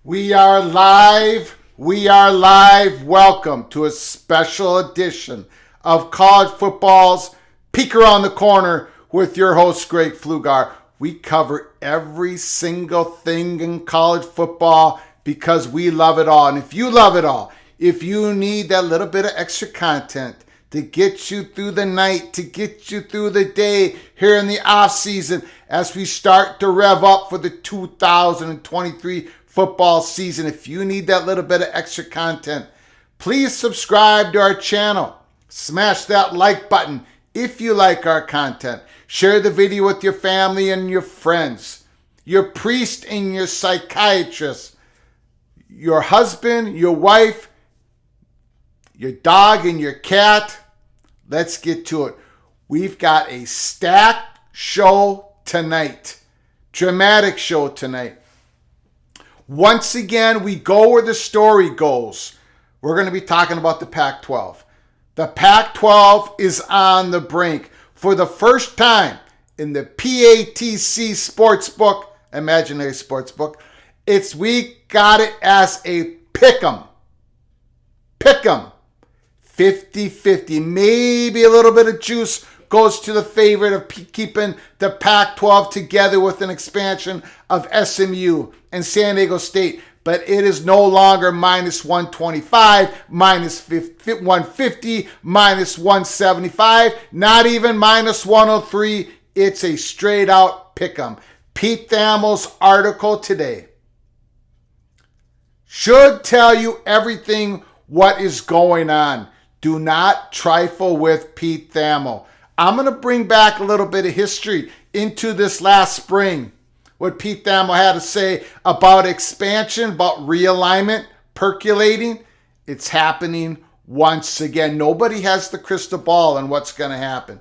We are live. We are live. Welcome to a special edition of College Football's Peek Around the Corner with your host, Greg Pflugar. We cover every single thing in college football because we love it all. And if you love it all, if you need that little bit of extra content to get you through the night, to get you through the day here in the off season as we start to rev up for the 2023 football season. If you need that little bit of extra content, please subscribe to our channel. Smash that like button if you like our content. Share the video with your family and your friends, your priest and your psychiatrist, your husband, your wife, your dog and your cat. Let's get to it. We've got a stacked show tonight. Dramatic show tonight. Once again, we go where the story goes. We're going to be talking about the Pac-12. The Pac-12 is on the brink. For the first time in the PATC Sportsbook, imaginary sportsbook, we got it as a pick'em. Pick'em. 50-50. Maybe a little bit of juice goes to the favorite of keeping the Pac-12 together with an expansion of SMU and San Diego State. But it is no longer minus 125, minus 150, minus 175, not even minus 103. It's a straight out pick'em. Pete Thamel's article today should tell you everything what is going on. Do not trifle with Pete Thamel. I'm going to bring back a little bit of history into this last spring. What Pete Thamel had to say about expansion, about realignment, percolating. It's happening once again. Nobody has the crystal ball on what's going to happen.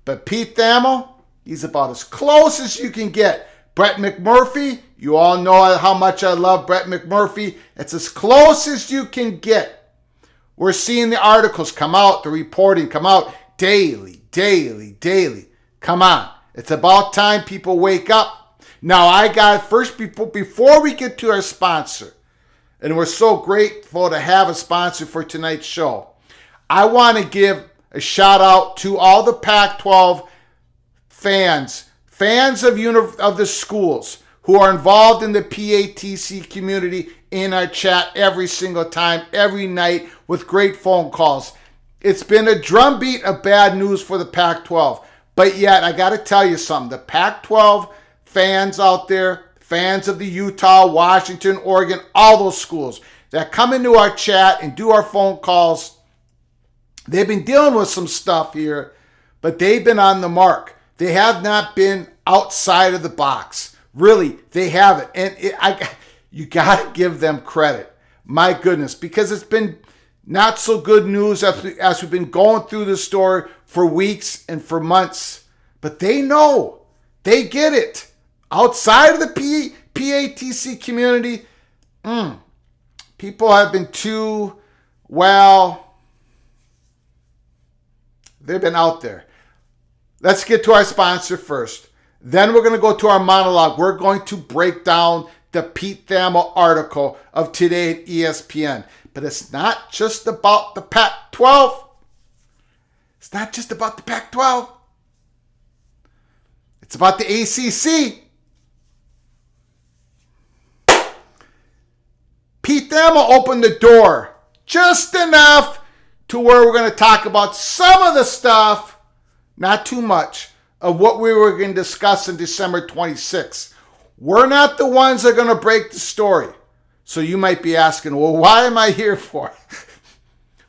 But Pete Thamel, he's about as close as you can get. Brett McMurphy, you all know how much I love Brett McMurphy. It's as close as you can get We're seeing the articles come out, the reporting come out daily, daily, daily. Come on. It's about time people wake up. Now, I got first, before we get to our sponsor, and we're so grateful to have a sponsor for tonight's show, I want to give a shout out to all the Pac-12 fans of the schools who are involved in the PATC community in our chat every single time, every night, with great phone calls. It's been a drumbeat of bad news for the Pac-12. But yet, I got to tell you something. The Pac-12 fans out there, fans of the Utah, Washington, Oregon, all those schools that come into our chat and do our phone calls, they've been dealing with some stuff here, but they've been on the mark. They have not been outside of the box. Really, they haven't. And you got to give them credit. My goodness, because it's been not so good news as we've been going through this story for weeks and for months. But they know. They get it. Outside of the PATC community, people have been too, they've been out there. Let's get to our sponsor first. Then we're going to go to our monologue. We're going to break down the Pete Thamel article of today at ESPN. But it's not just about the Pac-12. It's not just about the Pac-12. It's about the ACC. Pete Thamel opened the door just enough to where we're going to talk about some of the stuff, not too much, of what we were going to discuss in December 26th. We're not the ones that are going to break the story. So you might be asking, well, why am I here for?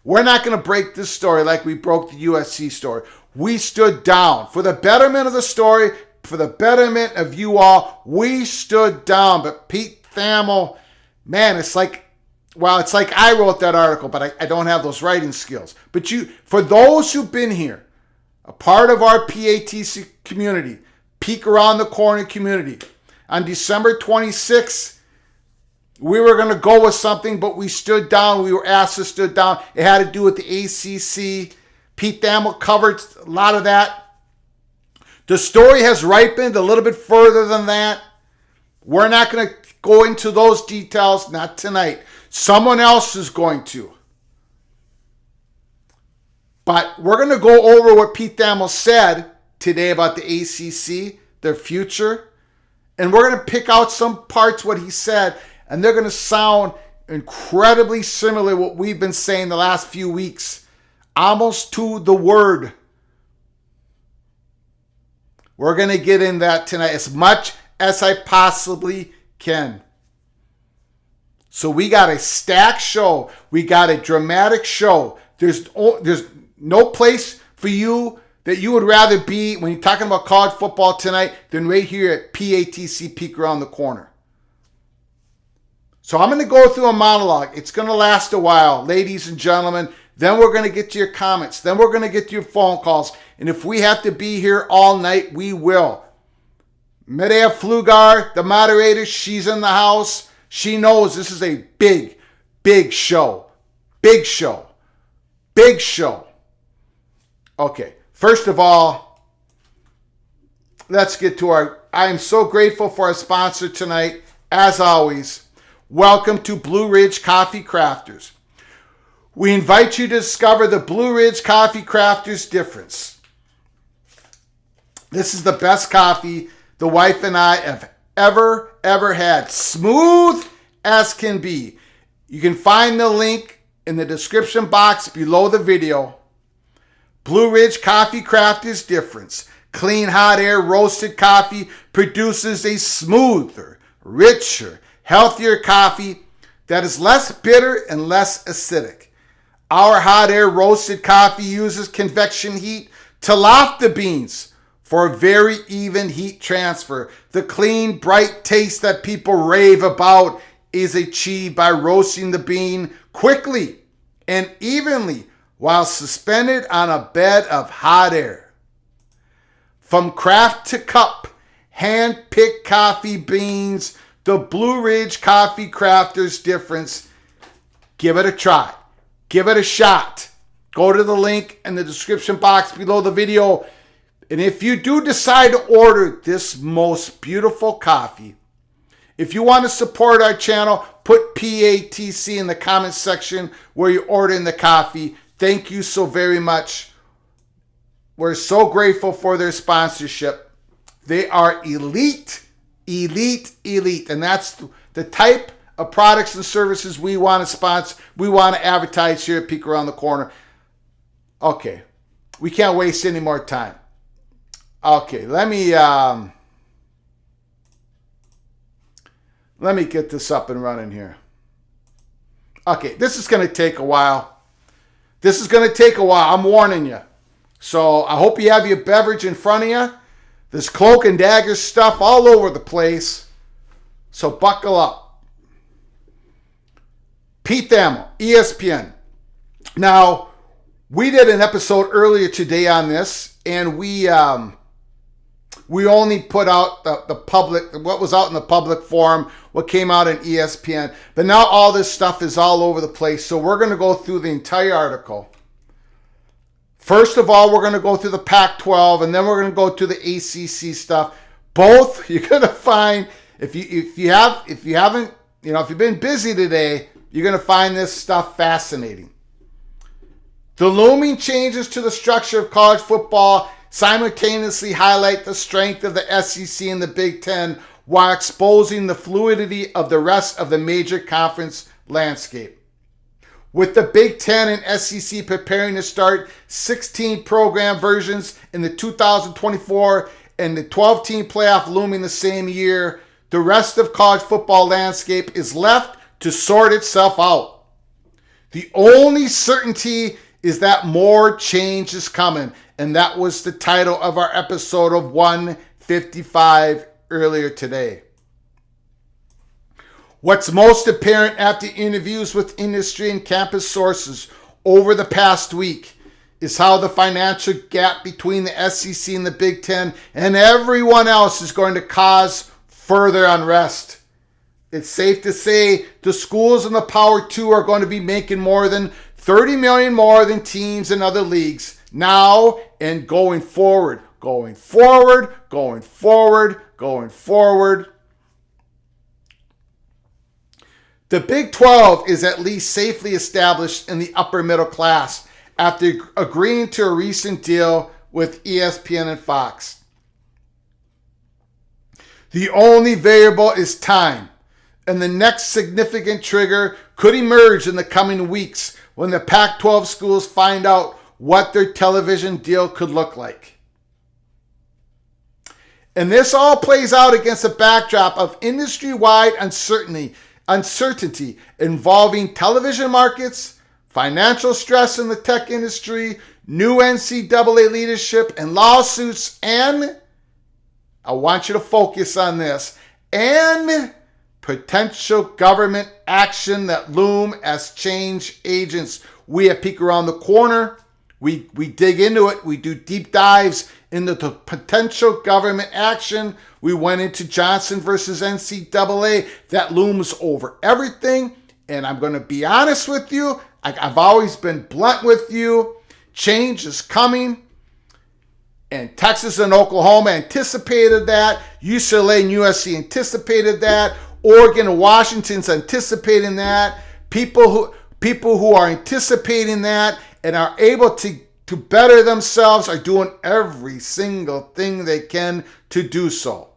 We're not going to break this story like we broke the USC story. We stood down. For the betterment of the story, for the betterment of you all, we stood down. But Pete Thamel, man, it's like I wrote that article, but I don't have those writing skills. But for those who've been here, a part of our PATC community, Peek Around the Corner community, on December 26th, we were going to go with something, but we stood down. We were asked to stood down. It had to do with the ACC. Pete Thamel covered a lot of that. The story has ripened a little bit further than that. We're not going to go into those details, not tonight. Someone else is going to. But we're going to go over what Pete Thamel said today about the ACC, their future. And we're going to pick out some parts what he said, and they're going to sound incredibly similar to what we've been saying the last few weeks, almost to the word. We're going to get in that tonight as much as I possibly can. So we got a stacked show. We got a dramatic show. There's no place for you that you would rather be when you're talking about college football tonight than right here at PATC Peek Around the Corner. So I'm going to go through a monologue. It's going to last a while, ladies and gentlemen. Then we're going to get to your comments. Then we're going to get to your phone calls. And if we have to be here all night, we will. Medea Flugar, the moderator, she's in the house. She knows this is a big, big show. Big show. Big show. Okay, first of all, let's get to I am so grateful for our sponsor tonight, as always. Welcome to Blue Ridge Coffee Crafters. We invite you to discover the Blue Ridge Coffee Crafters difference. This is the best coffee the wife and I have ever had. Smooth as can be. You can find the link in the description box below the video. Blue Ridge Coffee Crafters difference. Clean hot air roasted coffee produces a smoother, richer, healthier coffee that is less bitter and less acidic. Our hot air roasted coffee uses convection heat to loft the beans for a very even heat transfer. The clean, bright taste that people rave about is achieved by roasting the bean quickly and evenly while suspended on a bed of hot air. From craft to cup, hand-picked coffee beans, the Blue Ridge Coffee Crafters difference. Give it a try. Give it a shot. Go to the link in the description box below the video. And if you do decide to order this most beautiful coffee, if you want to support our channel, put PATC in the comment section where you're ordering the coffee. Thank you so very much. We're so grateful for their sponsorship. They are elite, elite, elite. And that's the type of products and services we want to sponsor. We want to advertise here at Peek Around the Corner. Okay. We can't waste any more time. Okay, let me get this up and running here. Okay, this is going to take a while. I'm warning you. So I hope you have your beverage in front of you. There's cloak and dagger stuff all over the place. So buckle up. Pete Thamel, ESPN. Now, we did an episode earlier today on this, and we only put out the public, what was out in the public forum, what came out in ESPN. But now all this stuff is all over the place. So we're going to go through the entire article. First of all, we're going to go through the Pac-12, and then we're going to go to the ACC stuff. Both you're going to find, if you've been busy today, you're going to find this stuff fascinating. The looming changes to the structure of college football simultaneously highlight the strength of the SEC and the Big Ten while exposing the fluidity of the rest of the major conference landscape. With the Big Ten and SEC preparing to start 16 program versions in the 2024 and the 12-team playoff looming the same year, the rest of college football landscape is left to sort itself out. The only certainty is that more change is coming. And that was the title of our episode of 155 earlier today. What's most apparent after interviews with industry and campus sources over the past week is how the financial gap between the SEC and the Big Ten and everyone else is going to cause further unrest. It's safe to say the schools in the Power 2 are going to be making more than $30 million more than teams in other leagues now and going forward. The Big 12 is at least safely established in the upper middle class after agreeing to a recent deal with ESPN and Fox. The only variable is time, and the next significant trigger could emerge in the coming weeks when the Pac-12 schools find out what their television deal could look like. And this all plays out against a backdrop of industry-wide uncertainty involving television markets, financial stress in the tech industry, new NCAA leadership and lawsuits, and I want you to focus on this, and potential government action that loom as change agents. We at Peek Around the Corner, we dig into it. We do deep dives into the potential government action. We went into Johnson versus NCAA. That looms over everything. And I'm going to be honest with you. I've always been blunt with you. Change is coming. And Texas and Oklahoma anticipated that. UCLA and USC anticipated that. Oregon and Washington's anticipating that. People who are anticipating that and are able to better themselves are doing every single thing they can to do so.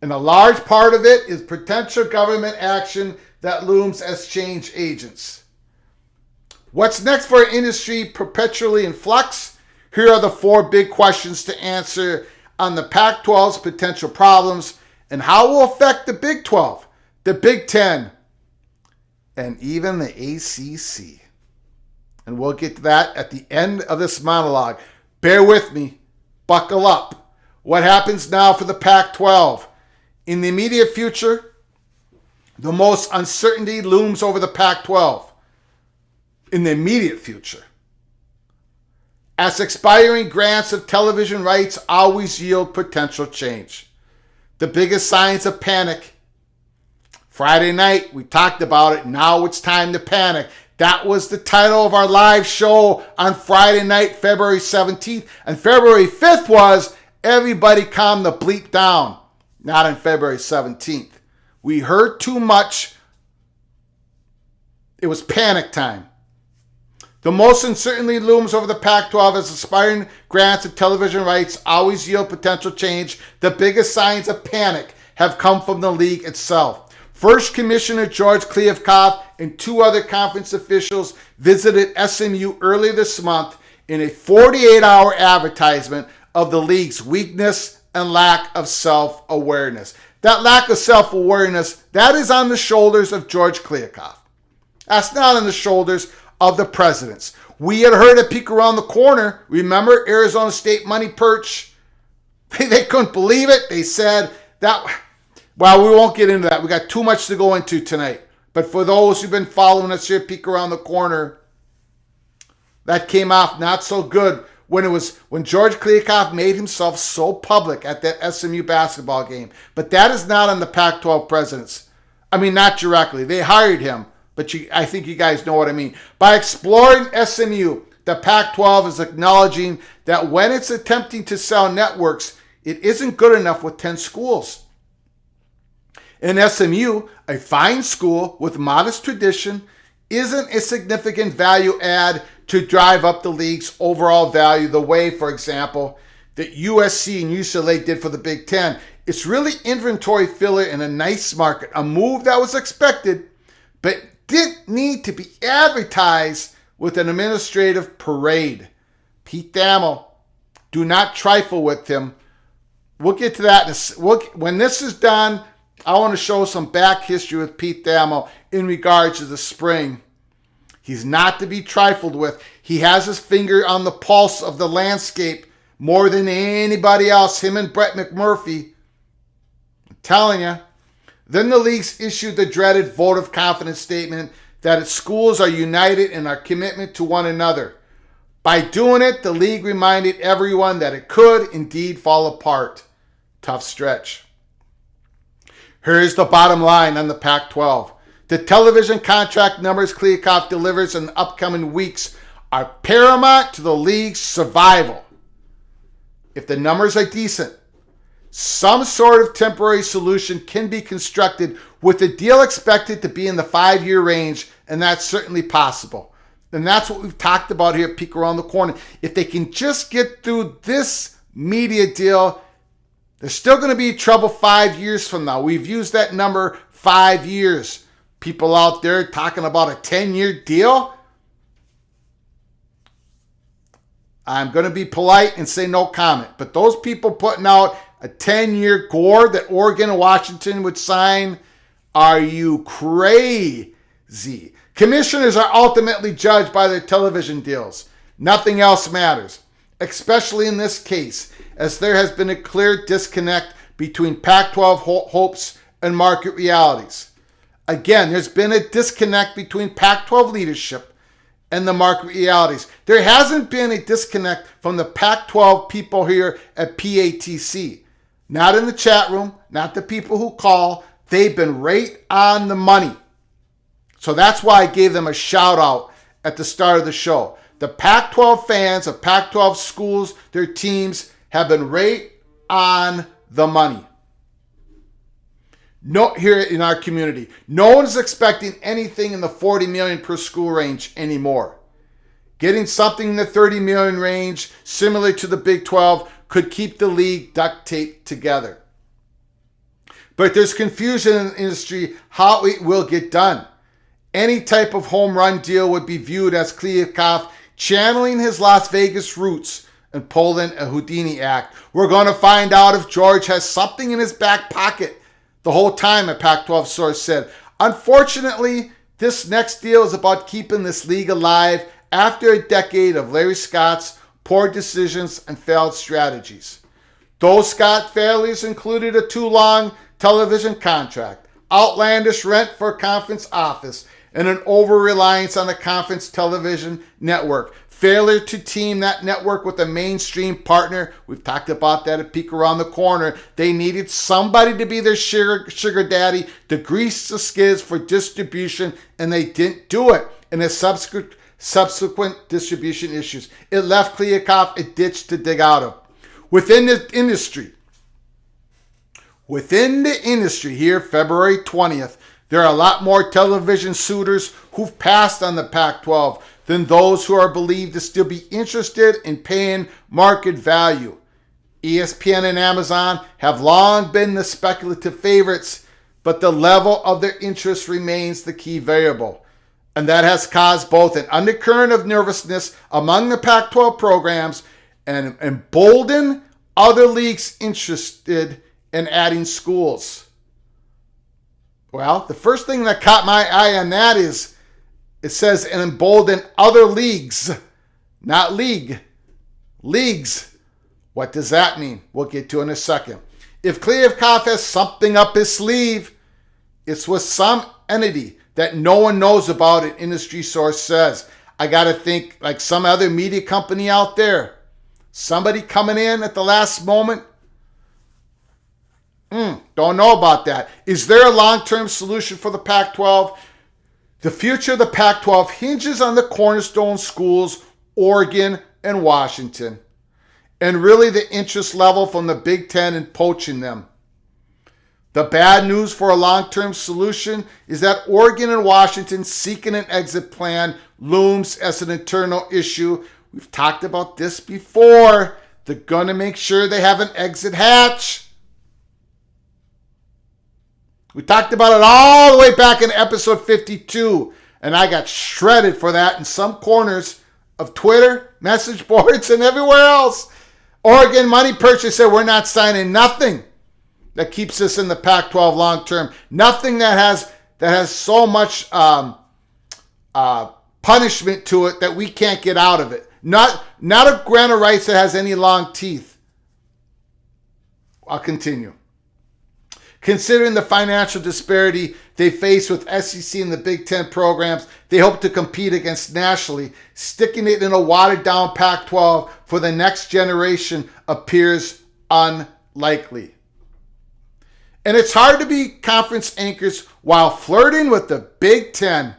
And a large part of it is potential government action that looms as change agents. What's next for an industry perpetually in flux? Here are the 4 big questions to answer on the Pac-12's potential problems and how it will affect the Big 12, the Big 10, and even the ACC. And we'll get to that at the end of this monologue. Bear with me. Buckle up. What happens now for the Pac-12? In the immediate future, the most uncertainty looms over the Pac-12. In the immediate future. As expiring grants of television rights always yield potential change. The biggest signs of panic Friday night, we talked about it. Now it's time to panic. That was the title of our live show on Friday night, February 17th. And February 5th was Everybody Calm the Bleep Down. Not on February 17th. We heard too much. It was panic time. The most uncertainty looms over the Pac-12 as aspiring grants of television rights always yield potential change. The biggest signs of panic have come from the league itself. First, Commissioner George Kliavkoff and two other conference officials visited SMU earlier this month in a 48-hour advertisement of the league's weakness and lack of self-awareness. That lack of self-awareness, that is on the shoulders of George Kliavkoff. That's not on the shoulders of the presidents. We had heard a peek around the corner. Remember Arizona State money perch? They couldn't believe it. They said that, well, we won't get into that. We got too much to go into tonight. But for those who've been following us here, peek around the corner, that came off not so good when George Kliavkoff made himself so public at that SMU basketball game. But that is not on the Pac-12 presidents. I mean, not directly. They hired him. But I think you guys know what I mean. By exploring SMU, the Pac-12 is acknowledging that when it's attempting to sell networks, it isn't good enough with 10 schools. In SMU, a fine school with modest tradition isn't a significant value add to drive up the league's overall value the way, for example, that USC and UCLA did for the Big Ten. It's really inventory filler in a nice market, a move that was expected, but didn't need to be advertised with an administrative parade. Pete Thamel, do not trifle with him. We'll get to that. When this is done, I want to show some back history with Pete Thamel in regards to the spring. He's not to be trifled with. He has his finger on the pulse of the landscape more than anybody else, him and Brett McMurphy. I'm telling you. Then the leagues issued the dreaded vote of confidence statement that its schools are united in our commitment to one another. By doing it, the league reminded everyone that it could indeed fall apart. Tough stretch. Here's the bottom line on the Pac-12. The television contract numbers Kliavkoff delivers in the upcoming weeks are paramount to the league's survival. If the numbers are decent, some sort of temporary solution can be constructed with the deal expected to be in the 5-year range, and that's certainly possible. And that's what we've talked about here at Peek Around the Corner. If they can just get through this media deal, there's still going to be trouble 5 years from now. We've used that number 5 years. People out there talking about a 10-year deal. I'm going to be polite and say no comment. But those people putting out a 10-year gore that Oregon and Washington would sign, are you crazy? Commissioners are ultimately judged by their television deals. Nothing else matters, especially in this case, as there has been a clear disconnect between Pac-12 hopes and market realities. Again, there's been a disconnect between Pac-12 leadership and the market realities. There hasn't been a disconnect from the Pac-12 people here at PATC. Not in the chat room, not the people who call. They've been right on the money. So that's why I gave them a shout out at the start of the show. The Pac-12 fans of Pac-12 schools, their teams, have been right on the money. No, here in our community, no one is expecting anything in the 40 million per school range anymore. Getting something in the 30 million range, similar to the Big 12, could keep the league duct taped together. But there's confusion in the industry how it will get done. Any type of home run deal would be viewed as Kliavkoff channeling his Las Vegas roots and pulling a Houdini act. We're going to find out if George has something in his back pocket the whole time, a Pac-12 source said. Unfortunately, this next deal is about keeping this league alive after a decade of Larry Scott's poor decisions and failed strategies. Those Scott failures included a too long television contract, outlandish rent for a conference office, and an over-reliance on the conference television network. failure to team that network with a mainstream partner. We've talked about that at Peak Around the Corner. They needed somebody to be their sugar daddy, to grease the skids for distribution, and they didn't do it. And the subsequent distribution issues, it left Kliavkoff a ditch to dig out of. Within the industry here, February 20th, there are a lot more television suitors who've passed on the Pac-12 than those who are believed to still be interested in paying market value. ESPN and Amazon have long been the speculative favorites, but the level of their interest remains the key variable. And that has caused both an undercurrent of nervousness among the Pac-12 programs and emboldened other leagues interested in adding schools. Well, the first thing that caught my eye on that is it says and embolden other leagues, not league. Leagues. What does that mean? We'll get to in a second. If Kliavkoff has something up his sleeve, it's with some entity that no one knows about, an industry source says. I got to think like some other media company out there. Somebody coming in at the last moment. Don't know about that. Is there a long-term solution for the Pac-12? The future of the Pac-12 hinges on the cornerstone schools, Oregon and Washington, and really the interest level from the Big Ten in poaching them. The bad news for a long-term solution is that Oregon and Washington seeking an exit plan looms as an internal issue. We've talked about this before. They're going to make sure they have an exit hatch. We talked about it all the way back in episode 52, and I got shredded for that in some corners of Twitter, message boards, and everywhere else. Oregon Money Purchase said we're not signing nothing that keeps us in the Pac-12 long term. Nothing that has so much punishment to it that we can't get out of it. Not a grant of rights that has any long teeth. I'll continue. Considering the financial disparity they face with SEC and the Big Ten programs, they hope to compete against nationally. Sticking it in a watered-down Pac-12 for the next generation appears unlikely. And it's hard to be conference anchors while flirting with the Big Ten.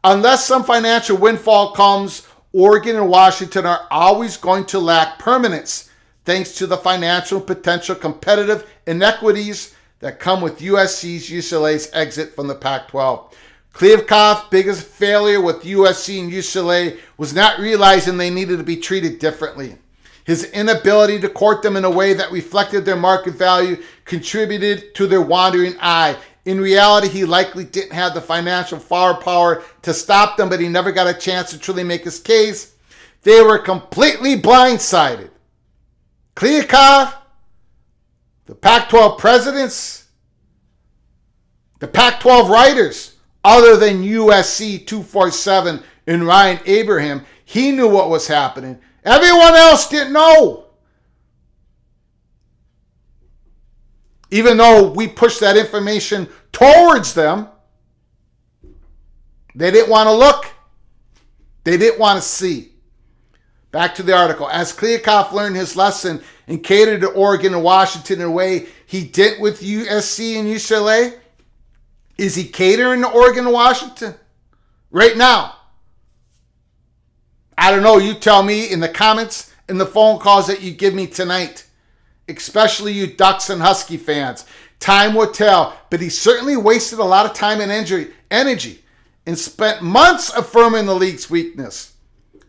Unless some financial windfall comes, Oregon and Washington are always going to lack permanence, thanks to the financial and potential competitive inequities that come with USC's UCLA's exit from the Pac-12. Kliavkoff's biggest failure with USC and UCLA was not realizing they needed to be treated differently. His inability to court them in a way that reflected their market value contributed to their wandering eye. In reality, he likely didn't have the financial firepower to stop them, but he never got a chance to truly make his case. They were completely blindsided. Kliavkoff, the Pac-12 presidents, the Pac-12 writers, other than USC 247 and Ryan Abraham, he knew what was happening. Everyone else didn't know. Even though we pushed that information towards them, they didn't want to look. They didn't want to see. Back to the article. As Kliavkoff learned his lesson and catered to Oregon and Washington in a way he didn't with USC and UCLA, is he catering to Oregon and Washington right now? I don't know. You tell me in the comments and the phone calls that you give me tonight, especially you Ducks and Husky fans. Time will tell, but he certainly wasted a lot of time and energy and spent months affirming the league's weakness.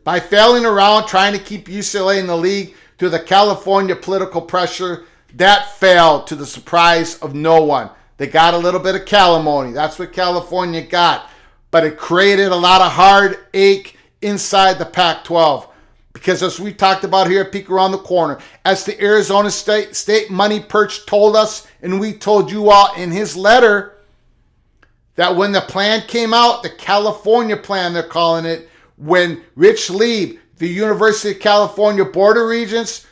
By failing around trying to keep UCLA in the league through the California political pressure, that failed to the surprise of no one. They got a little bit of calimony. That's what California got. But it created a lot of heartache inside the Pac-12. Because as we talked about here at Peak Around the Corner, as the Arizona State Money Perch told us, and we told you all in his letter, that when the plan came out, the California plan they're calling it, when Rich Lieb, the University of California Board of Regents,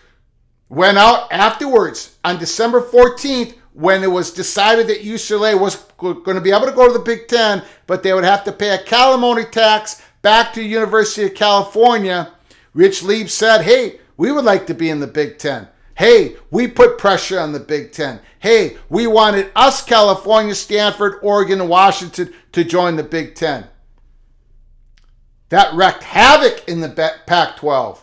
went out afterwards on December 14th when it was decided that UCLA was going to be able to go to the Big Ten, but they would have to pay a calimony tax back to the University of California, Rich Lieb said, hey, we would like to be in the Big Ten. Hey, we put pressure on the Big Ten. Hey, we wanted us, California, Stanford, Oregon, and Washington to join the Big Ten. That wreaked havoc in the Pac-12.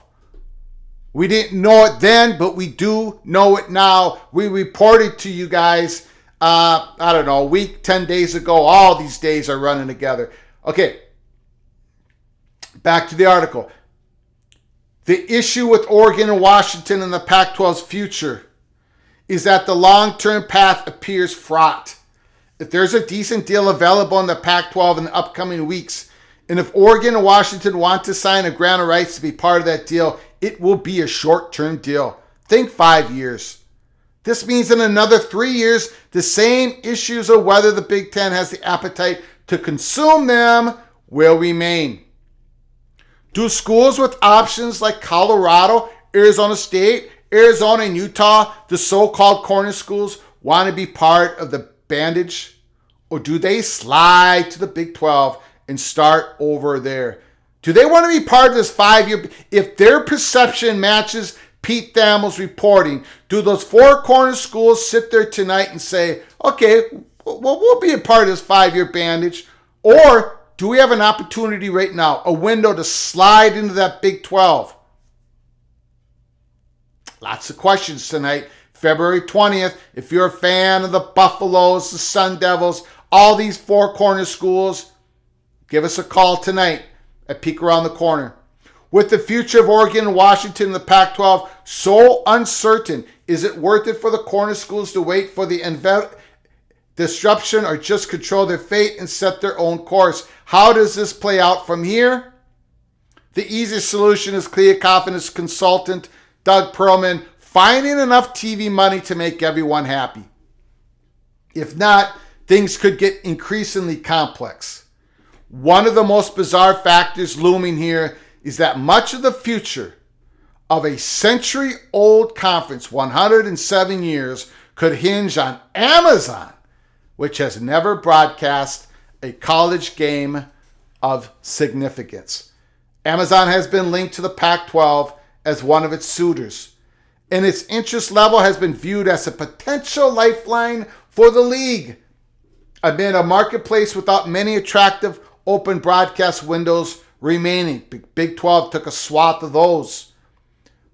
We didn't know it then, but we do know it now. We reported to you guys, a week, 10 days ago. All these days are running together. Okay, back to the article. The issue with Oregon and Washington and the Pac-12's future is that the long-term path appears fraught. If there's a decent deal available in the Pac-12 in the upcoming weeks, and if Oregon and Washington want to sign a grant of rights to be part of that deal, it will be a short-term deal. Think 5 years. This means in another 3 years, the same issues of whether the Big Ten has the appetite to consume them will remain. Do schools with options like Colorado, Arizona State, Arizona, and Utah, the so-called corner schools, want to be part of the bandage? Or do they slide to the Big 12 and start over there? Do they want to be part of this 5-year? If their perception matches Pete Thamel's reporting, do those 4 corner schools sit there tonight and say, okay, we'll be a part of this 5-year bandage? Or do we have an opportunity right now, a window to slide into that Big 12? Lots of questions tonight. February 20th, if you're a fan of the Buffaloes, the Sun Devils, all these 4 corner schools, give us a call tonight at Peek Around the Corner. With the future of Oregon and Washington in the Pac-12 so uncertain, is it worth it for the corner schools to wait for the disruption or just control their fate and set their own course? How does this play out from here? The easy solution is Kliakoff and his consultant, Doug Perlman, finding enough TV money to make everyone happy. If not, things could get increasingly complex. One of the most bizarre factors looming here is that much of the future of a century-old conference, 107 years, could hinge on Amazon, which has never broadcast a college game of significance. Amazon has been linked to the Pac-12 as one of its suitors, and its interest level has been viewed as a potential lifeline for the league. Amid a marketplace without many attractive open broadcast windows remaining, Big 12 took a swath of those.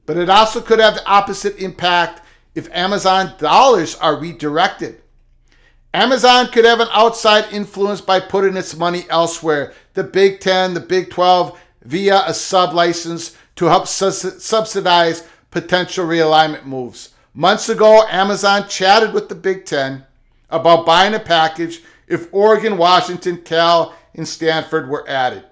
But it also could have the opposite impact if Amazon dollars are redirected. Amazon could have an outside influence by putting its money elsewhere, the Big 10, the Big 12, via a sub-license to help subsidize potential realignment moves. Months ago, Amazon chatted with the Big 10 about buying a package if Oregon, Washington, Cal, and Stanford were added.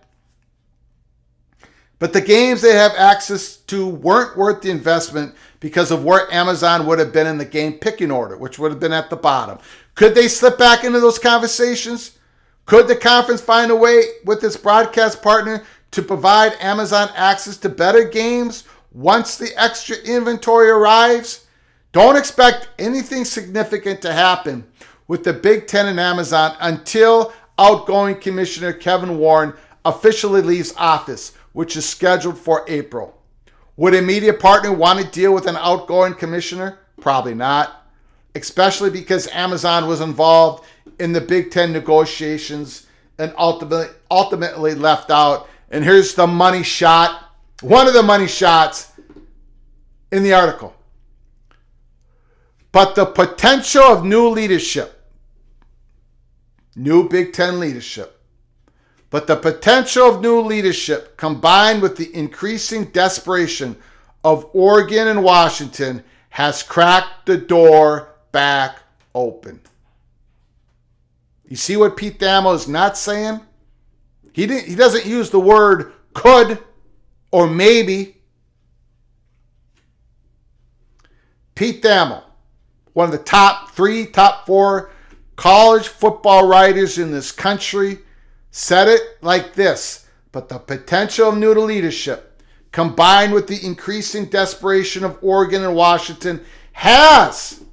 But the games they have access to weren't worth the investment because of where Amazon would have been in the game picking order, which would have been at the bottom. Could they slip back into those conversations? Could the conference find a way with its broadcast partner to provide Amazon access to better games once the extra inventory arrives? Don't expect anything significant to happen with the Big Ten and Amazon until outgoing Commissioner Kevin Warren officially leaves office, which is scheduled for April. Would a media partner want to deal with an outgoing commissioner? Probably not, especially because Amazon was involved in the Big Ten negotiations and ultimately left out. And here's the money shot, one of the money shots in the article. But the potential of new leadership, new Big Ten leadership, but the potential of new leadership combined with the increasing desperation of Oregon and Washington has cracked the door back open. You see what Pete Thamel is not saying? He doesn't use the word could or maybe. Pete Thamel, one of the top 4 college football writers in this country, said it like this: but the potential of new leadership, combined with the increasing desperation of Oregon and Washington, has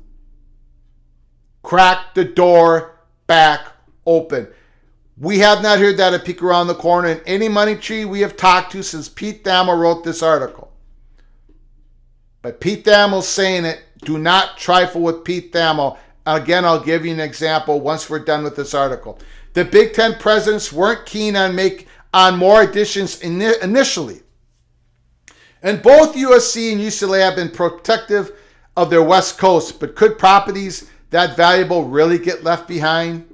crack the door back open. We have not heard that at Peek Around the Corner in any money tree we have talked to since Pete Thamel wrote this article. But Pete Thamel's saying it. Do not trifle with Pete Thamel. Again, I'll give you an example once we're done with this article. The Big Ten presidents weren't keen on more additions initially. And both USC and UCLA have been protective of their West Coast, but could properties that valuable really get left behind?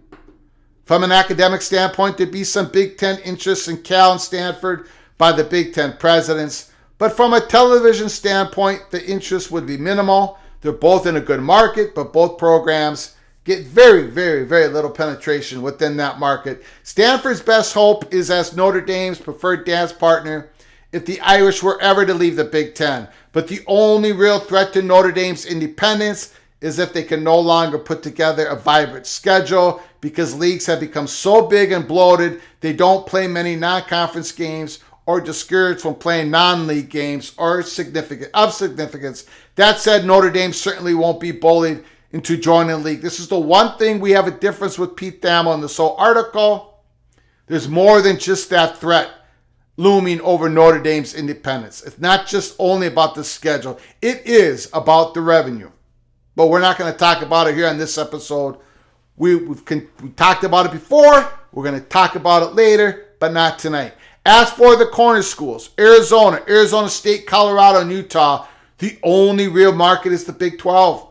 From an academic standpoint, there'd be some Big Ten interests in Cal and Stanford by the Big Ten presidents, but from a television standpoint, the interest would be minimal. They're both in a good market, but both programs get very, very, very little penetration within that market. Stanford's best hope is as Notre Dame's preferred dance partner if the Irish were ever to leave the Big Ten. But the only real threat to Notre Dame's independence is if they can no longer put together a vibrant schedule because leagues have become so big and bloated they don't play many non-conference games or discouraged from playing non-league games of significance. That said, Notre Dame certainly won't be bullied into joining the league. This is the one thing we have a difference with Pete Thamel in this whole article. There's more than just that threat looming over Notre Dame's independence. It's not just only about the schedule. It is about the revenue. But we're not going to talk about it here on this episode. We talked about it before. We're going to talk about it later, but not tonight. As for the corner schools, Arizona State, Colorado, and Utah, the only real market is the Big 12.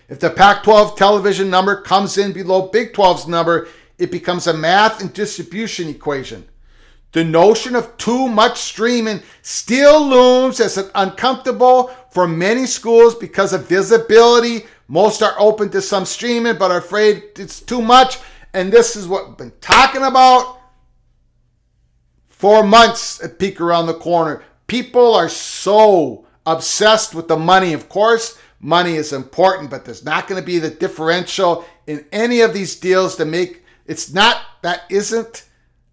If the Pac-12 television number comes in below Big 12's number, it becomes a math and distribution equation. The notion of too much streaming still looms as an uncomfortable for many schools because of visibility. Most are open to some streaming, but are afraid it's too much. And this is what we've been talking about for months at Peek Around the Corner. People are so obsessed with the money. Of course, money is important, but there's not going to be the differential in any of these deals to make. That isn't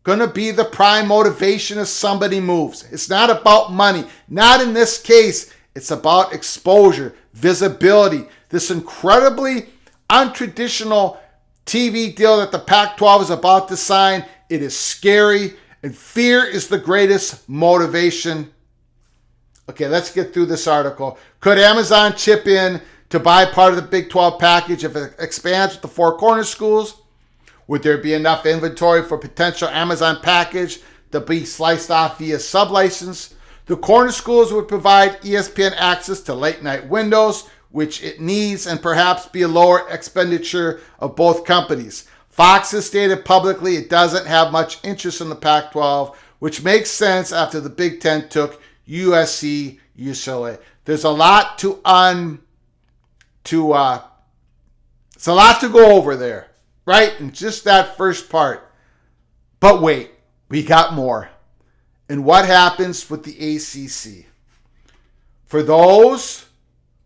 going to be the prime motivation if somebody moves. It's not about money. Not in this case. It's about exposure, visibility. This incredibly untraditional TV deal that the Pac-12 is about to sign. It is scary, and fear is the greatest motivation. Okay, let's get through this article. Could Amazon chip in to buy part of the Big 12 package if it expands with the Four Corner schools? Would there be enough inventory for potential Amazon package to be sliced off via sublicense? The corner schools would provide ESPN access to late night windows, which it needs, and perhaps be a lower expenditure of both companies. Fox has stated publicly it doesn't have much interest in the Pac-12, which makes sense after the Big Ten took USC, UCLA. There's a lot to it's a lot to go over there, right? And just that first part. But wait, we got more. And what happens with the ACC? For those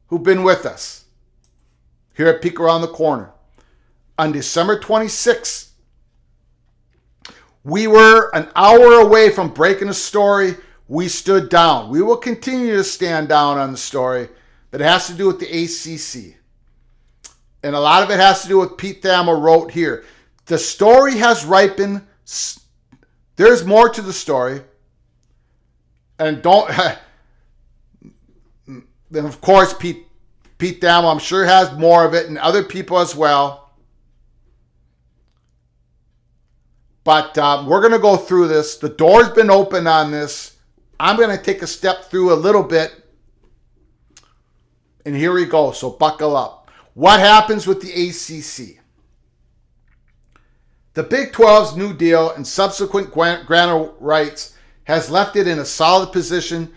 who've been with us here at Peek Around the Corner, on December 26th, we were an hour away from breaking a story. We stood down. We will continue to stand down on the story, but it has to do with the ACC. And a lot of it has to do with Pete Thamel wrote here. The story has ripened. There's more to the story. And then of course, Pete Thamel, I'm sure, has more of it, and other people as well. But we're going to go through this. The door's been open on this. I'm going to take a step through a little bit. And here we go. So buckle up. What happens with the ACC? The Big 12's new deal and subsequent grant of rights has left it in a solid position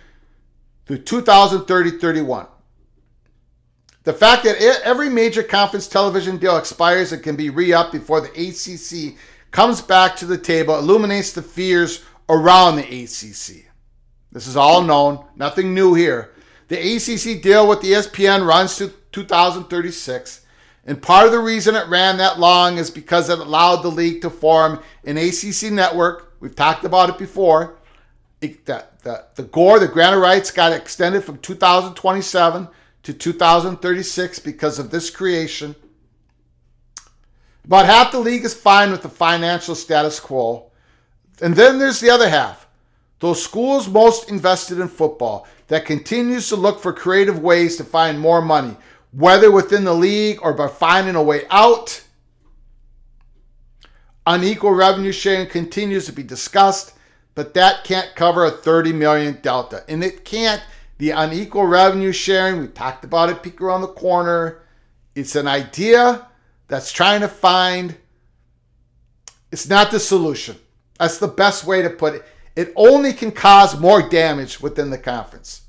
through 2030-31. The fact that every major conference television deal expires and can be re-upped before the ACC comes back to the table illuminates the fears around the ACC. This is all known, nothing new here. The ACC deal with the ESPN runs to 2036, and part of the reason it ran that long is because it allowed the league to form an ACC network. We've talked about it before. The grant of rights got extended from 2027 to 2036 because of this creation. About half the league is fine with the financial status quo. And then there's the other half. Those schools most invested in football that continues to look for creative ways to find more money, whether within the league or by finding a way out. Unequal revenue sharing continues to be discussed, but that can't cover a $30 million delta. And it can't. The unequal revenue sharing, we talked about it, peek around the corner. It's an idea that's trying to find, it's not the solution. That's the best way to put it. It only can cause more damage within the conference.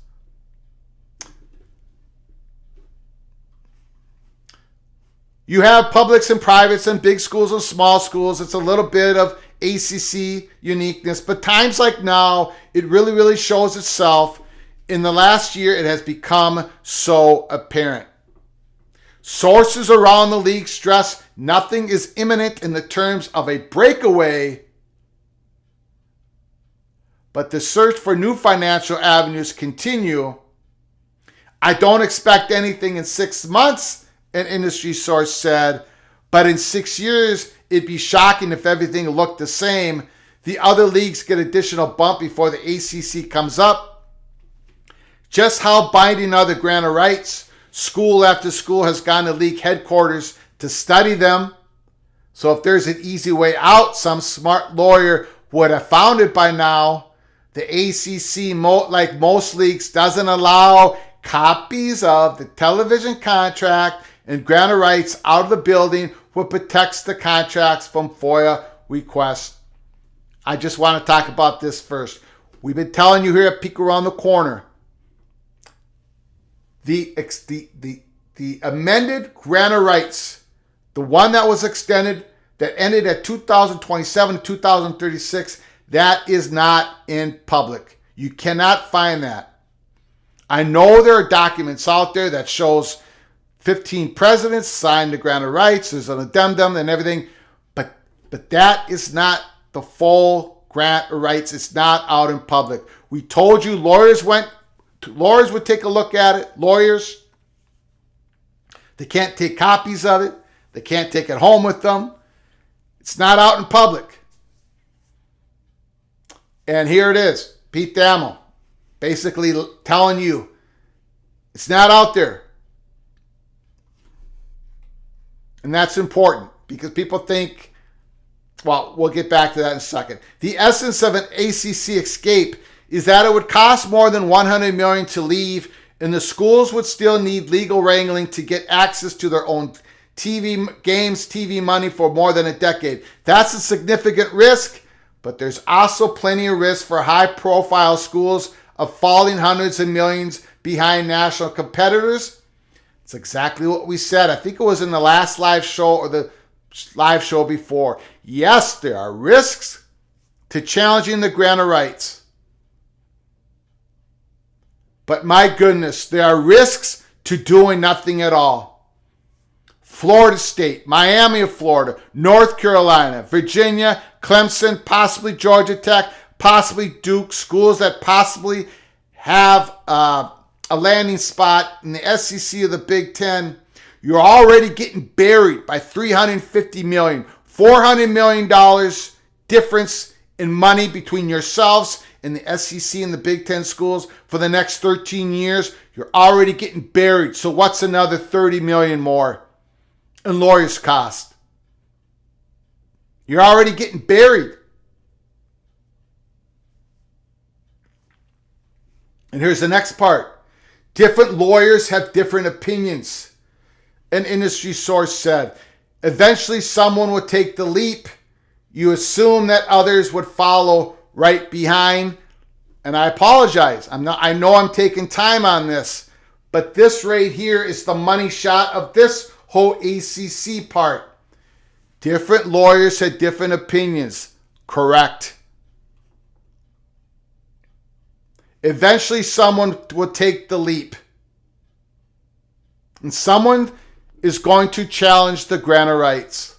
You have publics and privates and big schools and small schools. It's a little bit of ACC uniqueness. But times like now, it really, really shows itself. In the last year, it has become so apparent. Sources around the league stress nothing is imminent in the terms of a breakaway, but the search for new financial avenues continue. I don't expect anything in 6 months, an industry source said, but in 6 years, it'd be shocking if everything looked the same. The other leagues get additional bump before the ACC comes up. Just how binding are the grant of rights? School after school has gone to league headquarters to study them. So if there's an easy way out, some smart lawyer would have found it by now. The ACC, like most leagues, doesn't allow copies of the television contract and grant of rights out of the building, what protects the contracts from FOIA requests. I just want to talk about this first. We've been telling you here at Peek Around the Corner, the amended grant of rights, the one that was extended, that ended at 2027 to 2036, that is not in public. You cannot find that. I know there are documents out there that shows 15 presidents signed the grant of rights, there's an addendum and everything, but that is not the full grant of rights. It's not out in public. We told you lawyers would take a look at it. Lawyers, they can't take copies of it. They can't take it home with them. It's not out in public. And here it is. Pete Thamel basically telling you it's not out there. And that's important because people think, well, we'll get back to that in a second. The essence of an ACC escape is that it would cost more than $100 million to leave, and the schools would still need legal wrangling to get access to their own TV money for more than a decade. That's a significant risk, but there's also plenty of risk for high-profile schools of falling hundreds of millions behind national competitors. It's exactly what we said. I think it was in the last live show or the live show before. Yes, there are risks to challenging the grant of rights. But my goodness, there are risks to doing nothing at all. Florida State, Miami of Florida, North Carolina, Virginia, Clemson, possibly Georgia Tech, possibly Duke, schools that possibly have a landing spot in the SEC of the Big Ten. You're already getting buried by $350 million, $400 million difference in money between yourselves and the SEC and the Big Ten schools for the next 13 years. You're already getting buried. So what's another $30 million more in lawyers' cost? You're already getting buried. And here's the next part. Different lawyers have different opinions. An industry source said, eventually someone would take the leap. You assume that others would follow right behind. And I apologize. I know I'm taking time on this, but this right here is the money shot of this whole ACC part. Different lawyers had different opinions. Correct. Eventually someone will take the leap. And someone is going to challenge the grant of rights.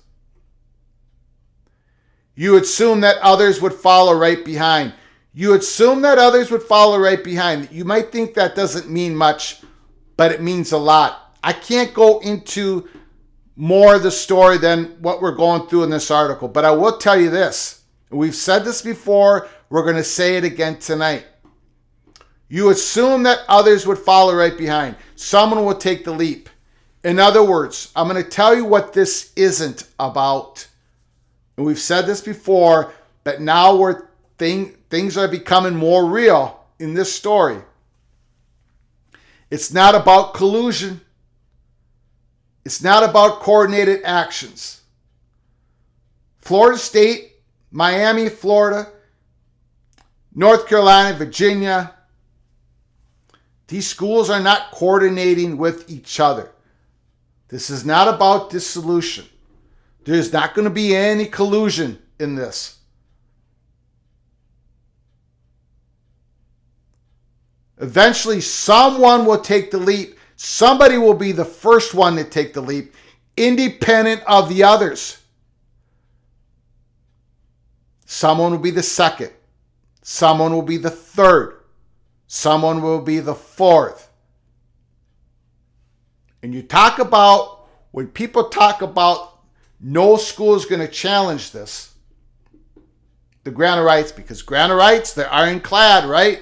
You assume that others would follow right behind. You assume that others would follow right behind. You might think that doesn't mean much, but it means a lot. I can't go into more of the story than what we're going through in this article. But I will tell you this. We've said this before. We're going to say it again tonight. You assume that others would follow right behind. Someone will take the leap. In other words, I'm going to tell you what this isn't about. And we've said this before, but now things are becoming more real in this story. It's not about collusion. It's not about coordinated actions. Florida State, Miami, Florida, North Carolina, Virginia, these schools are not coordinating with each other. This is not about dissolution. There's not going to be any collusion in this. Eventually, someone will take the leap. Somebody will be the first one to take the leap, independent of the others. Someone will be the second. Someone will be the third. Someone will be the fourth. And you talk about, when people talk about no school is going to challenge this, the grant of rights, because grant of rights, they're ironclad, right?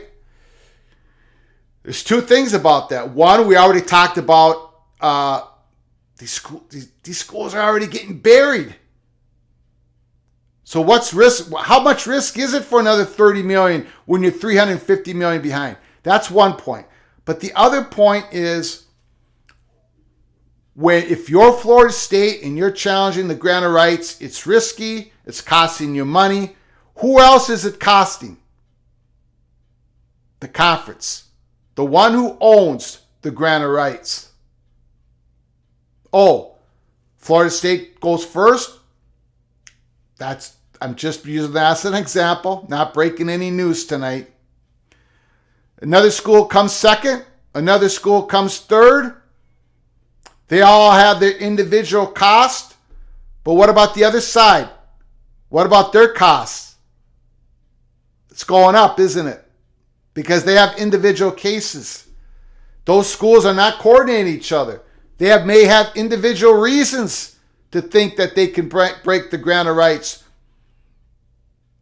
There's two things about that. One, we already talked about these schools are already getting buried. So what's risk? How much risk is it for another $30 million when you're $350 million behind? That's one point. But the other point is, if you're Florida State and you're challenging the grant of rights, it's risky. It's costing you money. Who else is it costing? The conference. The one who owns the grant of rights. Oh, Florida State goes first? I'm just using that as an example, not breaking any news tonight. Another school comes second. Another school comes third. They all have their individual cost. But what about the other side? What about their costs? It's going up, isn't it? Because they have individual cases. Those schools are not coordinating each other. They may have individual reasons to think that they can break the grant of rights.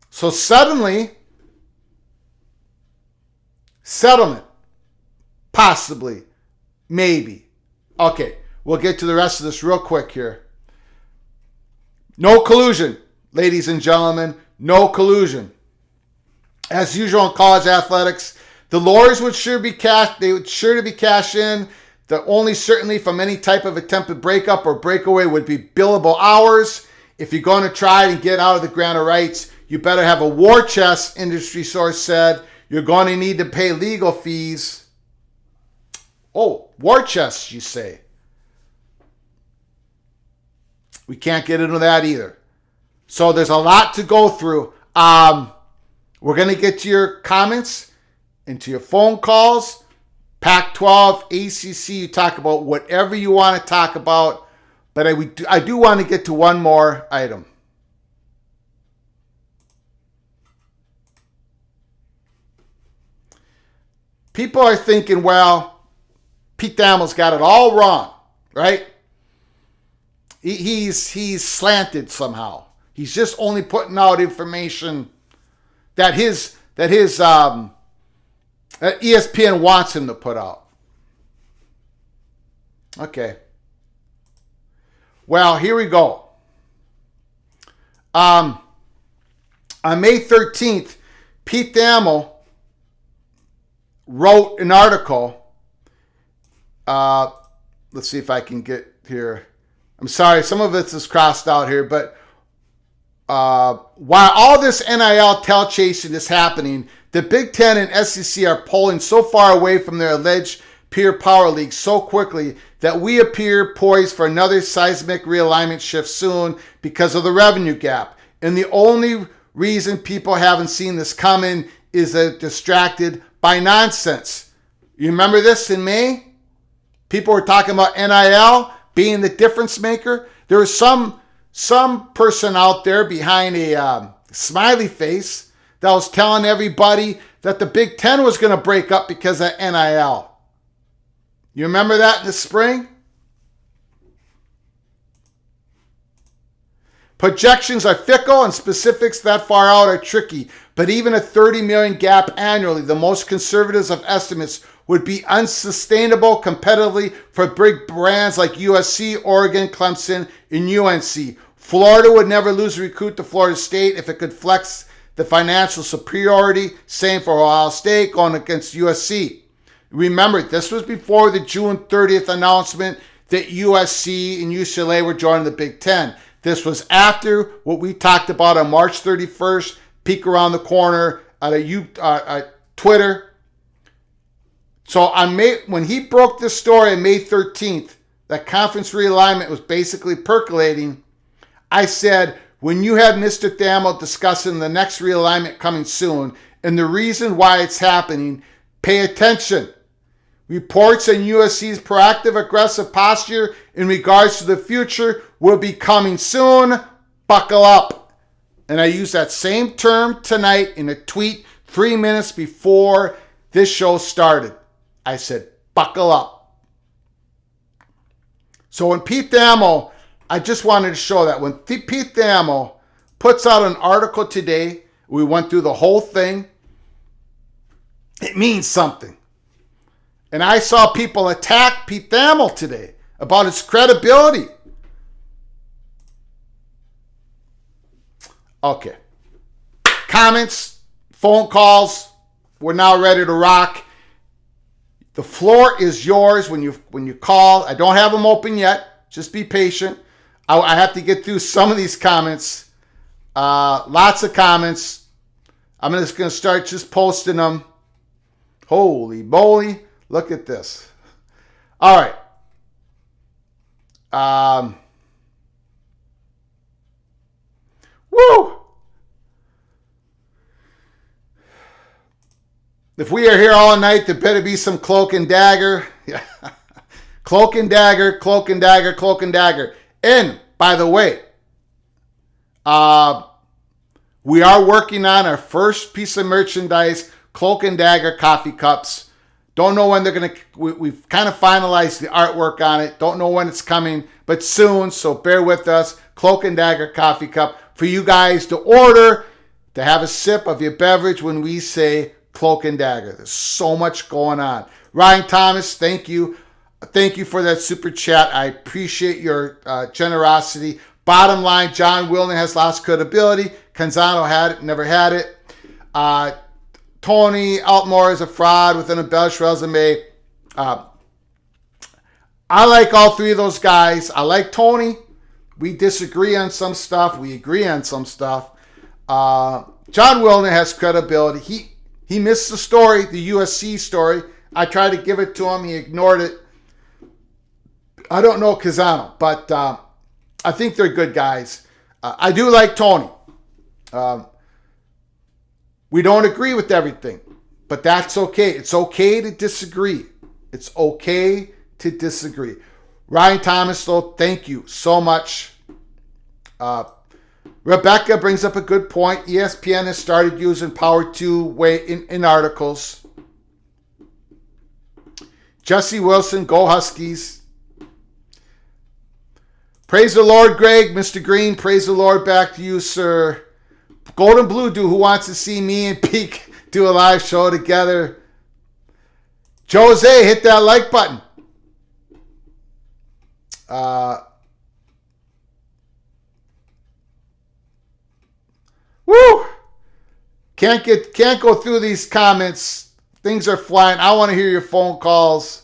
So suddenly, settlement, possibly, maybe. Okay, we'll get to the rest of this real quick here. No collusion, ladies and gentlemen, no collusion. As usual in college athletics, the lawyers would sure be cashed. They would sure to be cashed in. The only certainty from any type of attempted breakup or breakaway would be billable hours. If you're going to try and get out of the grant of rights, you better have a war chest, industry source said. You're going to need to pay legal fees. Oh, war chests, you say. We can't get into that either. So there's a lot to go through. We're going to get to your comments and to your phone calls. Pac-12, ACC, you talk about whatever you want to talk about. But I do want to get to one more item. People are thinking, well, Pete Thamel's got it all wrong, right? He's slanted somehow. He's just only putting out information that ESPN wants him to put out. Okay. Well, here we go. On May 13th, Pete Thamel wrote an article. Let's see if I can get here. I'm sorry, some of it is crossed out here, but while all this NIL tail chasing is happening, the Big Ten and SEC are pulling so far away from their alleged peer power league so quickly that we appear poised for another seismic realignment shift soon because of the revenue gap. And the only reason people haven't seen this coming is they're distracted by nonsense. You remember this in May? People were talking about NIL being the difference maker. There was some person out there behind a smiley face that was telling everybody that the Big Ten was going to break up because of NIL. You remember that in the spring? Projections are fickle and specifics that far out are tricky, but even a 30 million gap annually, the most conservative of estimates, would be unsustainable competitively for big brands like USC, Oregon, Clemson, and UNC. Florida would never lose a recruit to Florida State if it could flex the financial superiority. Same for Ohio State going against USC. Remember, this was before the June 30th announcement that USC and UCLA were joining the Big Ten. This was after what we talked about on March 31st, peek around the corner at Twitter. So when he broke this story on May 13th, that conference realignment was basically percolating, I said, when you have Mr. Thamel discussing the next realignment coming soon and the reason why it's happening, pay attention. Reports on USC's proactive, aggressive posture in regards to the future will be coming soon. Buckle up. And I used that same term tonight in a tweet 3 minutes before this show started. I said, buckle up. So when Pete Thamel, I just wanted to show that when Pete Thamel puts out an article today, we went through the whole thing, it means something. And I saw people attack Pete Thamel today about his credibility. Okay. Comments, phone calls, we're now ready to rock. The floor is yours when you call. I don't have them open yet. Just be patient. I have to get through some of these comments. Lots of comments. I'm just going to start just posting them. Holy moly. Look at this. All right. Woo! If we are here all night, there better be some cloak and dagger. Yeah. Cloak and dagger, cloak and dagger, cloak and dagger. And, by the way, we are working on our first piece of merchandise, cloak and dagger coffee cups. Don't know when they're going to, we've kind of finalized the artwork on it. Don't know when it's coming, but soon, so bear with us. Cloak and dagger coffee cup for you guys to order, to have a sip of your beverage when we say cloak and dagger. There's so much going on. Ryan Thomas, thank you. Thank you for that super chat. I appreciate your generosity. Bottom line, John Wilner has lost credibility. Canzano had it, never had it. Tony Altmore is a fraud with an embellished resume. I like all three of those guys. I like Tony. We disagree on some stuff. We agree on some stuff. John Wilner has credibility. He missed the story, the USC story. I tried to give it to him. He ignored it. I don't know Canzano, but I think they're good guys. I do like Tony. We don't agree with everything, but that's okay. It's okay to disagree. It's okay to disagree. Ryan Thomas, though, thank you so much. Rebecca brings up a good point. ESPN has started using Power 2 way in articles. Jesse Wilson, go Huskies. Praise the Lord, Greg. Mr. Green, praise the Lord. Back to you, sir. Golden Blue Do, who wants to see me and Peak do a live show together? Jose, hit that like button. Woo! Can't go through these comments. Things are flying. I want to hear your phone calls.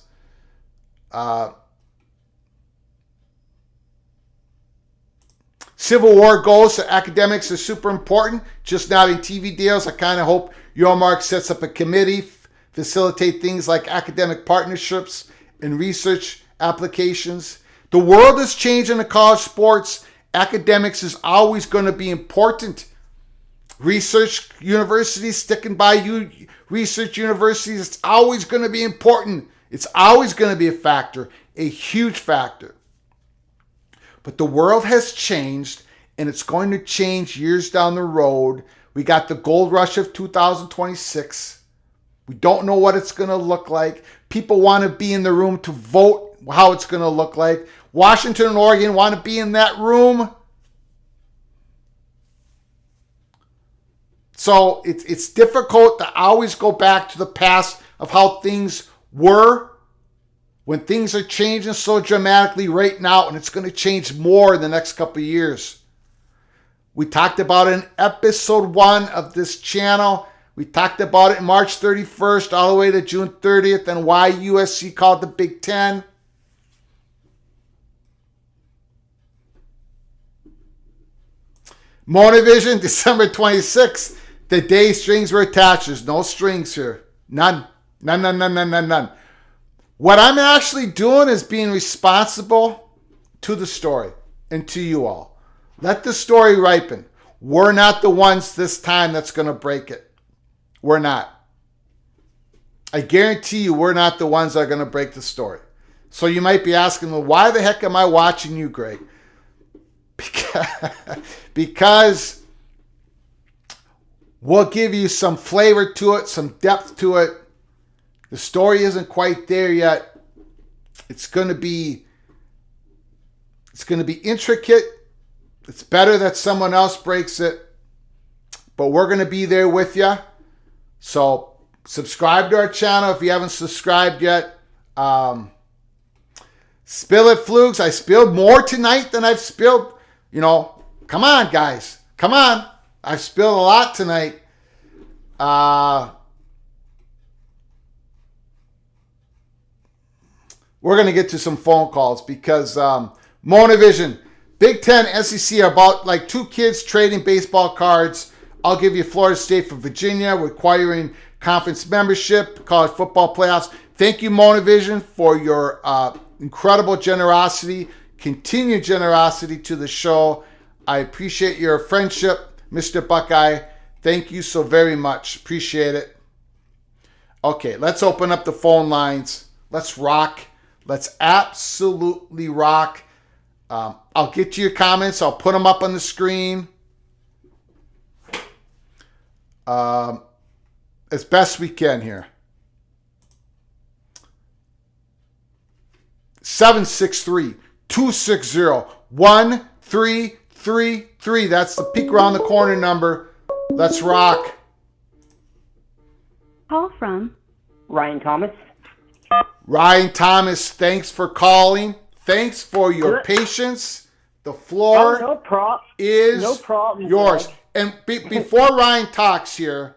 Civil War goals. Academics are super important, just not in TV deals. I kind of hope Yormark sets up a committee, facilitate things like academic partnerships and research applications. The world is changing in college sports. Academics is always going to be important. Research universities, sticking by you, research universities, it's always going to be important. It's always going to be a factor, a huge factor. But the world has changed, and it's going to change years down the road. We got the gold rush of 2026. We don't know what it's going to look like. People want to be in the room to vote how it's going to look like. Washington and Oregon want to be in that room. So it's difficult to always go back to the past of how things were when things are changing so dramatically right now, and it's going to change more in the next couple of years. We talked about it in episode 1 of this channel. We talked about it March 31st all the way to June 30th and why USC called the Big Ten. Monovision, December 26th. The day strings were attached. There's no strings here. None. None. What I'm actually doing is being responsible to the story and to you all. Let the story ripen. We're not the ones this time that's going to break it. We're not. I guarantee you we're not the ones that are going to break the story. So you might be asking, well, why the heck am I watching you, Greg? Because we'll give you some flavor to it, some depth to it. The story isn't quite there yet. It's going to be intricate. It's better that someone else breaks it, but we're going to be there with you. So subscribe to our channel if you haven't subscribed yet. Spill it, Flugs. I spilled more tonight than I've spilled. Come on, guys. Come on. I've spilled a lot tonight. We're going to get to some phone calls because Monovision, Big Ten, SEC are about like two kids trading baseball cards. I'll give you Florida State for Virginia, requiring conference membership, college football playoffs. Thank you, Monovision, for your incredible generosity, continued generosity to the show. I appreciate your friendship, Mr. Buckeye. Thank you so very much. Appreciate it. Okay, let's open up the phone lines. Let's rock. Let's absolutely rock. I'll get to your comments. I'll put them up on the screen as best we can here. 763-260-1333. That's the peek around the corner number. Let's rock. Call from Ryan Thomas. Ryan Thomas, thanks for calling. Thanks for your patience. The floor is no problem, yours. Greg. And before Ryan talks here,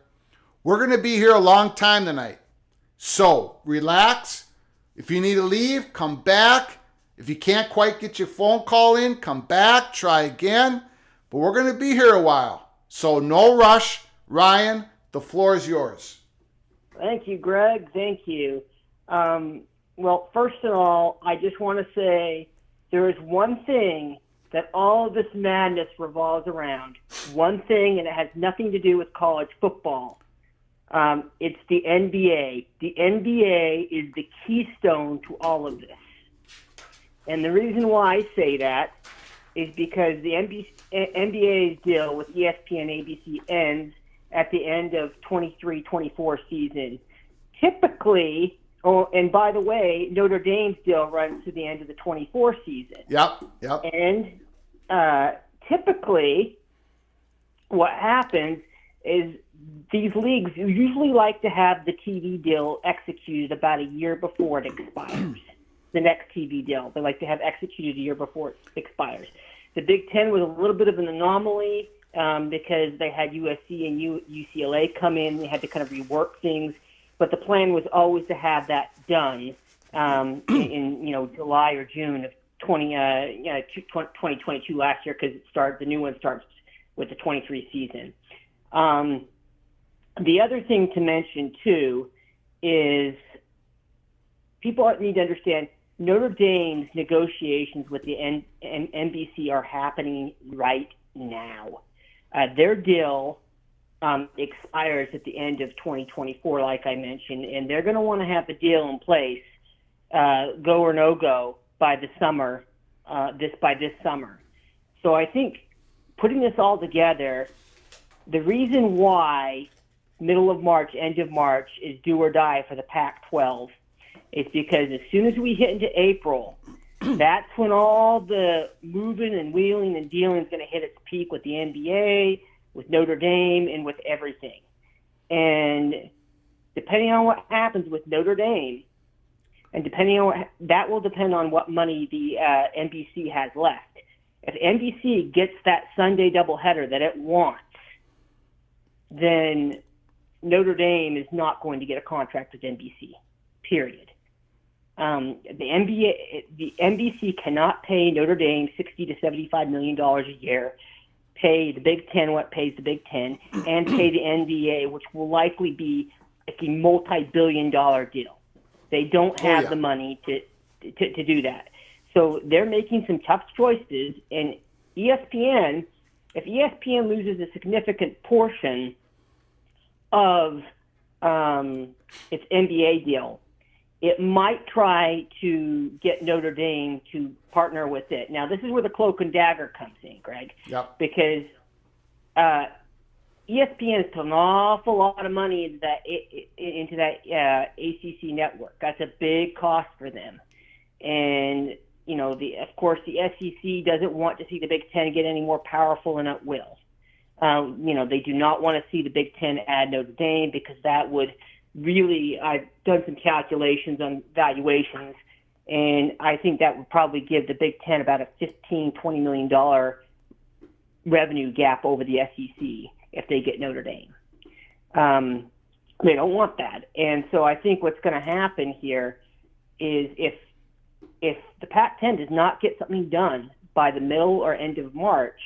we're going to be here a long time tonight. So relax. If you need to leave, come back. If you can't quite get your phone call in, come back, try again. But we're going to be here a while. So no rush. Ryan, the floor is yours. Thank you, Greg. Thank you. Well, first of all, I just want to say there is one thing that all of this madness revolves around. One thing, and it has nothing to do with college football. It's the NBA. The NBA is the keystone to all of this. And the reason why I say that is because the NBA's deal with ESPN ABC ends at the end of 23-24 season. Typically, and by the way, Notre Dame's deal runs to the end of the 24 season. Yep. And typically, what happens is these leagues usually like to have the TV deal executed about a year before it expires. The next TV deal, they like to have executed a year before it expires. The Big Ten was a little bit of an anomaly because they had USC and UCLA come in. They had to kind of rework things. But the plan was always to have that done in July or June of 2022 last year, because the new one starts with the 23 season. The other thing to mention too is people need to understand Notre Dame's negotiations with the NBC are happening right now. Their deal expires at the end of 2024, like I mentioned, and they're going to want to have the deal in place, go or no go, by the summer, by this summer. So I think putting this all together, the reason why middle of March, end of March is do or die for the Pac-12 is because as soon as we hit into April, that's when all the moving and wheeling and dealing is going to hit its peak with the NBA, with Notre Dame, and with everything. And depending on what happens with Notre Dame, and depending on that will depend on what money the NBC has left. If NBC gets that Sunday doubleheader that it wants, then Notre Dame is not going to get a contract with NBC. Period. The NBC cannot pay Notre Dame $60 to $75 million a year, pay the Big Ten what pays the Big Ten, and pay the NBA, which will likely be like a multi-billion-dollar deal. They don't have the money to do that. So they're making some tough choices, and ESPN, if ESPN loses a significant portion of its NBA deal, it might try to get Notre Dame to partner with it. Now, this is where the cloak and dagger comes in, Greg, because ESPN has put an awful lot of money into that ACC network. That's a big cost for them. And, you know, of course, the SEC doesn't want to see the Big Ten get any more powerful, and it will. You know, they do not want to see the Big Ten add Notre Dame, because that would really, I've done some calculations on valuations, and I think that would probably give the Big Ten about a $15-20 million revenue gap over the SEC if they get Notre Dame. They don't want that. And so I think what's going to happen here is if the Pac-10 does not get something done by the middle or end of March,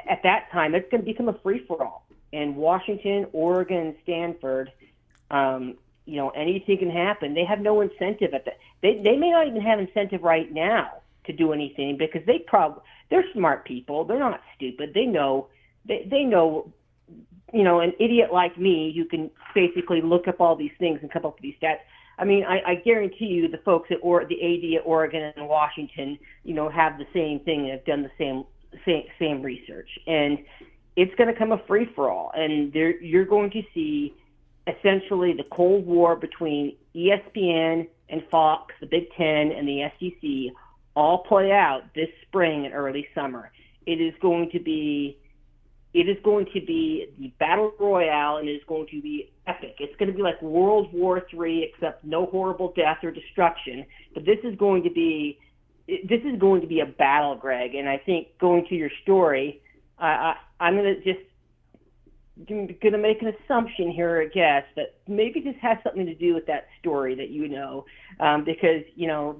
at that time it's going to become a free-for-all. And Washington, Oregon, and Stanford, you know, anything can happen. They have no incentive at that. They may not even have incentive right now to do anything, because they're smart people. They're not stupid. They know, you know, an idiot like me who can basically look up all these things and come up with these stats. I mean, I guarantee you the folks at the AD at Oregon and Washington, you know, have the same thing and have done the same research. And it's going to come a free-for-all. And you're going to see essentially the Cold War between ESPN and Fox, the Big Ten, and the SEC all play out this spring and early summer. It is going to be the battle royale, and it is going to be epic. It's going to be like World War III, except no horrible death or destruction. But this is going to be a battle, Greg. And I think, going to your story, I'm going to make an assumption here, I guess, that maybe this has something to do with that story that you know, because, you know,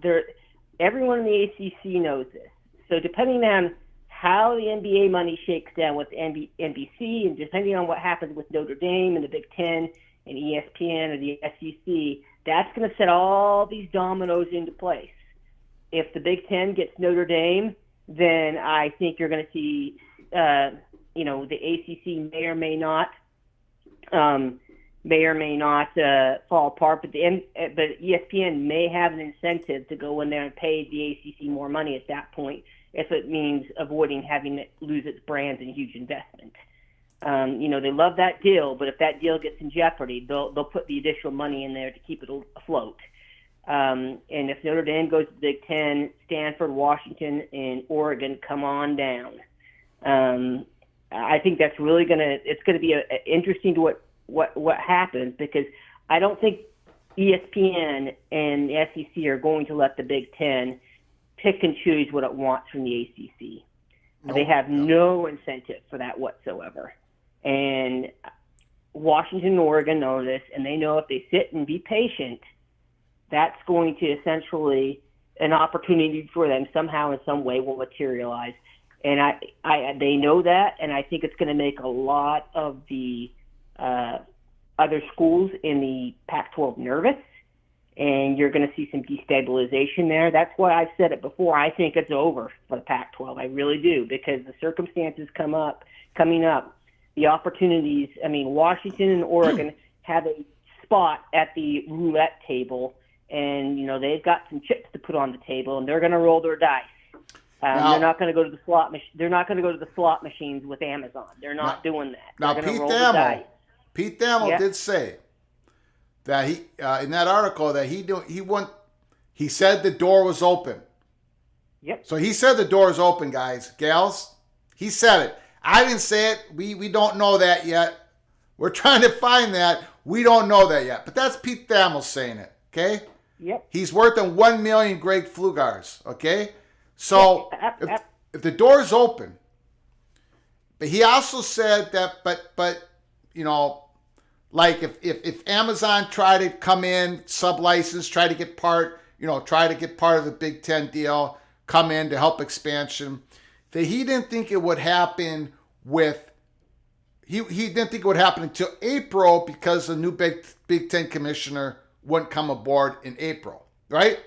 everyone in the ACC knows this. So depending on how the NBA money shakes down with NBC, and depending on what happens with Notre Dame and the Big Ten and ESPN or the SEC, that's going to set all these dominoes into place. If the Big Ten gets Notre Dame, then I think you're going to see, you know, the ACC may or may not fall apart, but ESPN may have an incentive to go in there and pay the ACC more money at that point, if it means avoiding having it lose its brands and huge investment. You know, they love that deal, but if that deal gets in jeopardy, they'll put the additional money in there to keep it afloat. And if Notre Dame goes to the Big Ten, Stanford, Washington, and Oregon come on down. I think that's really it's going to be interesting to what happens, because I don't think ESPN and the SEC are going to let the Big Ten pick and choose what it wants from the ACC. They have no incentive for that whatsoever. And Washington and Oregon know this, and they know if they sit and be patient, that's going to essentially, an opportunity for them somehow in some way will materialize. And they know that, and I think it's going to make a lot of the other schools in the Pac-12 nervous, and you're going to see some destabilization there. That's why I've said it before. I think it's over for the Pac-12. I really do, because the circumstances coming up, the opportunities. I mean, Washington and Oregon have a spot at the roulette table, and you know they've got some chips to put on the table, and they're going to roll their dice. They're not going to go to the slot. They're not going to go to the slot machines with Amazon. They're not doing that. Now, Pete Thamel did say that he in that article that he said the door was open. Yep. So he said the door is open, guys, gals. He said it. I didn't say it. We don't know that yet. We're trying to find that. We don't know that yet. But that's Pete Thamel saying it, okay? Yep. He's worth on 1 million Greg Flugars, okay? So if the door's open, but he also said that, but you know, like if Amazon tried to come in, sub-license, try to get part of the Big Ten deal, come in to help expansion, that he didn't think it would happen with, he didn't think it would happen until April because the new Big Ten commissioner wouldn't come aboard in April, right?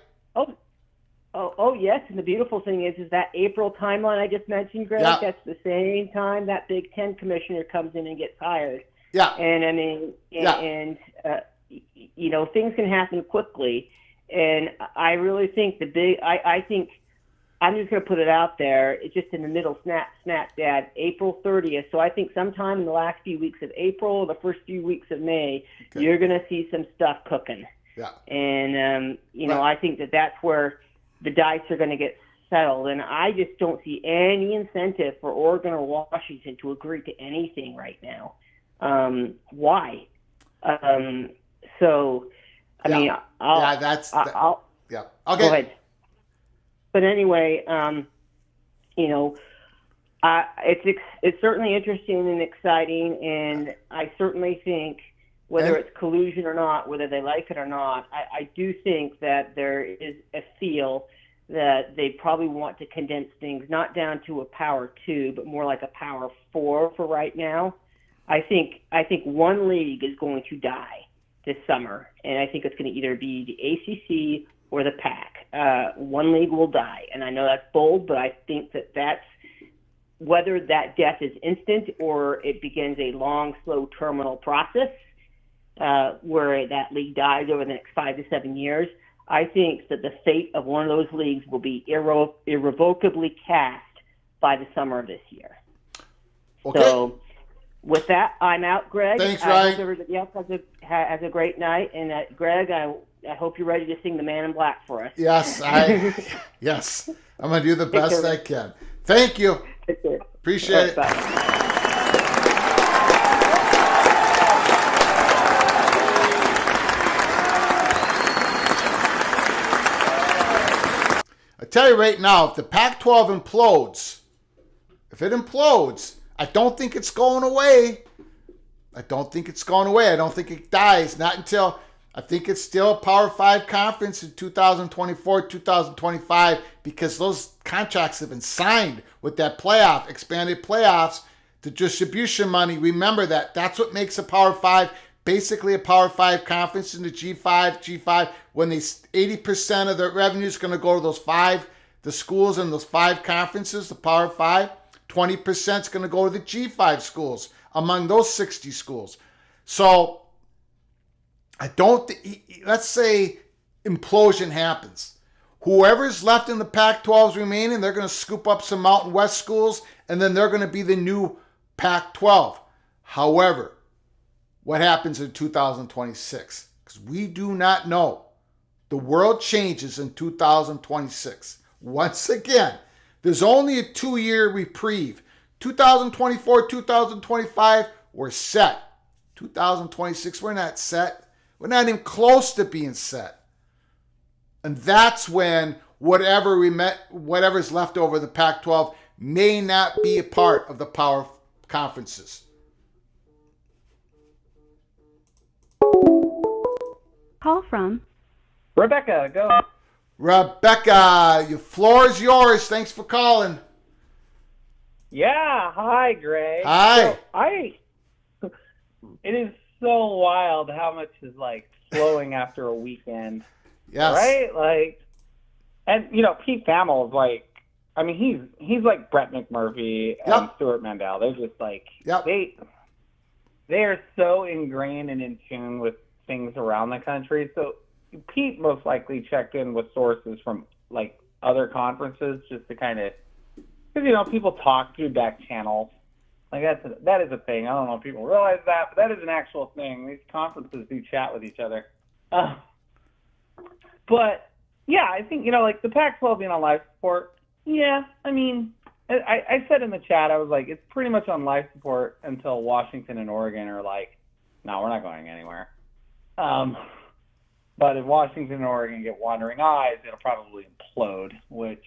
Oh, yes. And the beautiful thing is that April timeline I just mentioned, Greg, that's the same time that Big Ten commissioner comes in and gets hired. Yeah. And I mean, you know, things can happen quickly. And I really think I think I'm just going to put it out there. It's just in the middle, snap, Dad, April 30th. So I think sometime in the last few weeks of April, or the first few weeks of May, you're going to see some stuff cooking. Yeah. And, you know, I think that's where the dice are going to get settled. And I just don't see any incentive for Oregon or Washington to agree to anything right now. Why? So, I mean, I'll okay. Go ahead. But anyway, you know, it's certainly interesting and exciting, and I certainly think whether it's collusion or not, whether they like it or not, I do think that there is a feel that they probably want to condense things not down to a power 2, but more like a power 4 for right now. I think one league is going to die this summer, and I think it's going to either be the ACC or the PAC. One league will die, and I know that's bold, but I think that's whether that death is instant or it begins a long, slow terminal process where that league dies over the next 5 to 7 years. I think that the fate of one of those leagues will be irrevocably cast by the summer of this year. Okay. So with that, I'm out, Greg. Thanks, I Ryan. hope everybody else has a great night. And Greg, I hope you're ready to sing The Man in Black for us. Yes, yes. I'm going to do the best I can. Thank you. Appreciate it. Bye. I tell you right now, if the Pac-12 implodes, I don't think it's going away. I don't think it dies. Not until, I think it's still a Power 5 conference in 2024, 2025, because those contracts have been signed with that expanded playoffs, the distribution money. Remember that. That's what makes a Power 5 basically a Power 5 conference in the G5, when 80% of the revenue is going to go to the schools in those 5 conferences, the Power 5, 20% is going to go to the G5 schools among those 60 schools. So I don't, let's say implosion happens. Whoever's left in the Pac-12 is remaining, they're going to scoop up some Mountain West schools, and then they're going to be the new Pac-12. However, what happens in 2026? Because we do not know. The world changes in 2026. Once again, there's only a 2-year reprieve. 2024, 2025, we're set. 2026, we're not set. We're not even close to being set. And that's when whatever's left over the Pac-12 may not be a part of the power conferences. Call from Rebecca, go. Rebecca, your floor is yours. Thanks for calling. Yeah, hi, Greg. Hi. So it is so wild how much is like flowing after a weekend. Yes. Right? Like, and you know, Pete Thamel is like, I mean, he's like Brett McMurphy and Stuart Mandel. They're just like, they are so ingrained and in tune with things around the country. So Pete most likely checked in with sources from like other conferences just to kind of, because you know, people talk through back channels. Like that is a thing. I don't know if people realize that, but that is an actual thing. These conferences do chat with each other. But yeah, I think, you know, like the Pac-12 being on live support. Yeah, I mean, I said in the chat, I was like, it's pretty much on life support until Washington and Oregon are like, no, we're not going anywhere. But if Washington and Oregon get wandering eyes, it'll probably implode, which,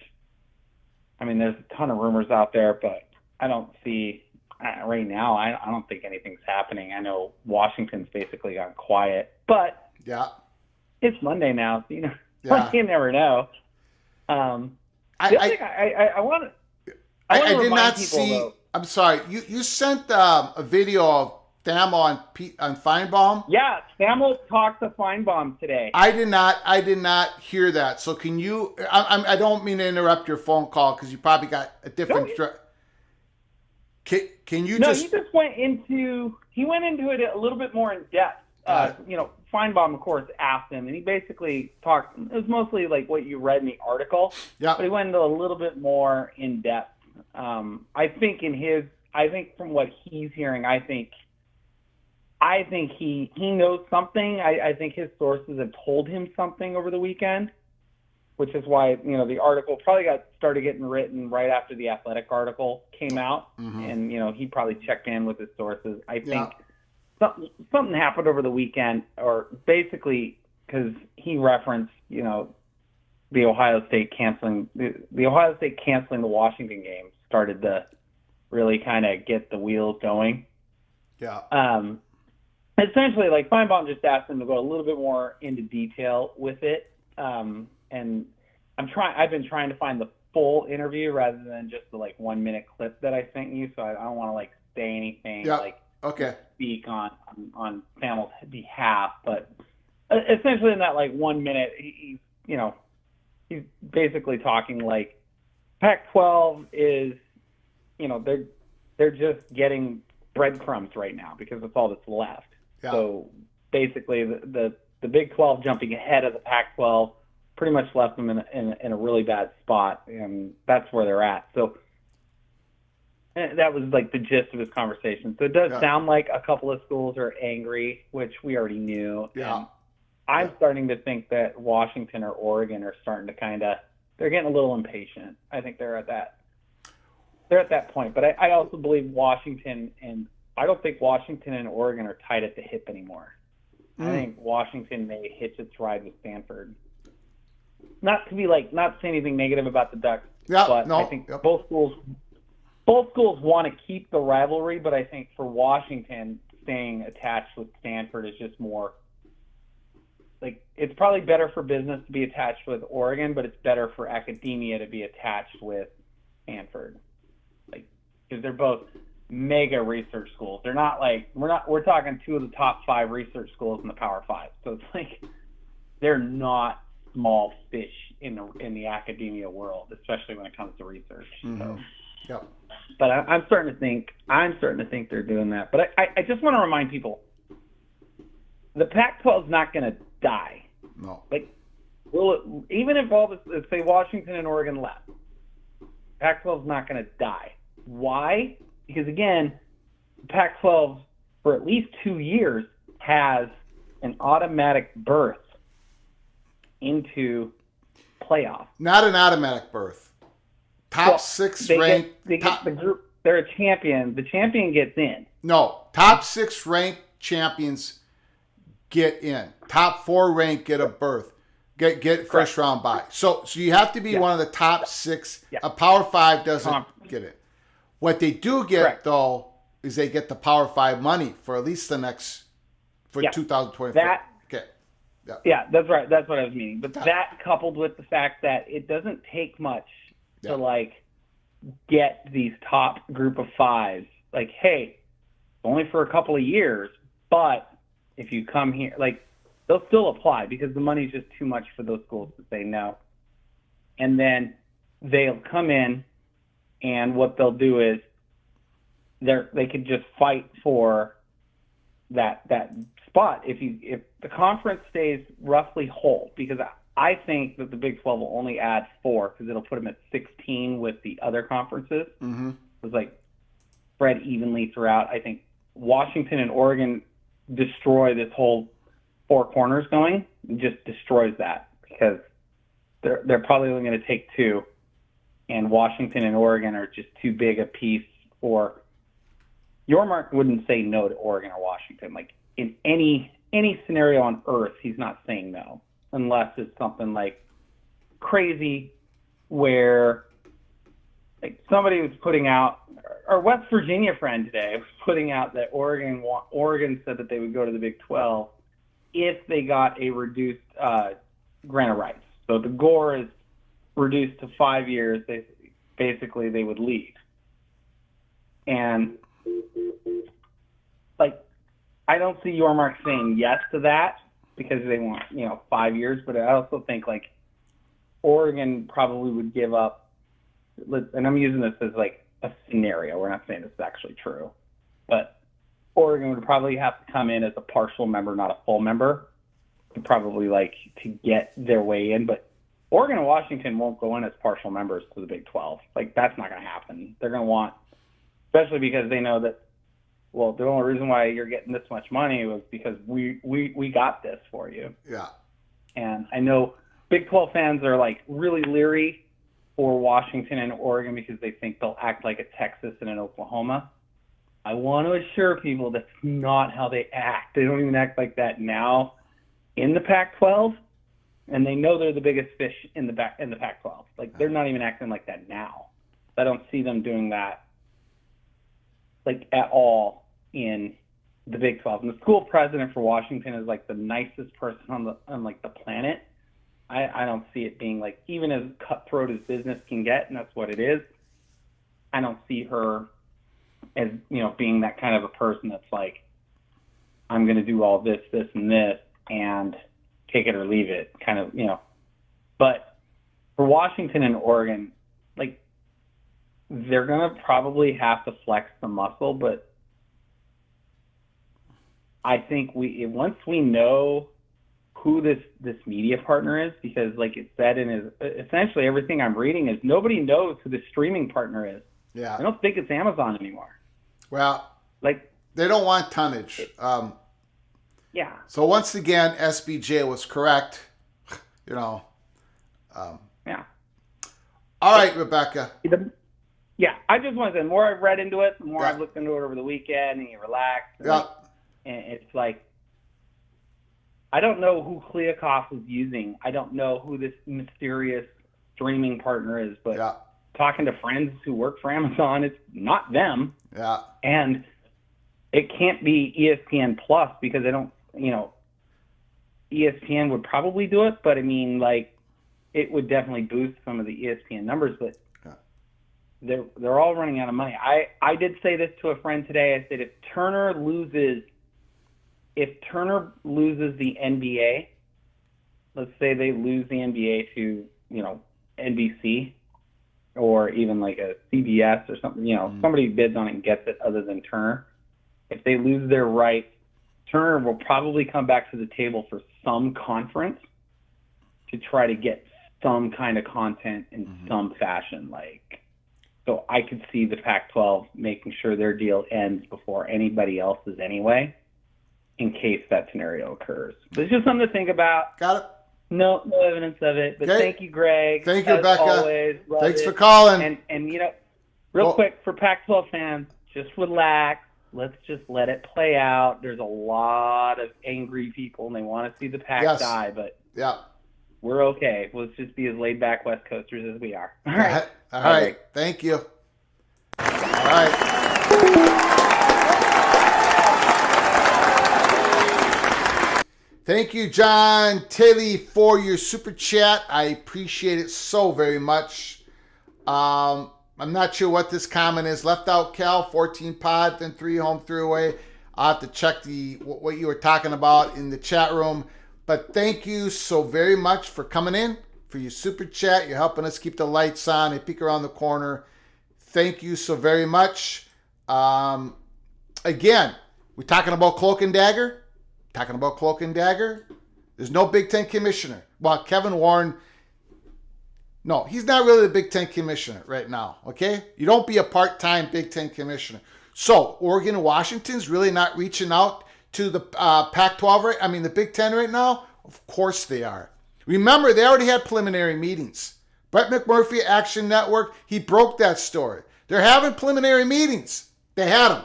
I mean, there's a ton of rumors out there, but I don't see, right now, I don't think anything's happening. I know Washington's basically gone quiet, but it's Monday now, so, you never know. I did not see. Though, I'm sorry. You sent a video of Thamel on Feinbaum. Yeah, Thamel talked to Feinbaum today. I did not hear that. So can you? I don't mean to interrupt your phone call because you probably got a different. Can you? No, he just went into it a little bit more in depth. Feinbaum, of course, asked him, and he basically talked. It was mostly like what you read in the article. Yeah. But he went into a little bit more in depth. I think from what he's hearing, I think he knows something. I think his sources have told him something over the weekend, which is why, the article probably started getting written right after the Athletic article came out. Mm-hmm. And, he probably checked in with his sources. I think something happened over the weekend, or basically because he referenced, the Ohio State canceling the Washington game started to really kind of get the wheels going. Yeah. Essentially, like, Feinbaum just asked him to go a little bit more into detail with it. And I've been trying to find the full interview rather than just the 1 minute clip that I sent you. So I don't want to say anything speak on Thamel's behalf. But essentially in that 1 minute, he's basically talking Pac-12 is, they're just getting breadcrumbs right now because that's all that's left. Yeah. So basically the Big 12 jumping ahead of the Pac-12 pretty much left them in a really bad spot, and that's where they're at. So that was the gist of his conversation. So it does sound like a couple of schools are angry, which we already knew. Yeah. And I'm starting to think that Washington or Oregon are starting to they're getting a little impatient. I think they're at that point. But I also believe I don't think Washington and Oregon are tied at the hip anymore. I think Washington may hitch its ride with Stanford. Not to be not say anything negative about the Ducks, but I think both schools want to keep the rivalry, but I think for Washington, staying attached with Stanford is just more it's probably better for business to be attached with Oregon, but it's better for academia to be attached with Stanford, because they're both mega research schools. They're not we're talking two of the top 5 research schools in the Power 5. So it's they're not small fish in the academia world, especially when it comes to research. Mm-hmm. So, but I'm starting to think they're doing that. But I just want to remind people, the Pac-12 is not going to die. No. Even if let's say Washington and Oregon left, Pac-12 is not going to die. Why? Because again, Pac-12 for at least 2 years has an automatic berth into playoff. Not an automatic berth. Top 6 ranked. Get the group. They're a champion. The champion gets in. No, top 6 ranked champions get in. Top 4 ranked get a berth. Get first round bye. So you have to be one of the top 6. Yeah. A Power 5 doesn't get it. What they do get though is they get the Power 5 money for at least the next 2024. Yeah, that's right. That's what I was meaning. But that coupled with the fact that it doesn't take much to get these top group of 5s. Hey, only for a couple of years, but if you come here, they'll still apply because the money's just too much for those schools to say no. And then they'll come in, and what they'll do is they could just fight for that spot if the conference stays roughly whole, because I think that the Big 12 will only add 4 because it'll put them at 16 with the other conferences. Mm-hmm. It's spread evenly throughout. I think Washington and Oregon destroy this whole 4 corners going. It just destroys that because they're probably only going to take 2, and Washington and Oregon are just too big a piece for. Yormark wouldn't say no to Oregon or Washington. Like in any scenario on earth, he's not saying no, unless it's something like crazy where like somebody was putting out, our West Virginia friend today was putting out that Oregon said that they would go to the Big 12 if they got a reduced grant of rights. So the Gore is reduced to 5 years. Basically, they would leave. And like, I don't see Yormark saying yes to that because they want 5 years. But I also think like Oregon probably would give up. And I'm using this as like a scenario. We're not saying this is actually true, but Oregon would probably have to come in as a partial member, not a full member, to probably like to get their way in. But Oregon and Washington won't go in as partial members to the Big 12. Like that's not going to happen. They're going to want, especially because they know that, well, the only reason why you're getting this much money was because we got this for you. Yeah. And I know Big 12 fans are like really leery for Washington and Oregon because they think they'll act like a Texas and an Oklahoma. I want to assure people that's not how they act. They don't even act like that now in the Pac-12, and they know they're the biggest fish in the Pac-12. Like they're not even acting like that now. I don't see them doing that like at all in the Big 12. And the school president for Washington is like the nicest person on like the planet. I don't see it being like, even as cutthroat as business can get, and that's what it is, I don't see her as, being that kind of a person that's like, I'm going to do all this, this, and this, and take it or leave it, kind of, But for Washington and Oregon, like, they're going to probably have to flex the muscle, but I think once we know who this media partner is, because like it said in his, essentially everything I'm reading is nobody knows who the streaming partner is. Yeah. I don't think it's Amazon anymore. Well, like they don't want tonnage. Yeah. So once again, SBJ was correct. Yeah. All right, Rebecca. Yeah, I just want to say, the more I've read into it, the more I've looked into it over the weekend, and you relax. And and it's like, I don't know who Kliakoff is using. I don't know who this mysterious streaming partner is, but talking to friends who work for Amazon, it's not them. Yeah. And it can't be ESPN Plus because they don't, ESPN would probably do it, but I mean, like, it would definitely boost some of the ESPN numbers, but they're all running out of money. I did say this to a friend today. I said, if Turner loses the NBA, let's say they lose the NBA to, NBC or even like a CBS or something, somebody bids on it and gets it other than Turner. If they lose their rights, Turner will probably come back to the table for some conference to try to get some kind of content in some fashion. Like, so I could see the Pac-12 making sure their deal ends before anybody else's anyway, in case that scenario occurs. But it's just something to think about. Got it. No evidence of it. But thank you, Greg. Thank you, Rebecca. Always. Thanks for calling. And real quick, for Pac-12 fans, just relax. Let's just let it play out. There's a lot of angry people, and they want to see the Pac die, but we're okay. Let's just be as laid-back West Coasters as we are. All right. All right. Thank you. All right. Thank you, John Tilly, for your super chat. I appreciate it so very much. I'm not sure what this comment is. Left out Cal, 14 pod, then 3 home, 3 away. I'll have to check what you were talking about in the chat room. But thank you so very much for coming in, for your super chat. You're helping us keep the lights on and peek around the corner. Thank you so very much. Again, we're talking about Cloak and Dagger. There's no Big Ten commissioner. Well, Kevin Warren, no, he's not really the Big Ten commissioner right now, okay? You don't be a part-time Big Ten commissioner. So, Oregon and Washington's really not reaching out to the Pac-12, the Big Ten right now? Of course they are. Remember, they already had preliminary meetings. Brett McMurphy, Action Network, he broke that story. They're having preliminary meetings. They had them.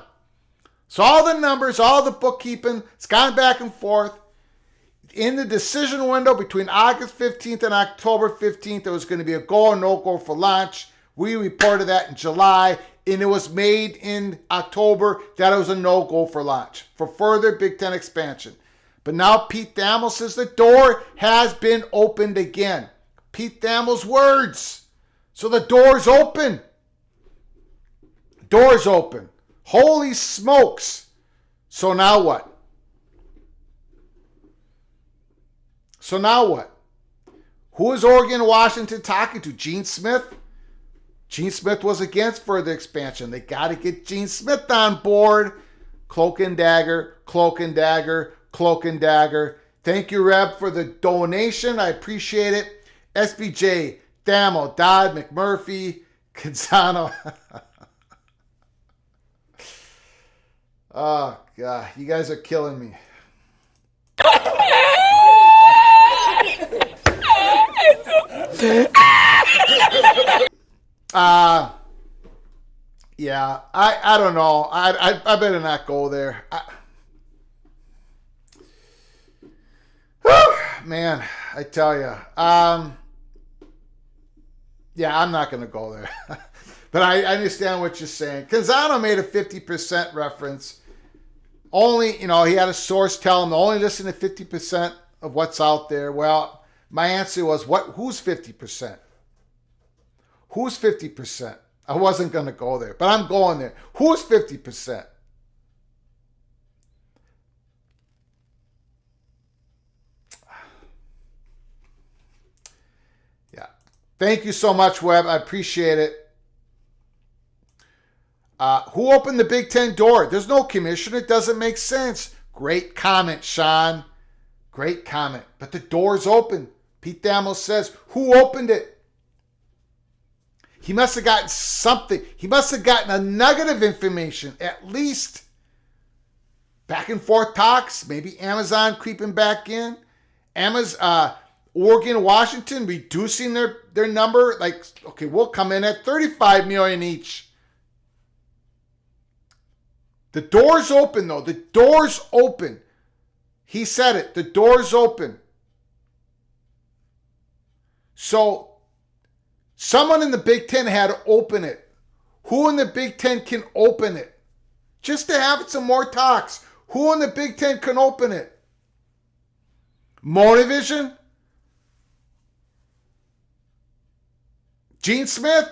So all the numbers, all the bookkeeping, it's gone back and forth. In the decision window between August 15th and October 15th, there was going to be a go or no go for launch. We reported that in July, and it was made in October that it was a no-go for launch, for further Big Ten expansion. But now Pete Thamel says the door has been opened again. Pete Thamel's words. So the door's open. Door's open. Holy smokes. So now what? So now what? Who is Oregon and Washington talking to? Gene Smith? Gene Smith was against further expansion. They got to get Gene Smith on board. Cloak and dagger, cloak and dagger, cloak and dagger. Thank you, Reb, for the donation. I appreciate it. SBJ, Thamel, Dodd, McMurphy, Canzano. Oh, God. You guys are killing me. Yeah, I don't know. I better not go there. Man, I tell you. Yeah, I'm not going to go there. But I understand what you're saying. Canzano made a 50% reference. Only, he had a source tell him to only listen to 50% of what's out there. Well, my answer was, who's 50%? Who's 50%? I wasn't going to go there, but I'm going there. Who's 50%? Yeah. Thank you so much, Webb. I appreciate it. Who opened the Big Ten door? There's no commissioner. It doesn't make sense. Great comment, Sean. Great comment. But the door's open. Pete Thamel says, who opened it? He must have gotten something. He must have gotten a nugget of information, at least. Back and forth talks. Maybe Amazon creeping back in. Oregon, Washington reducing their number. Like, okay, we'll come in at $35 million each. The door's open, though. The door's open. He said it. The door's open. So, someone in the Big Ten had to open it. Who in the Big Ten can open it? Just to have some more talks. Who in the Big Ten can open it? Monovision? Gene Smith?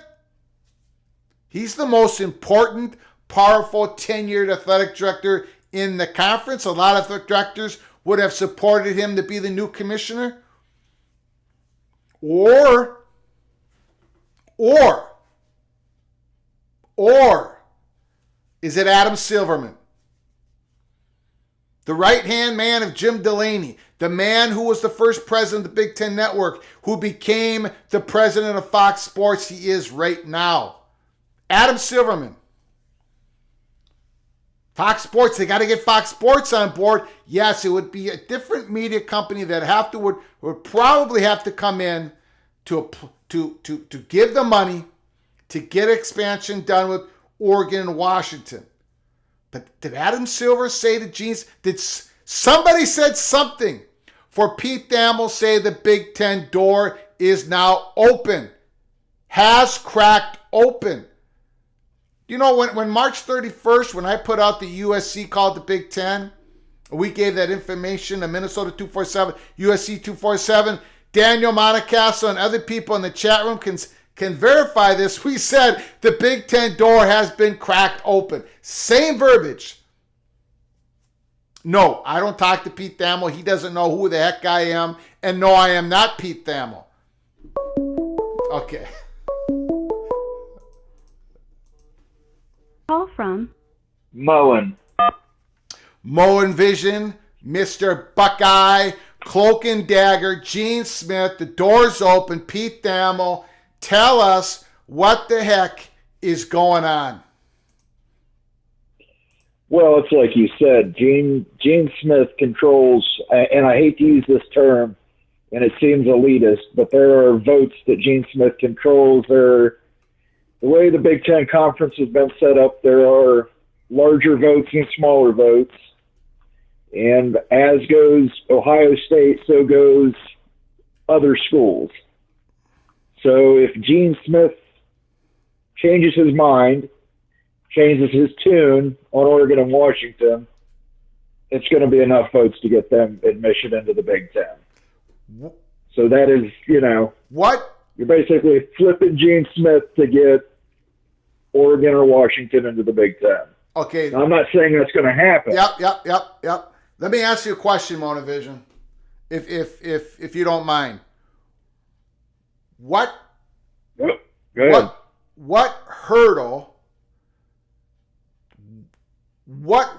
He's the most important, powerful, tenured athletic director in the conference. A lot of athletic directors would have supported him to be the new commissioner. Or is it Adam Silverman? The right-hand man of Jim Delaney, the man who was the first president of the Big Ten Network, who became the president of Fox Sports he is right now. Adam Silverman. Fox Sports, they got to get Fox Sports on board. Yes, it would be a different media company that would probably have to come in to give the money to get expansion done with Oregon and Washington. But did Adam Silver say to Gene? Did somebody said something for Pete Thamel say the Big Ten door is now open, has cracked open? You know, when March 31st, when I put out the USC called the Big Ten, we gave that information to Minnesota 247, USC 247. Daniel Montecastle and other people in the chat room can verify this. We said the Big Ten door has been cracked open. Same verbiage. No, I don't talk to Pete Thamel. He doesn't know who the heck I am. And no, I am not Pete Thamel. Okay. Call from Moen. Moen Vision, Mr. Buckeye, Cloak and Dagger, Gene Smith, the door's open, Pete Thamel. Tell us what the heck is going on. Well, it's like you said, Gene Smith controls, and I hate to use this term and it seems elitist, but there are votes that Gene Smith controls. The way the Big Ten Conference has been set up, there are larger votes and smaller votes. And as goes Ohio State, so goes other schools. So if Gene Smith changes his mind, changes his tune on Oregon and Washington, it's going to be enough votes to get them admission into the Big Ten. So that is, what? You're basically flipping Gene Smith to get Oregon or Washington into the Big Ten. Okay. Now, I'm not saying that's going to happen. Yep. Let me ask you a question, Monovision, if you don't mind. What? Yep. Go ahead. What hurdle? What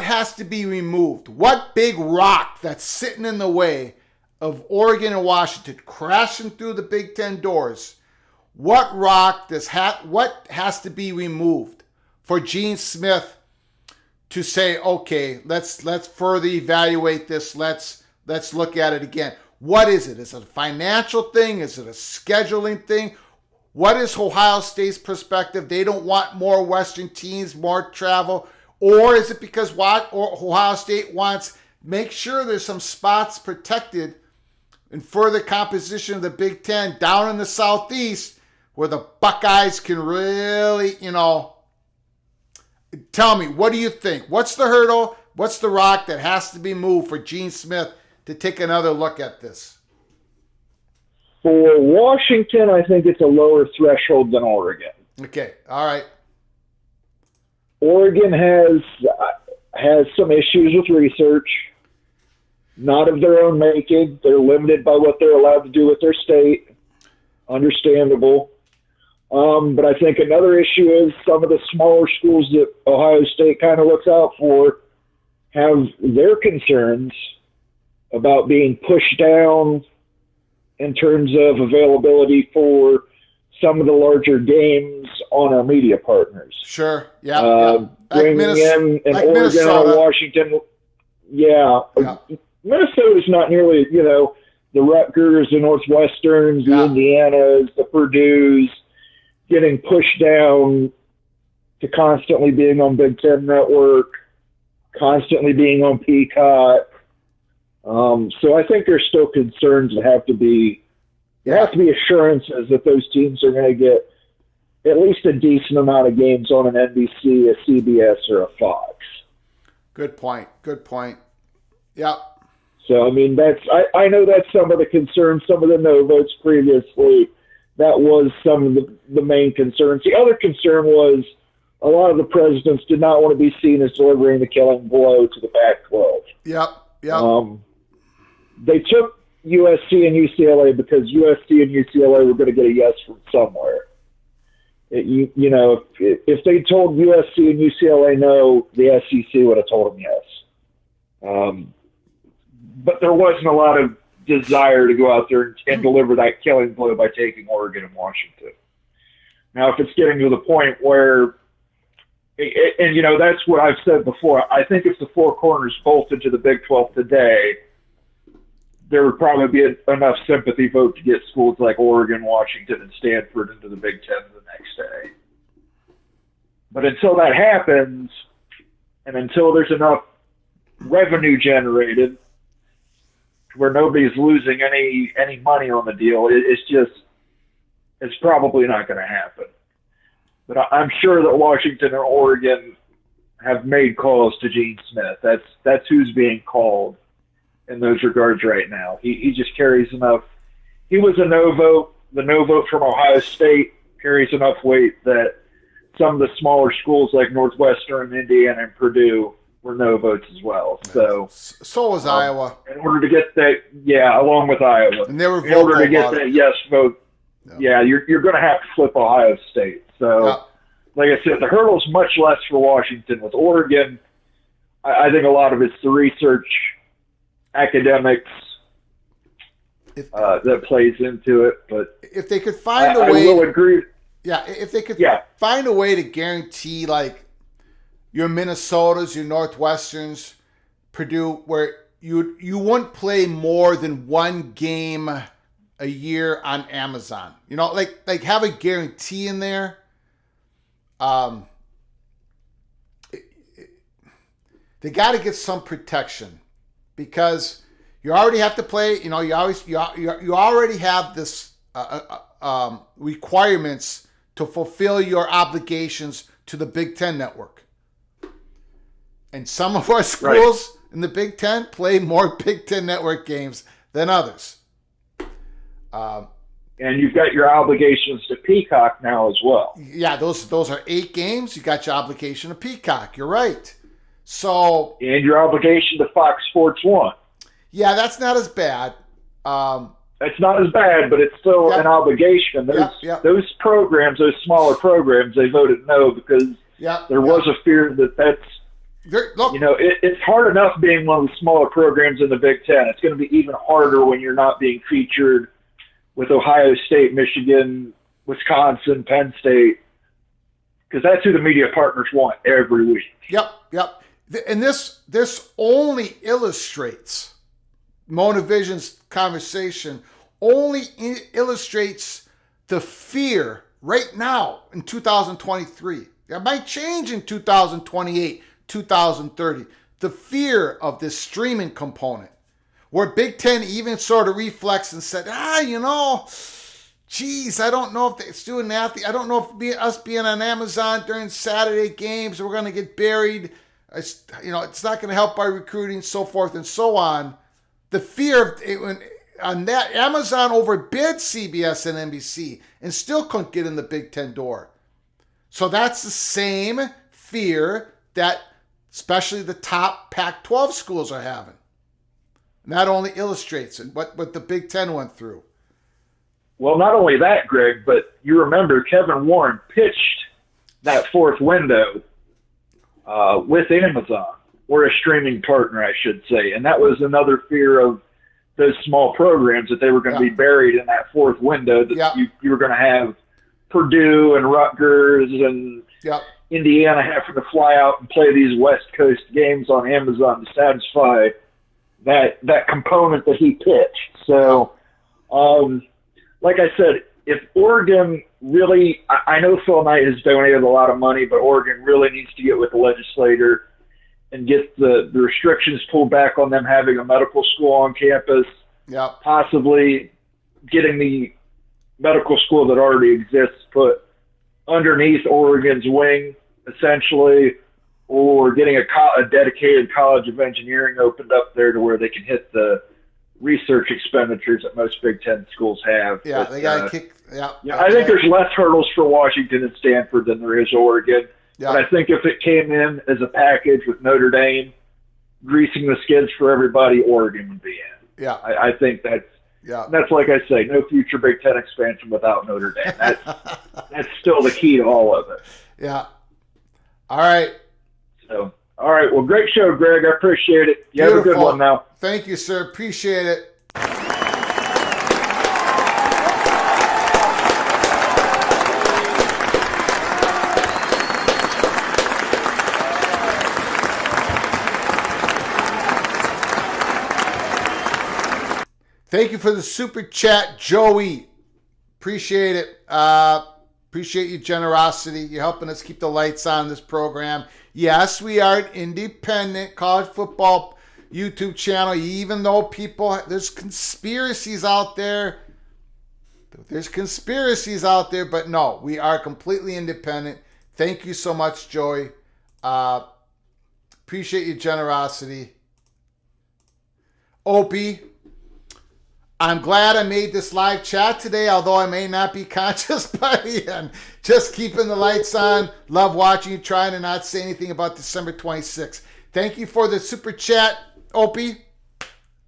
has to be removed? What big rock that's sitting in the way of Oregon and Washington crashing through the Big Ten doors? What rock what has to be removed for Gene Smith to say, okay, let's further evaluate this. Let's look at it again. What is it? Is it a financial thing? Is it a scheduling thing? What is Ohio State's perspective? They don't want more Western teams, more travel. Or is it because Ohio State wants make sure there's some spots protected in further composition of the Big Ten down in the Southeast where the Buckeyes can really, tell me, what do you think? What's the hurdle? What's the rock that has to be moved for Gene Smith to take another look at this? For Washington, I think it's a lower threshold than Oregon. Okay, all right. Oregon has some issues with research, not of their own making. They're limited by what they're allowed to do with their state. Understandable. But I think another issue is some of the smaller schools that Ohio State kind of looks out for have their concerns about being pushed down in terms of availability for some of the larger games on our media partners. Sure, yeah. Bringing in an Oregon Minnesota. or Washington. Yeah. Minnesota's not nearly, the Rutgers, the Northwesterns, the Indianas, the Purdues, getting pushed down to constantly being on Big Ten Network, constantly being on Peacock. So I think there's still concerns that have to be assurances that those teams are going to get at least a decent amount of games on an NBC, a CBS, or a Fox. Good point. Yeah. So, I know that's some of the concerns, some of the no votes previously. That was some of the main concerns. The other concern was a lot of the presidents did not want to be seen as delivering the killing blow to the Pac-12. Yep. They took USC and UCLA because USC and UCLA were going to get a yes from somewhere. If they told USC and UCLA no, the SEC would have told them yes. But there wasn't a lot of desire to go out there and deliver that killing blow by taking Oregon and Washington. Now, if it's getting to the point where, and that's what I've said before, I think if the four corners bolted to the Big 12 today, there would probably be enough sympathy vote to get schools like Oregon, Washington, and Stanford into the Big Ten the next day. But until that happens, and until there's enough revenue generated where nobody's losing any money on the deal, it's probably not going to happen. But I'm sure that Washington and Oregon have made calls to Gene Smith. That's who's being called in those regards right now. He just carries enough. He was a no vote. The no vote from Ohio State carries enough weight that some of the smaller schools like Northwestern, Indiana, and Purdue were no votes as well. So was Iowa. In order to get that, along with Iowa. And they were in order to get that yes vote, you're going to have to flip Ohio State. So, like I said, the hurdle's much less for Washington. With Oregon, I think a lot of it's the research, academics that plays into it. But if they could find a way, I will agree. Yeah, if they could find a way to guarantee, like, your Minnesotas, your Northwesterns, Purdue, where you wouldn't play more than one game a year on Amazon. You know, like have a guarantee in there. They got to get some protection because you already have to play. You know, you already have this requirements to fulfill your obligations to the Big Ten network. And some of our schools in the Big Ten play more Big Ten network games than others. And you've got your obligations to Peacock now as well. Yeah, those are 8 games. You got your obligation to Peacock. You're right. So and your obligation to Fox Sports 1. Yeah, that's not as bad. It's not as bad, but it's still an obligation. Those programs, those smaller programs, they voted no because there was a fear that's it's hard enough being one of the smaller programs in the Big Ten. It's going to be even harder when you're not being featured with Ohio State, Michigan, Wisconsin, Penn State, because that's who the media partners want every week. Yep. And this only illustrates Monavision's conversation, only illustrates the fear right now in 2023. That might change in 2028, 2030. The fear of this streaming component, where Big Ten even sort of reflects and said, geez, I don't know if the student athlete, I don't know if us being on Amazon during Saturday games, we're going to get buried. It's not going to help our recruiting, so forth and so on. The fear of on that, Amazon overbid CBS and NBC and still couldn't get in the Big Ten door. So that's the same fear that especially the top Pac-12 schools are having. Not only illustrates it, what the Big Ten went through. Well, not only that, Greg, but you remember Kevin Warren pitched that fourth window with Amazon, or a streaming partner, I should say. And that was another fear of those small programs, that they were going to be buried in that fourth window, that you were going to have Purdue and Rutgers and Indiana having to fly out and play these West Coast games on Amazon to satisfy that component that he pitched. So, like I said, if Oregon really, I know Phil Knight has donated a lot of money, but Oregon really needs to get with the legislator and get the restrictions pulled back on them having a medical school on campus, possibly getting the medical school that already exists put underneath Oregon's wing, essentially, or getting a dedicated College of Engineering opened up there to where they can hit the research expenditures that most Big Ten schools have. Yeah, but, they got to kick. I think there's less hurdles for Washington and Stanford than there is Oregon. But I think if it came in as a package with Notre Dame greasing the skids for everybody, Oregon would be in. I think that's like I say, no future Big Ten expansion without Notre Dame. That's still the key to all of it. Yeah. All right. So, all right. Well, great show, Greg. I appreciate it. You have a good one now. Thank you, sir. Appreciate it. Thank you for the super chat, Joey. Appreciate it. Appreciate your generosity. You're helping us keep the lights on this program. Yes, we are an independent college football YouTube channel, even though there's conspiracies out there. But no, we are completely independent. Thank you so much, Joey. Appreciate your generosity. Opie, I'm glad I made this live chat today, although I may not be conscious by the end. Just keeping the lights on. Love watching you, trying to not say anything about December 26th. Thank you for the super chat, Opie.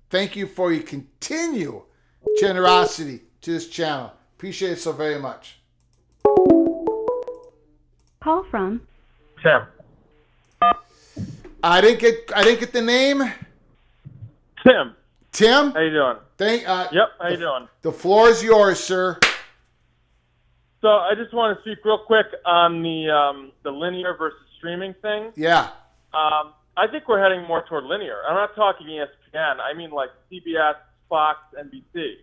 Thank you for your continued generosity to this channel. Appreciate it so very much. Call from Tim. I didn't get the name. Tim? How you doing? Yep, how you doing? The floor is yours, sir. So I just want to speak real quick on the linear versus streaming thing. Yeah. I I think we're heading more toward linear. I'm not talking ESPN. I mean like CBS, Fox, NBC.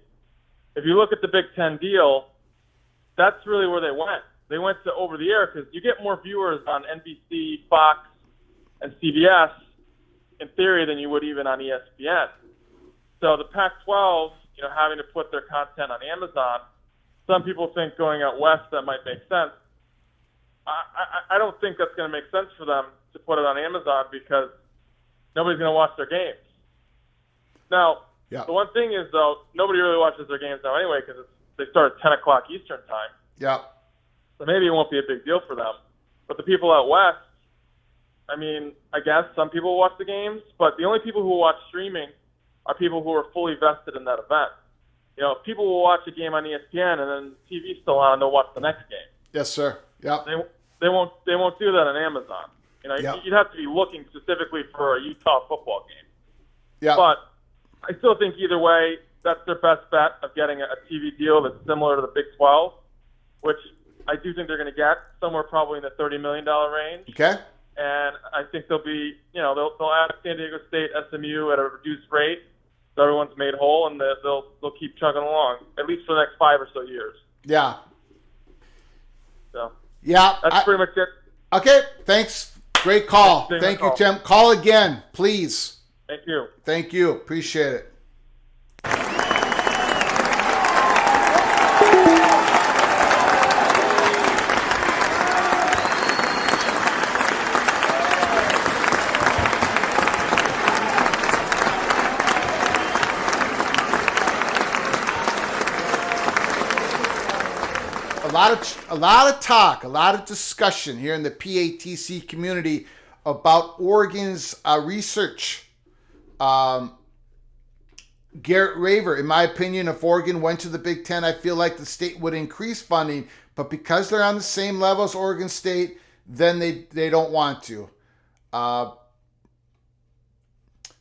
If you look at the Big Ten deal, that's really where they went. They went to over the air because you get more viewers on NBC, Fox, and CBS in theory than you would even on ESPN. So the Pac-12, having to put their content on Amazon, some people think going out west that might make sense. I don't think that's going to make sense for them to put it on Amazon because nobody's going to watch their games. Now, The one thing is, though, nobody really watches their games now anyway because they start at 10 o'clock Eastern time. Yeah. So maybe it won't be a big deal for them. But the people out west, I mean, I guess some people watch the games, but the only people who watch streaming are people who are fully vested in that event. People will watch a game on ESPN and then TV's still on and they'll watch the next game. Yes, sir. Yeah. They won't do that on Amazon. You'd have to be looking specifically for a Utah football game. Yeah. But I still think either way, that's their best bet of getting a TV deal that's similar to the Big 12, which I do think they're going to get somewhere probably in the $30 million range. Okay. And I think they'll be, they'll add San Diego State, SMU at a reduced rate, so everyone's made whole, and they'll keep chugging along at least for the next 5 or so years. Yeah. So. Yeah. That's pretty much it. Okay. Thanks. Great call. Thank you, Tim. Call again, please. Thank you. Thank you. Appreciate it. A lot of talk, a lot of discussion here in the PATC community about Oregon's research. Garrett Raver, in my opinion, if Oregon went to the Big Ten, I feel like the state would increase funding, but because they're on the same level as Oregon State, then they don't want to.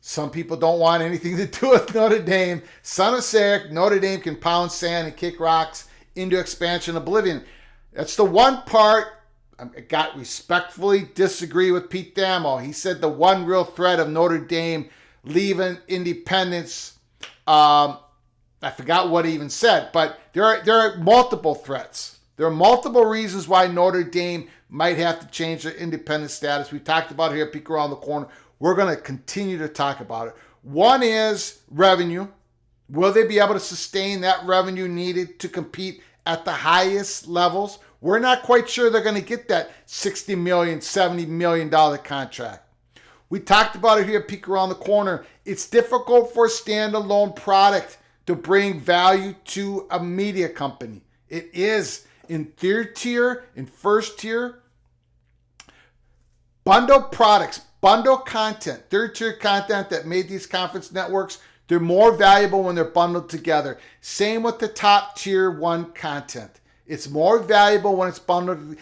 Some people don't want anything to do with Notre Dame. Son of Sarek, Notre Dame can pound sand and kick rocks into expansion oblivion. That's the one part I got respectfully disagree with Pete Thamel. He said the one real threat of Notre Dame leaving independence, I forgot what he even said, but there are multiple threats. There are multiple reasons why Notre Dame might have to change their independent status. We talked about it here at Peek Around the Corner. We're going to continue to talk about it. One is revenue. Will they be able to sustain that revenue needed to compete at the highest levels? We're not quite sure they're going to get that $60 million, $70 million contract. We talked about it here at Peek Around the Corner. It's difficult for a standalone product to bring value to a media company. It is in third tier, in first tier. Bundle products, bundle content, third tier content that made these conference networks, they're more valuable when they're bundled together. Same with the top tier 1 content. It's more valuable when it's bundled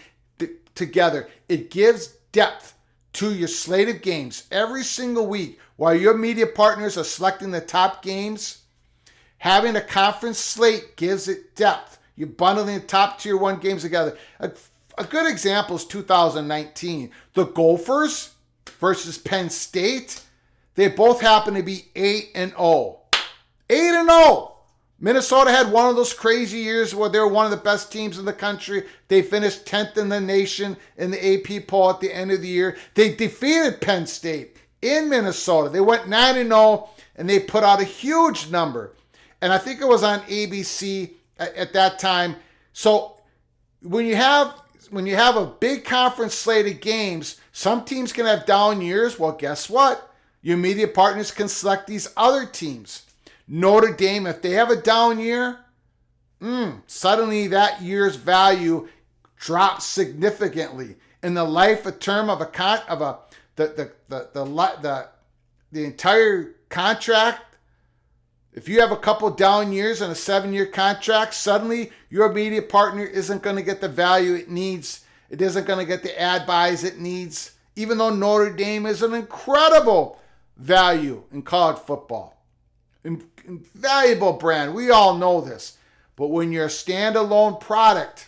together. It gives depth to your slate of games every single week while your media partners are selecting the top games. Having a conference slate gives it depth. You're bundling the top tier 1 games together. A good example is 2019. The Gophers versus Penn State. They both happen to be 8-0. 8-0. Minnesota had one of those crazy years where they were one of the best teams in the country. They finished 10th in the nation in the AP poll at the end of the year. They defeated Penn State in Minnesota. They went 9-0 and they put out a huge number. And I think it was on ABC at that time. So when you have a big conference slate of games, some teams can have down years. Well, guess what? Your media partners can select these other teams. Notre Dame, if they have a down year, suddenly that year's value drops significantly. In the term of the entire contract, if you have a couple down years in a 7-year contract, suddenly your media partner isn't going to get the value it needs. It isn't going to get the ad buys it needs, even though Notre Dame is an incredible value in college football. Invaluable brand. We all know this. But when you're a standalone product,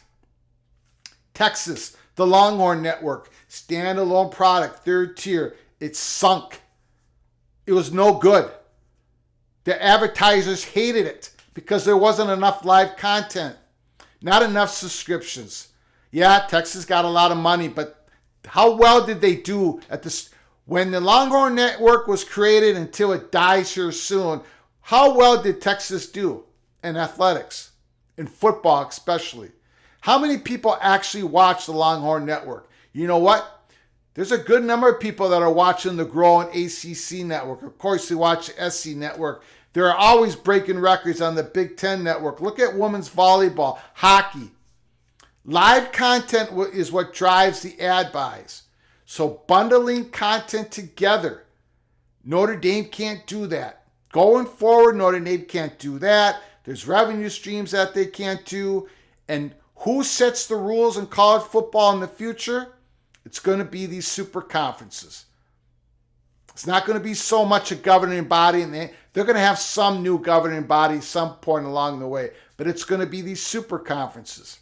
Texas, the Longhorn Network, standalone product, third tier, It sunk. It was no good. The advertisers hated it because there wasn't enough live content, not enough subscriptions. Yeah, Texas got a lot of money, but how well did they do at this? When the Longhorn Network was created until it dies here soon, how well did Texas do in athletics, in football especially? How many people actually watch the Longhorn Network? You know what? There's a good number of people that are watching the growing ACC network. Of course, they watch the SC network. They're always breaking records on the Big Ten network. Look at women's volleyball, hockey. Live content is what drives the ad buys. So bundling content together, Notre Dame can't do that. Going forward, Notre Dame can't do that. There's revenue streams that they can't do. And who sets the rules in college football in the future? It's going to be these super conferences. It's not going to be so much a governing body, and they're going to have some new governing body some point along the way, but it's going to be these super conferences.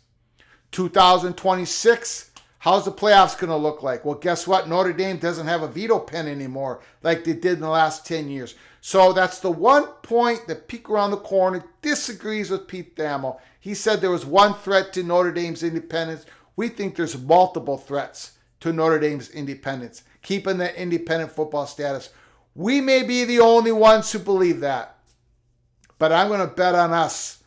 2026, how's the playoffs going to look like? Well, guess what? Notre Dame doesn't have a veto pen anymore like they did in the last 10 years. So that's the one point that Peek Around the Corner disagrees with Pete Thamel. He said there was one threat to Notre Dame's independence. We think there's multiple threats to Notre Dame's independence, keeping that independent football status. We may be the only ones who believe that, but I'm going to bet on us.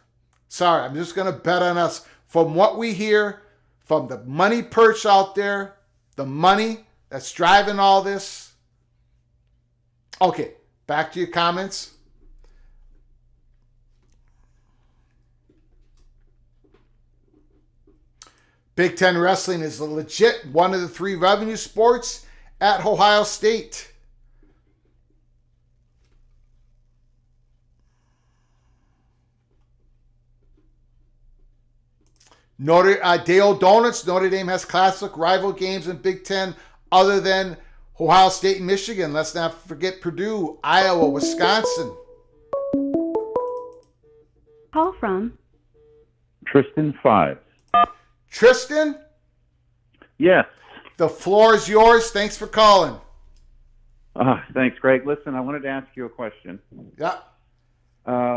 Sorry, I'm just going to bet on us. From what we hear, from the money perch out there, the money that's driving all this. Okay, back to your comments. Big Ten Wrestling is legit one of the 3 revenue sports at Ohio State. Dale Donuts, Notre Dame has classic rival games in Big Ten other than Ohio State and Michigan. Let's not forget Purdue, Iowa, Wisconsin. Call from Tristan 5. Tristan? Yes. The floor is yours. Thanks for calling. Thanks, Greg. Listen, I wanted to ask you a question. Yeah.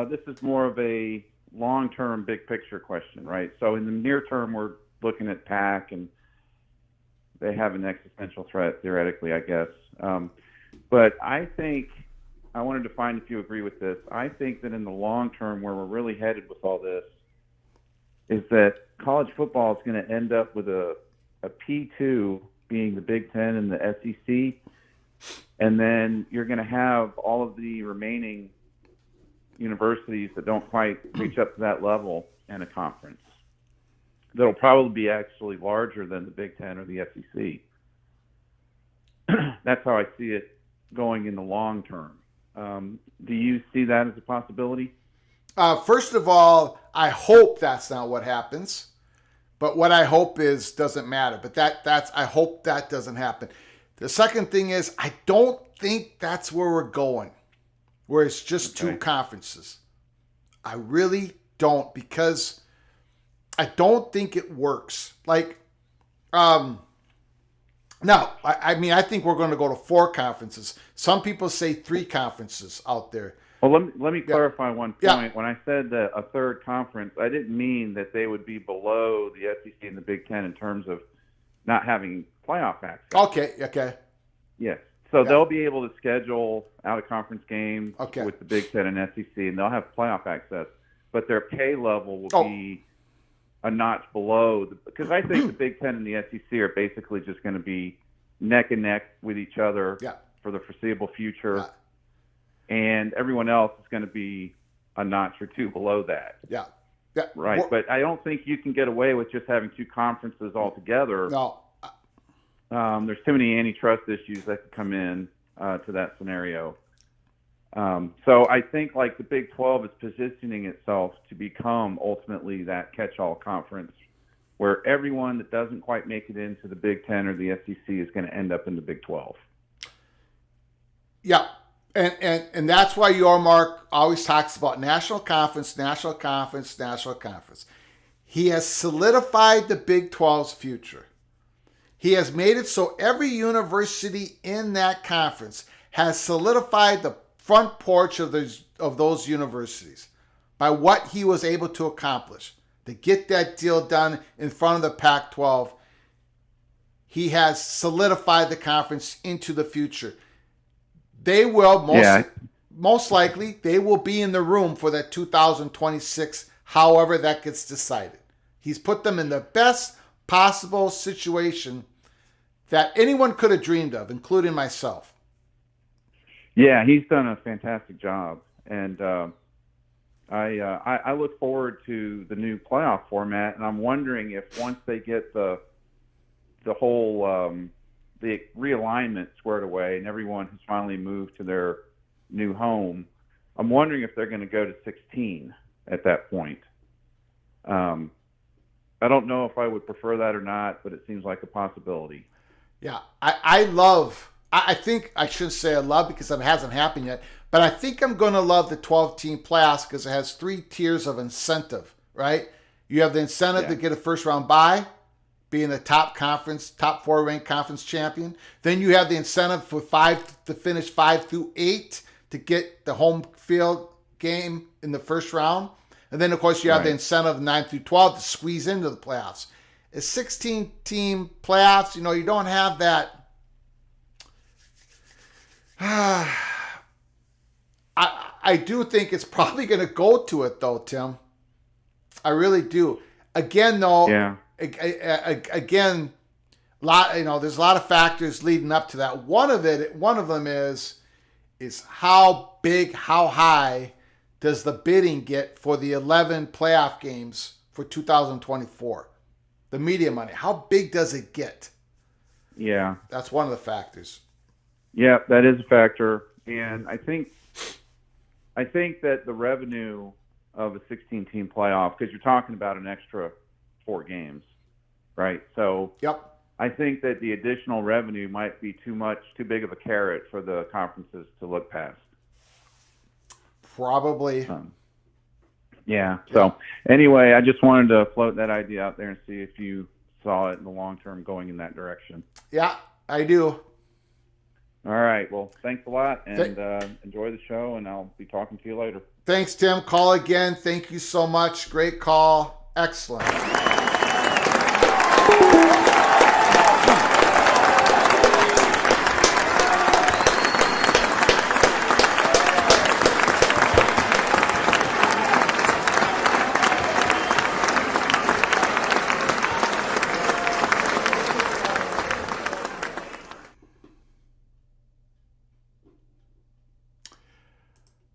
This is more of a long-term, big-picture question, right? So in the near term, we're looking at PAC, and they have an existential threat, theoretically, I guess. But I think, I wanted to find if you agree with this, I think that in the long term, where we're really headed with all this, is that college football is going to end up with a P2 being the Big Ten and the SEC, and then you're going to have all of the remaining universities that don't quite reach up to that level in a conference. That'll probably be actually larger than the Big Ten or the SEC. That's how I see it going in the long term. Do you see that as a possibility? First of all, I hope that's not what happens. But what I hope is doesn't matter. But I hope that doesn't happen. The second thing is I don't think that's where we're going, where it's just 2 conferences. I really don't, because I don't think it works. Like, no, I mean, I think we're going to go to 4 conferences. Some people say 3 conferences out there. Well, let me clarify one point. Yeah. When I said that a 3rd conference, I didn't mean that they would be below the SEC and the Big Ten in terms of not having playoff access. Okay. Yes. So they'll be able to schedule out-of-conference games Okay. with the Big Ten and SEC, and they'll have playoff access. But their pay level will be a notch below. Because I think the Big Ten and the SEC are basically just going to be neck and neck with each other for the foreseeable future. Yeah. And everyone else is going to be a notch or 2 below that. Yeah. Right. But I don't think you can get away with just having 2 conferences altogether. No. There's too many antitrust issues that could come in to that scenario. So I think like the Big 12 is positioning itself to become ultimately that catch-all conference where everyone that doesn't quite make it into the Big 10 or the SEC is going to end up in the Big 12. Yeah. And that's why your Mark always talks about national conference. He has solidified the Big 12's future. He has made it so every university in that conference has solidified the front porch of those universities by what he was able to accomplish. To get that deal done in front of the Pac-12, he has solidified the conference into the future. They will most likely, they will be in the room for that 2026, however that gets decided. He's put them in the best possible situation that anyone could have dreamed of, including myself. Yeah, he's done a fantastic job, and I look forward to the new playoff format, and I'm wondering if once they get the whole the realignment squared away and everyone has finally moved to their new home, I'm wondering if they're going to go to 16 at that point. I don't know if I would prefer that or not, but it seems like a possibility. Yeah, I think I shouldn't say I love because it hasn't happened yet, but I think I'm going to love the 12-team playoffs because it has 3 tiers of incentive, right? You have the incentive to get a first-round bye, being the top 4 ranked conference champion. Then you have the incentive for 5 to finish 5 through 8 to get the home field game in the first round. And then, of course, you have the incentive 9 through 12 to squeeze into the playoffs. A 16-team playoffs, you don't have that. I do think it's probably going to go to it, though, Tim. I really do. Again, though, again, there's a lot of factors leading up to that. One of them is how big, how high does the bidding get for the 11 playoff games for 2024? The media money, how big does it get? Yeah. That's one of the factors. Yeah, that is a factor. And I think that the revenue of a 16-team playoff, because you're talking about an extra 4 games, right? So I think that the additional revenue might be too big of a carrot for the conferences to look past. Probably. Yeah. So anyway, I just wanted to float that idea out there and see if you saw it in the long term going in that direction. Yeah, I do. All right. Well, thanks a lot, and enjoy the show, and I'll be talking to you later. Thanks, Tim. Call again. Thank you so much. Great call. Excellent.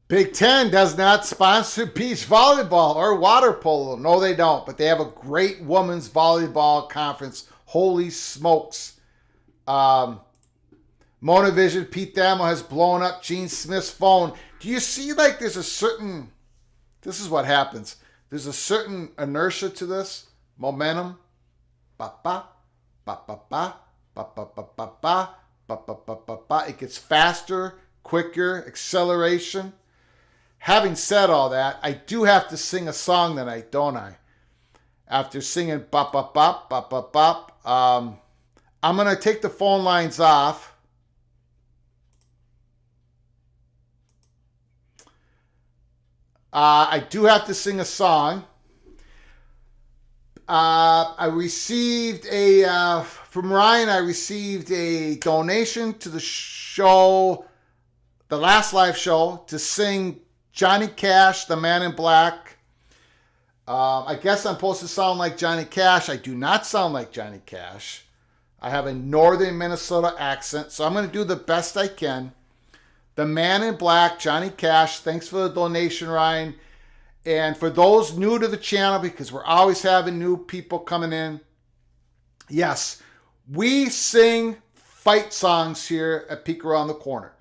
Big Ten does not sponsor beach volleyball or water polo. No, they don't. But they have a great women's volleyball conference. Holy smokes. Monavision, Pete Thamel has blown up Gene Smith's phone. Do you see this is what happens. There's a certain inertia to this. Momentum. Ba-ba, ba-ba-ba, ba-ba-ba-ba-ba, ba-ba-ba-ba-ba. It gets faster, quicker, acceleration. Having said all that, I do have to sing a song tonight, don't I? After singing bop, bop, bop, bop, bop, bop, I'm going to take the phone lines off. I do have to sing a song. I received from Ryan, I received a donation to the show, the last live show, to sing Johnny Cash, The Man in Black. I guess I'm supposed to sound like Johnny Cash. I do not sound like Johnny Cash. I have a northern Minnesota accent, so I'm going to do the best I can. The Man in Black, Johnny Cash. Thanks for the donation, Ryan. And for those new to the channel, because we're always having new people coming in, yes, we sing fight songs here at Peek Around the Corner.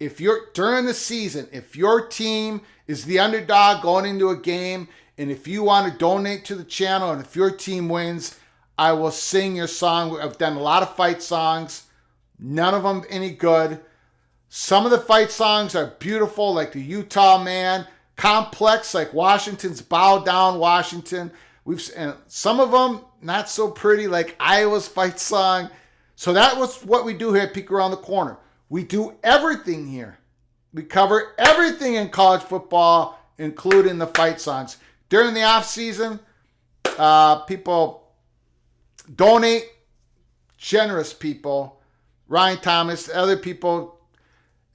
If you're during the season, if your team is the underdog going into a game, and if you want to donate to the channel, and if your team wins, I will sing your song. I've done a lot of fight songs, none of them any good. Some of the fight songs are beautiful, like the Utah Man, complex, like Washington's Bow Down Washington. And some of them not so pretty, like Iowa's fight song. So that was what we do here at Peek Around the Corner. We do everything here. We cover everything in college football, including the fight songs. During the off season, people donate, generous people, Ryan Thomas, other people,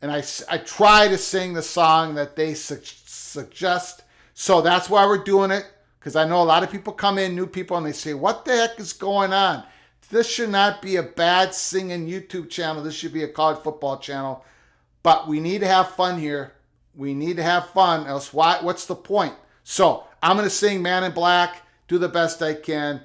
and I try to sing the song that they suggest. So that's why we're doing it, because I know a lot of people come in, new people, and they say, what the heck is going on? This should not be a bad singing YouTube channel. This should be a college football channel. But we need to have fun here. We need to have fun, else what's the point? So I'm going to sing Man in Black, do the best I can.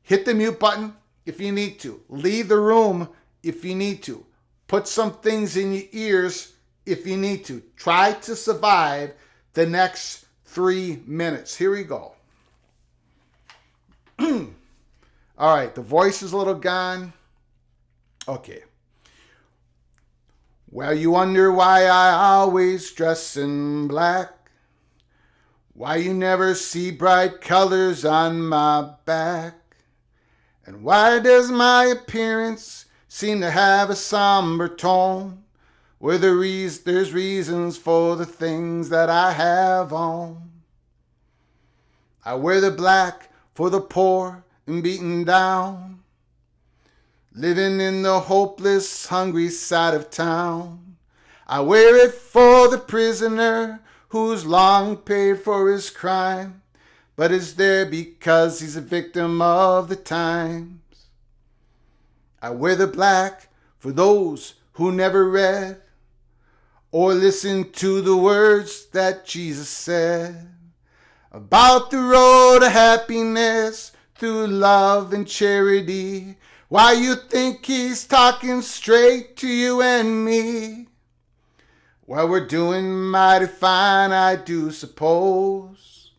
Hit the mute button if you need to. Leave the room if you need to. Put some things in your ears if you need to. Try to survive the next 3 minutes. Here we go. All right, the voice is a little gone. Okay. Well, you wonder why I always dress in black. Why you never see bright colors on my back. And why does my appearance seem to have a somber tone? Where there's reasons for the things that I have on. I wear the black for the poor and beaten down. Living in the hopeless, hungry side of town. I wear it for the prisoner who's long paid for his crime, but is there because he's a victim of the times. I wear the black for those who never read or listened to the words that Jesus said about the road to happiness through love and charity. Why you think he's talking straight to you and me? Well, we're doing mighty fine, I do suppose,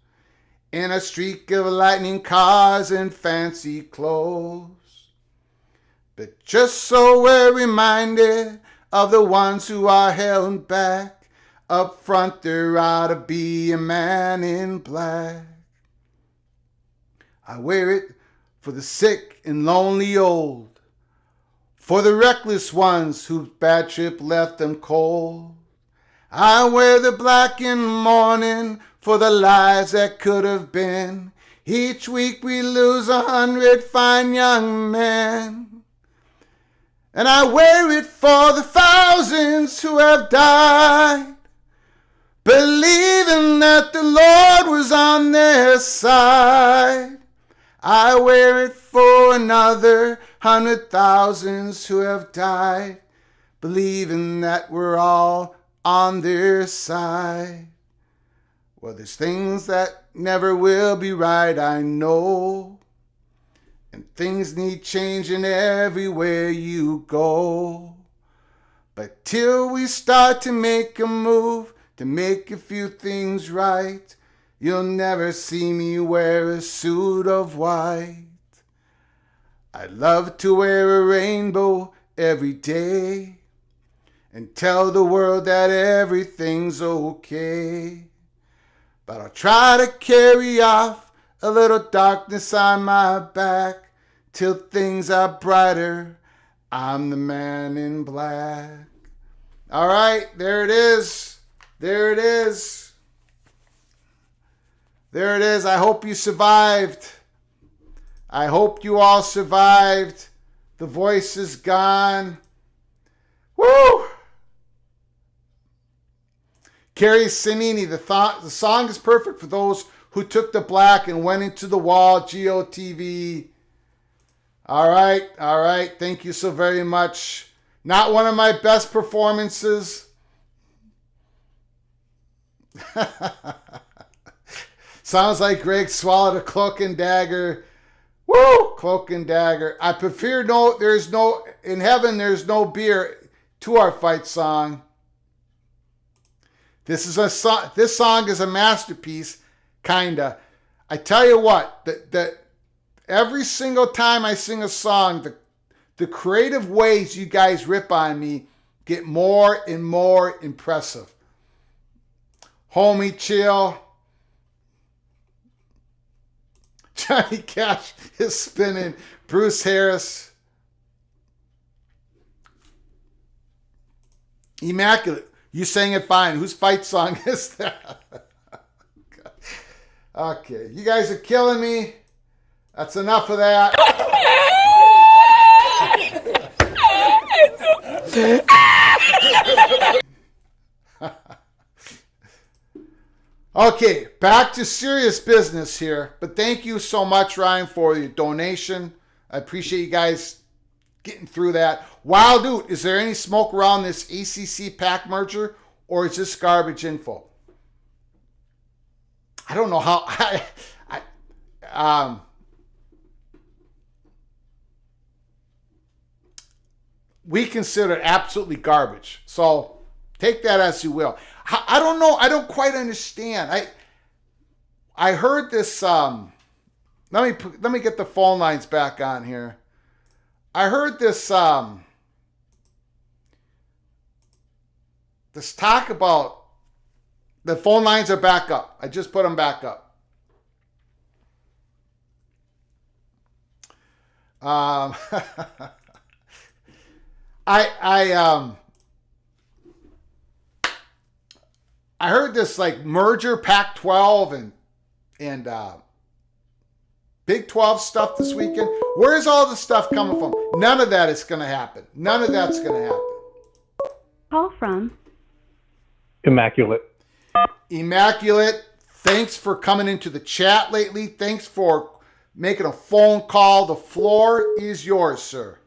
in a streak of lightning cars and fancy clothes. But just so we're reminded of the ones who are held back, up front there ought to be a man in black. I wear it for the sick and lonely old, for the reckless ones whose bad trip left them cold. I wear the black in mourning for the lives that could have been. Each week we lose 100 fine young men. And I wear it for the thousands who have died, believing that the Lord was on their side. I wear it for another 100,000 who have died, believing that we're all on their side. Well, there's things that never will be right, I know, and things need changing everywhere you go. But till we start to make a move, to make a few things right, you'll never see me wear a suit of white. I love to wear a rainbow every day and tell the world that everything's okay. But I'll try to carry off a little darkness on my back till things are brighter. I'm the man in black. All right, there it is. There it is. There it is. I hope you survived. I hope you all survived. The voice is gone. Woo! Carrie Sinini, the song is perfect for those who took the black and went into the wall. GOTV. All right. Thank you so very much. Not one of my best performances. Sounds like Greg swallowed a cloak and dagger. Woo! Cloak and dagger. I prefer in heaven there's no beer to our fight song. This song is a masterpiece, kinda. I tell you what, that every single time I sing a song, the creative ways you guys rip on me get more and more impressive. Homie Chill. Johnny Cash is spinning. Bruce Harris. Immaculate. You sang it fine. Whose fight song is that? Okay, you guys are killing me. That's enough of that. Okay, back to serious business here. But thank you so much, Ryan, for your donation. I appreciate you guys getting through that. Wild Oot, is there any smoke around this ACC PAC merger, or is this garbage info? I don't know how. We consider it absolutely garbage. So take that as you will. I don't know. I don't quite understand. I heard this. Let me get the phone lines back on here. I heard this. This talk about the phone lines are back up. I just put them back up. I heard this like merger Pac-12 and Big 12 stuff this weekend. Where's all the stuff coming from? None of that is going to happen. None of that's going to happen. Call from Immaculate. Immaculate, thanks for coming into the chat lately. Thanks for making a phone call. The floor is yours, sir.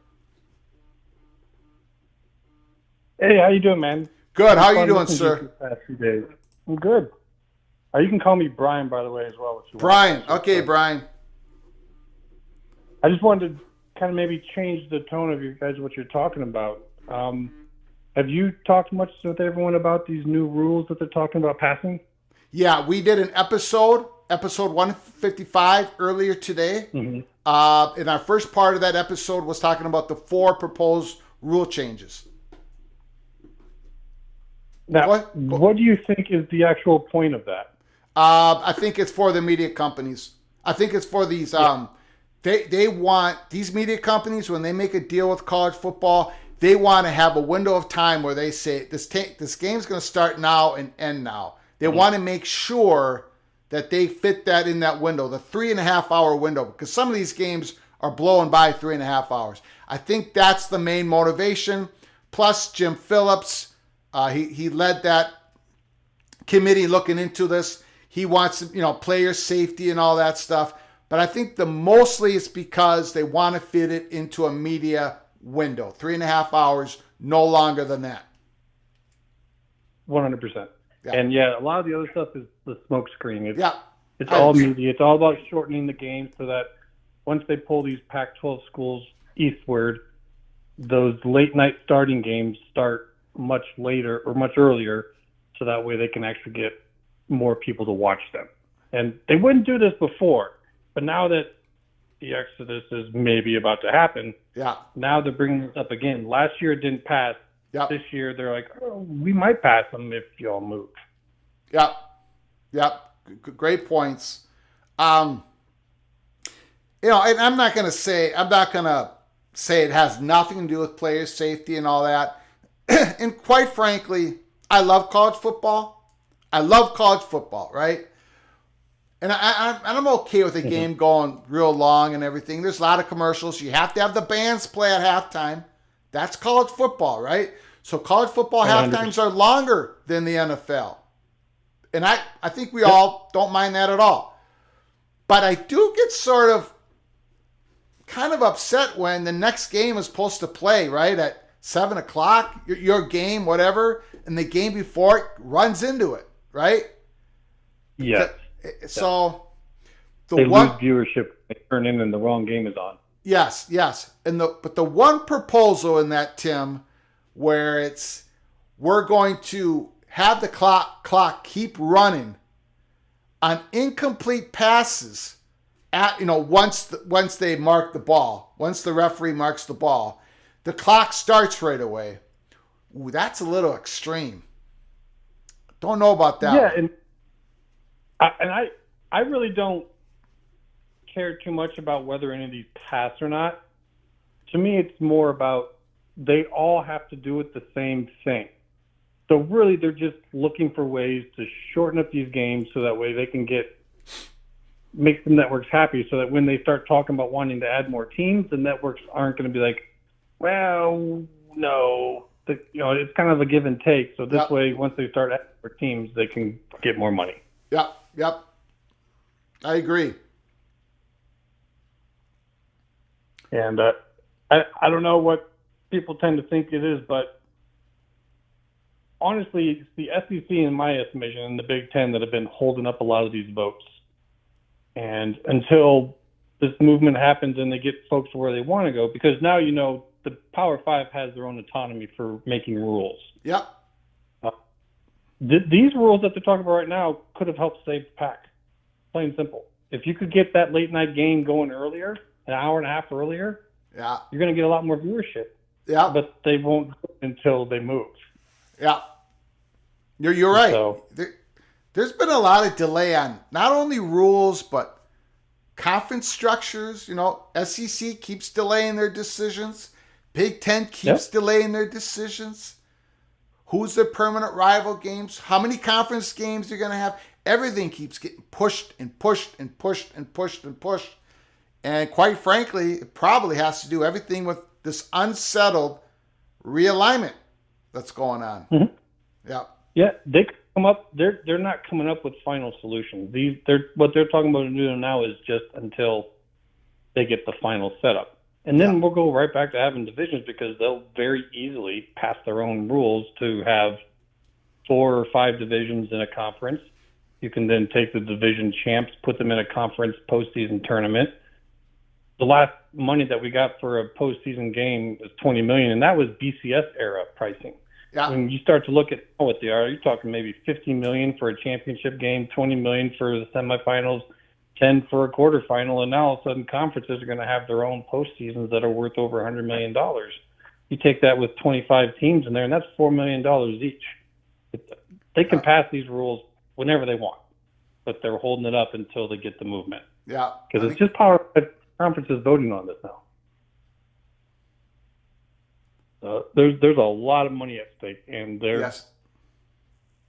Hey, how you doing, man? Good. How you doing, sir? Past few days. I'm good. You can call me Brian, by the way, as well. If you Brian. want. Okay, Brian. I just wanted to kind of maybe change the tone of you guys, what you're talking about. Have you talked much with everyone about these new rules that they're talking about passing? Yeah, we did an episode 155 earlier today. Mm-hmm. And our first part of that episode was talking about the 4 proposed rule changes. Now, what do you think is the actual point of that? I think it's for the media companies. I think it's for these. They want these media companies, when they make a deal with college football, they want to have a window of time where they say this game's going to start now and end now. They want to make sure that they fit that in that window, the 3.5 hour window, because some of these games are blowing by 3.5 hours. I think that's the main motivation. Plus, Jim Phillips. He led that committee looking into this. He wants, player safety and all that stuff. But I think mostly it's because they want to fit it into a media window. 3.5 hours, no longer than that. 100%. Yeah. And a lot of the other stuff is the smoke screen. It's I all agree. media. It's all about shortening the game so that once they pull these Pac-12 schools eastward, those late night starting games start much later or much earlier, so that way they can actually get more people to watch them. And they wouldn't do this before, but now that the exodus is maybe about to happen, now they're bringing this up again. Last year it didn't pass. This year they're like, we might pass them if y'all move. Great points. And I'm not going to say it has nothing to do with player safety and all that. And quite frankly, I love college football. Right? And I'm okay with the game going real long and everything. There's a lot of commercials. You have to have the bands play at halftime. That's college football, right? So college football 100%. Halftimes are longer than the NFL. And I think we all don't mind that at all. But I do get sort of kind of upset when the next game is supposed to play, right, at 7 o'clock, your game, whatever, and the game before it runs into it, right? Yes. So they lose viewership, they turn in and the wrong game is on. Yes. But the one proposal in that, Tim, where we're going to have the clock keep running on incomplete passes at once they mark the ball, once the referee marks the ball. The clock starts right away. Ooh, that's a little extreme. Don't know about that. Yeah, and I really don't care too much about whether any of these pass or not. To me, it's more about they all have to do it the same thing. So really, they're just looking for ways to shorten up these games so that way they can make the networks happy, so that when they start talking about wanting to add more teams, the networks aren't going to be like, well, no. It's kind of a give and take. So this way, once they start adding more teams, they can get more money. Yep. I agree. And I don't know what people tend to think it is, but honestly, it's the SEC, in my estimation, and the Big Ten that have been holding up a lot of these votes. And until this movement happens and they get folks where they want to go, because now the Power Five has their own autonomy for making rules. Yep. These rules that they're talking about right now could have helped save the PAC. Plain and simple. If you could get that late night game going earlier, an hour and a half earlier, you're going to get a lot more viewership. Yeah. But they won't until they move. Yeah. You're right. So, there's been a lot of delay on not only rules, but conference structures. SEC keeps delaying their decisions. Big Ten keeps delaying their decisions. Who's the permanent rival games? How many conference games you're going to have? Everything keeps getting pushed and pushed and pushed and pushed and pushed. And quite frankly, it probably has to do everything with this unsettled realignment that's going on. Mm-hmm. Yeah. Yeah, they come up. They're not coming up with final solutions. What they're talking about doing now is just until they get the final setup, and then we'll go right back to having divisions, because they'll very easily pass their own rules to have 4 or 5 divisions in a conference. You can then take the division champs, put them in a conference postseason tournament. The last money that we got for a postseason game was $20 million, and that was BCS era pricing. Yeah. When you start to look at what they are, you're talking maybe $50 million for a championship game, $20 million for the semifinals, 10 for a quarterfinal, and now all of a sudden conferences are going to have their own postseasons that are worth over $100 million. You take that with 25 teams in there, and that's $4 million each. They can pass these rules whenever they want, but they're holding it up until they get the movement. Yeah. Because it's just Power conferences voting on this now. There's a lot of money at stake, and they're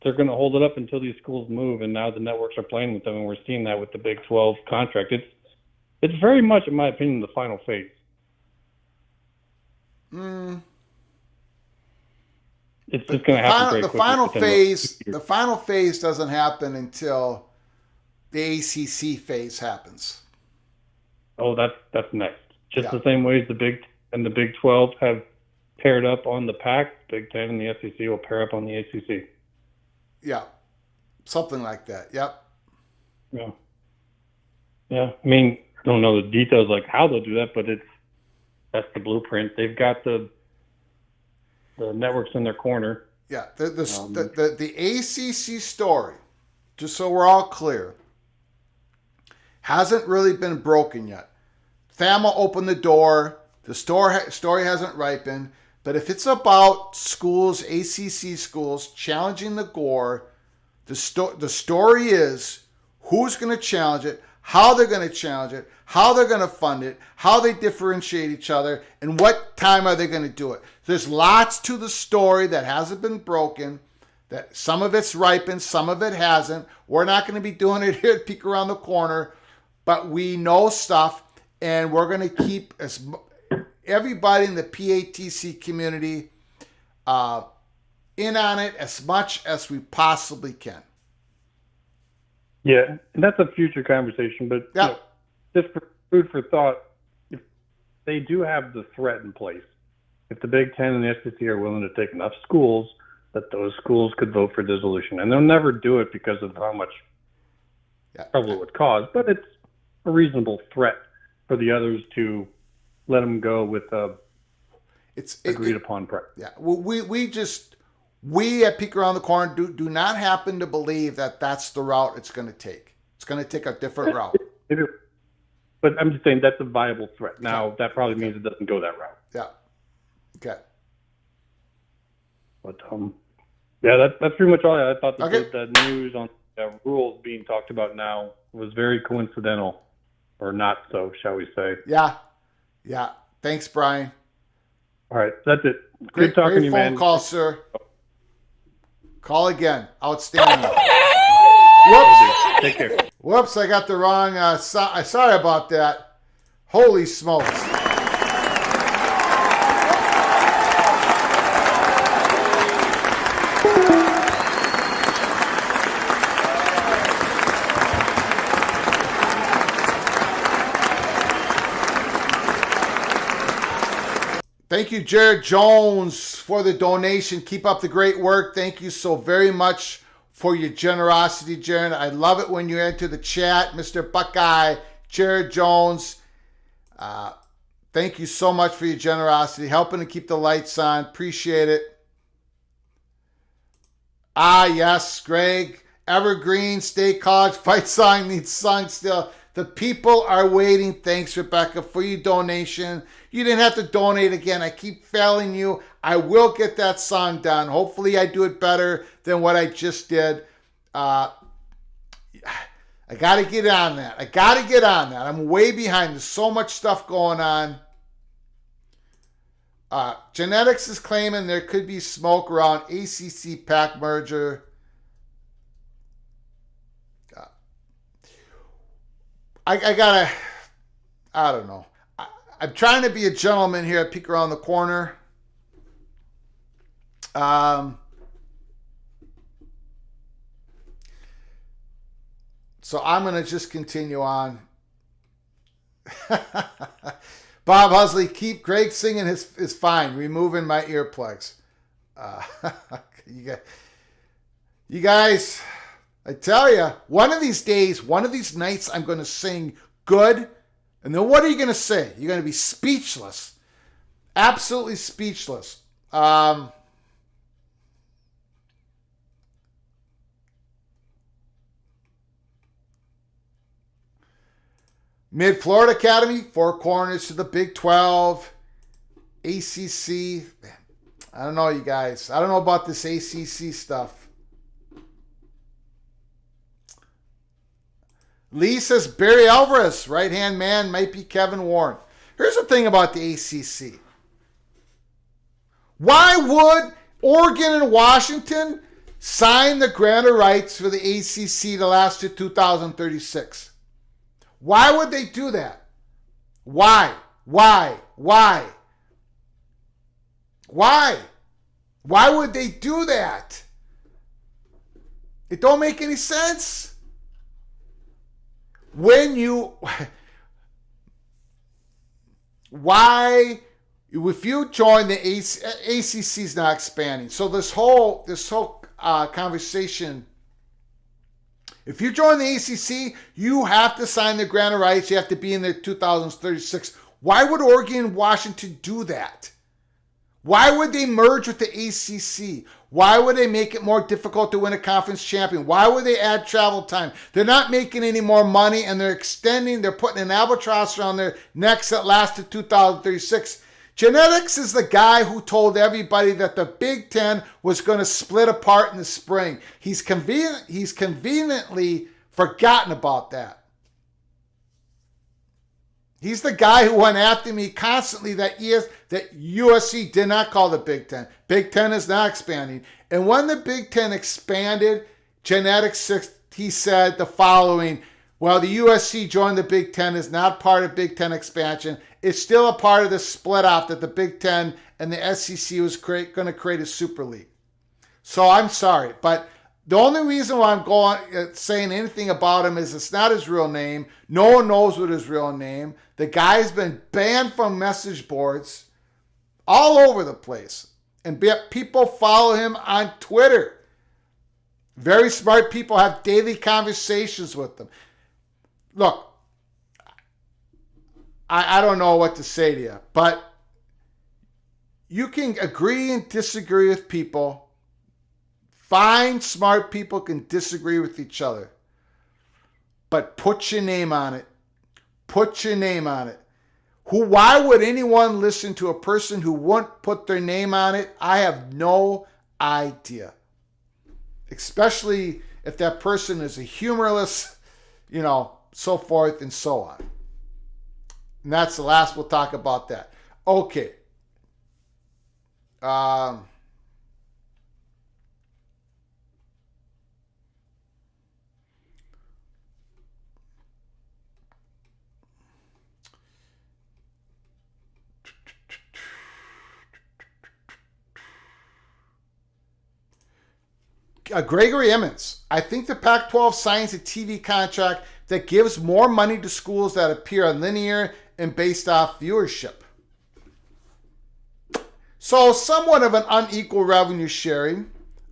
going to hold it up until these schools move, and now the networks are playing with them, and we're seeing that with the Big 12 contract. It's very much, in my opinion, the final phase. It's just going to happen very quickly. The final phase doesn't happen until the ACC phase happens. Oh, that's next. Just the same way as the Big and the Big 12 have paired up on the PAC, Big Ten and the SEC will pair up on the ACC. Yeah, something like that. Yep. Yeah. I mean, I don't know the details like how they'll do that, but that's the blueprint. They've got the networks in their corner. Yeah, the ACC story, just so we're all clear, hasn't really been broken yet. Thamel opened the door. The story hasn't ripened. But if it's about schools, ACC schools, challenging the Gore, the story is who's going to challenge it, how they're going to challenge it, how they're going to fund it, how they differentiate each other, and what time are they going to do it. There's lots to the story that hasn't been broken, that some of it's ripened, some of it hasn't. We're not going to be doing it here at Peek Around the Corner, but we know stuff, and we're going to keep everybody in the PATC community in on it as much as we possibly can. Yeah, and that's a future conversation, but just for food for thought, if they do have the threat in place, if the Big Ten and the SEC are willing to take enough schools, that those schools could vote for dissolution. And they'll never do it because of how much trouble it would cause, but it's a reasonable threat for the others to let them go with agreed upon price. Yeah, we at Peek Around the Corner do not happen to believe that that's the route it's going to take. It's going to take a different route. But I'm just saying that's a viable threat. Now, that probably means it doesn't go that route. Yeah. Okay. But, that's pretty much all. I thought the news on rules being talked about now was very coincidental, or not so, shall we say. Yeah. Thanks, Brian. All right, that's it. Good talking to you, man. Great phone call, sir. Call again. Outstanding. Whoops. Take care. Whoops, I got the wrong. Sorry about that. Holy smokes. Thank you, Jared Jones, for the donation. Keep up the great work. Thank you so very much for your generosity, Jared. I love it when you enter the chat. Mr. Buckeye, Jared Jones, thank you so much for your generosity, helping to keep the lights on. Appreciate it. Yes, Greg. Evergreen State College fight song needs sung still. The people are waiting. Thanks, Rebecca, for your donation. You didn't have to donate again. I keep failing you. I will get that song done. Hopefully I do it better than what I just did. I got to get on that. I'm way behind. There's so much stuff going on. Genetics is claiming there could be smoke around ACC PAC merger. I don't know. I'm trying to be a gentleman here at Peek Around the Corner. So I'm going to just continue on. Bob Husley, keep Greg singing is fine. Removing my earplugs. You guys, I tell you, one of these days, one of these nights, I'm going to sing good. And then what are you going to say? You're going to be speechless. Absolutely speechless. Mid-Florida Academy, 4 corners to the Big 12. ACC. I don't know, you guys. I don't know about this ACC stuff. Lee says Barry Alvarez, right-hand man, might be Kevin Warren. Here's the thing about the ACC. Why would Oregon and Washington sign the grant of rights for the ACC to last to 2036? Why would they do that? Why? Why would they do that? It don't make any sense. If you join the ACC is not expanding. So this whole conversation, if you join the ACC, you have to sign the grant of rights. You have to be in there 2036. Why would Oregon and Washington do that? Why would they merge with the ACC? Why would they make it more difficult to win a conference champion? Why would they add travel time? They're not making any more money, and they're putting an albatross around their necks that lasts to 2036. Genetics is the guy who told everybody that the Big Ten was going to split apart in the spring. He's conveniently forgotten about that. He's the guy who went after me constantly that USC did not call the Big Ten. Big Ten is not expanding. And when the Big Ten expanded, Genetics, he said the following: well, the USC joined the Big Ten is not part of Big Ten expansion. It's still a part of the split off that the Big Ten and the SEC was going to create a super league. So I'm sorry, but the only reason why I'm saying anything about him is it's not his real name. No one knows what his real name. The guy's been banned from message boards all over the place. And people follow him on Twitter. Very smart people have daily conversations with him. Look, I don't know what to say to you, but you can agree and disagree with people. Fine, smart people can disagree with each other. But put your name on it. Put your name on it. Why would anyone listen to a person who won't put their name on it? I have no idea. Especially if that person is a humorless, so forth and so on. And that's the last we'll talk about that. Okay. Gregory Emmons. I think the Pac-12 signs a TV contract that gives more money to schools that appear on linear and based off viewership. So somewhat of an unequal revenue sharing.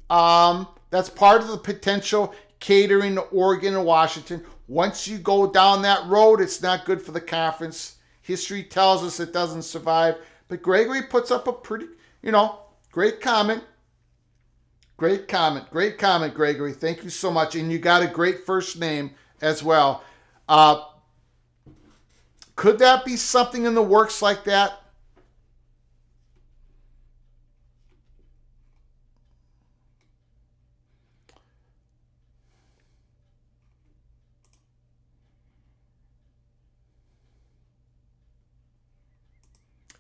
That's part of the potential catering to Oregon and Washington. Once you go down that road, it's not good for the conference. History tells us it doesn't survive. But Gregory puts up a pretty, great comment. Great comment, Gregory. Thank you so much. And you got a great first name as well. Could that be something in the works like that?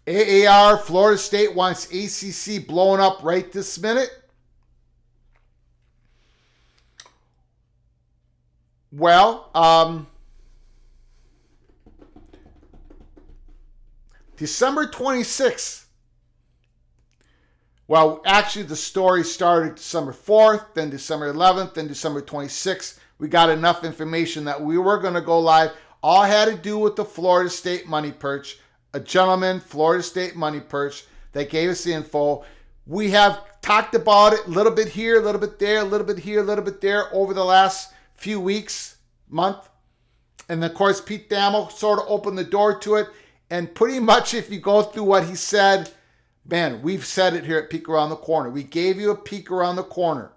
AAR, Florida State wants ACC blown up right this minute. Well, December 26th. Well, actually, the story started December 4th, then December 11th, then December 26th. We got enough information that we were going to go live. All had to do with the Florida State money perch. A gentleman, Florida State money perch, that gave us the info. We have talked about it a little bit here, a little bit there, a little bit here, a little bit there over the last few weeks, month. And of course, Pete Thamel sort of opened the door to it. And pretty much if you go through what he said, man, we've said it here at Peek Around the Corner. We gave you a peek around the corner.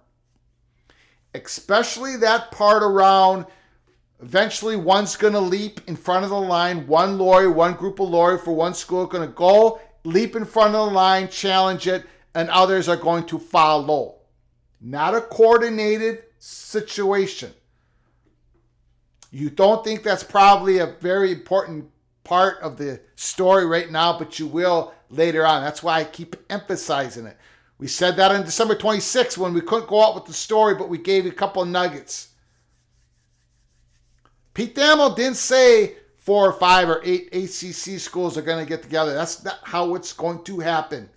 Especially that part around eventually one's going to leap in front of the line. One lawyer, one group of lawyers for one school going to go, leap in front of the line, challenge it, and others are going to follow. Not a coordinated situation. You don't think that's probably a very important part of the story right now, but you will later on. That's why I keep emphasizing it. We said that on December 26th when we couldn't go out with the story, but we gave you a couple of nuggets. Pete Thamel didn't say 4 or 5 or 8 ACC schools are going to get together. That's not how it's going to happen.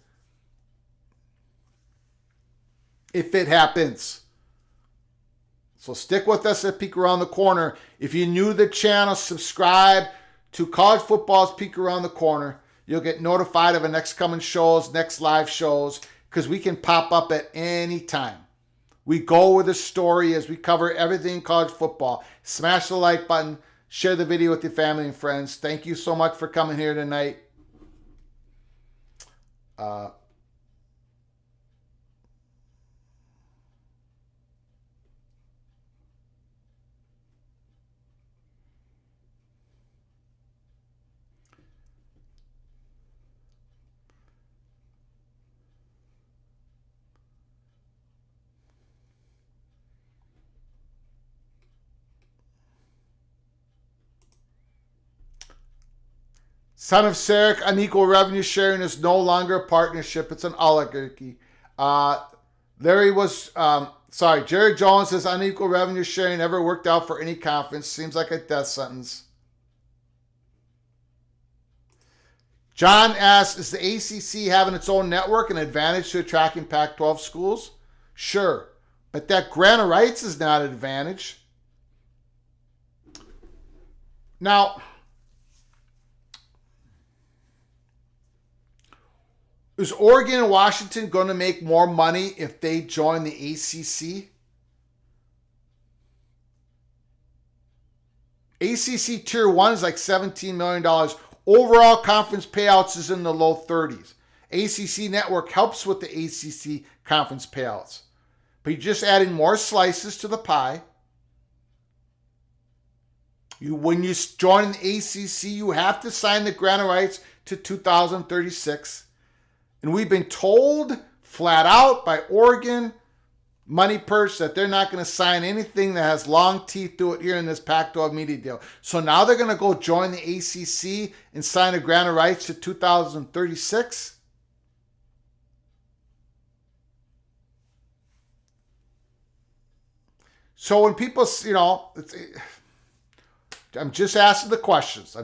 If it happens. So stick with us at Peek Around the Corner. If you're new to the channel, subscribe to College Football's Peek Around the Corner. You'll get notified of the next coming shows, next live shows, because we can pop up at any time. We go with the story as we cover everything college football. Smash the like button. Share the video with your family and friends. Thank you so much for coming here tonight. Son of Sarek, unequal revenue sharing is no longer a partnership. It's an oligarchy. Jerry Jones says unequal revenue sharing never worked out for any conference. Seems like a death sentence. John asks, is the ACC having its own network an advantage to attracting Pac-12 schools? Sure. But that grant of rights is not an advantage. Now, is Oregon and Washington going to make more money if they join the ACC? ACC Tier 1 is like $17 million. Overall conference payouts is in the low 30s. ACC Network helps with the ACC conference payouts. But you're just adding more slices to the pie. When you join the ACC, you have to sign the grant of rights to 2036. And we've been told flat out by Oregon money perch that they're not going to sign anything that has long teeth to it here in this Pac-12 media deal. So now they're going to go join the ACC and sign a grant of rights to 2036. So when people, I'm just asking the questions.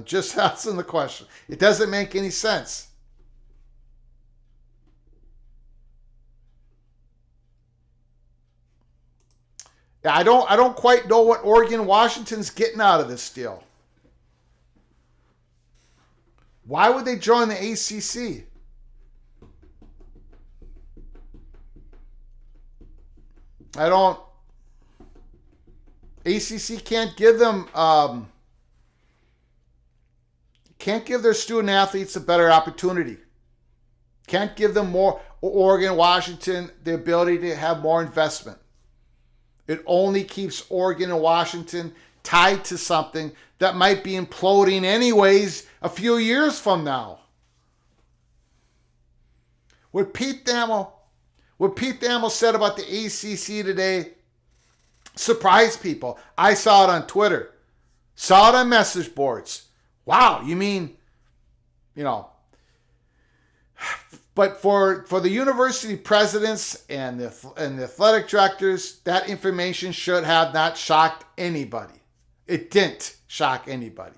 It doesn't make any sense. I don't quite know what Oregon and Washington's getting out of this deal. Why would they join the ACC? I don't. ACC can't give them, can't give their student athletes a better opportunity. Can't give them more, Oregon, Washington, the ability to have more investment. It only keeps Oregon and Washington tied to something that might be imploding anyways a few years from now. What Pete Thamel said about the ACC today surprised people. I saw it on Twitter, saw it on message boards. Wow, you mean, but for the university presidents and the athletic directors, that information should have not shocked anybody. It didn't shock anybody.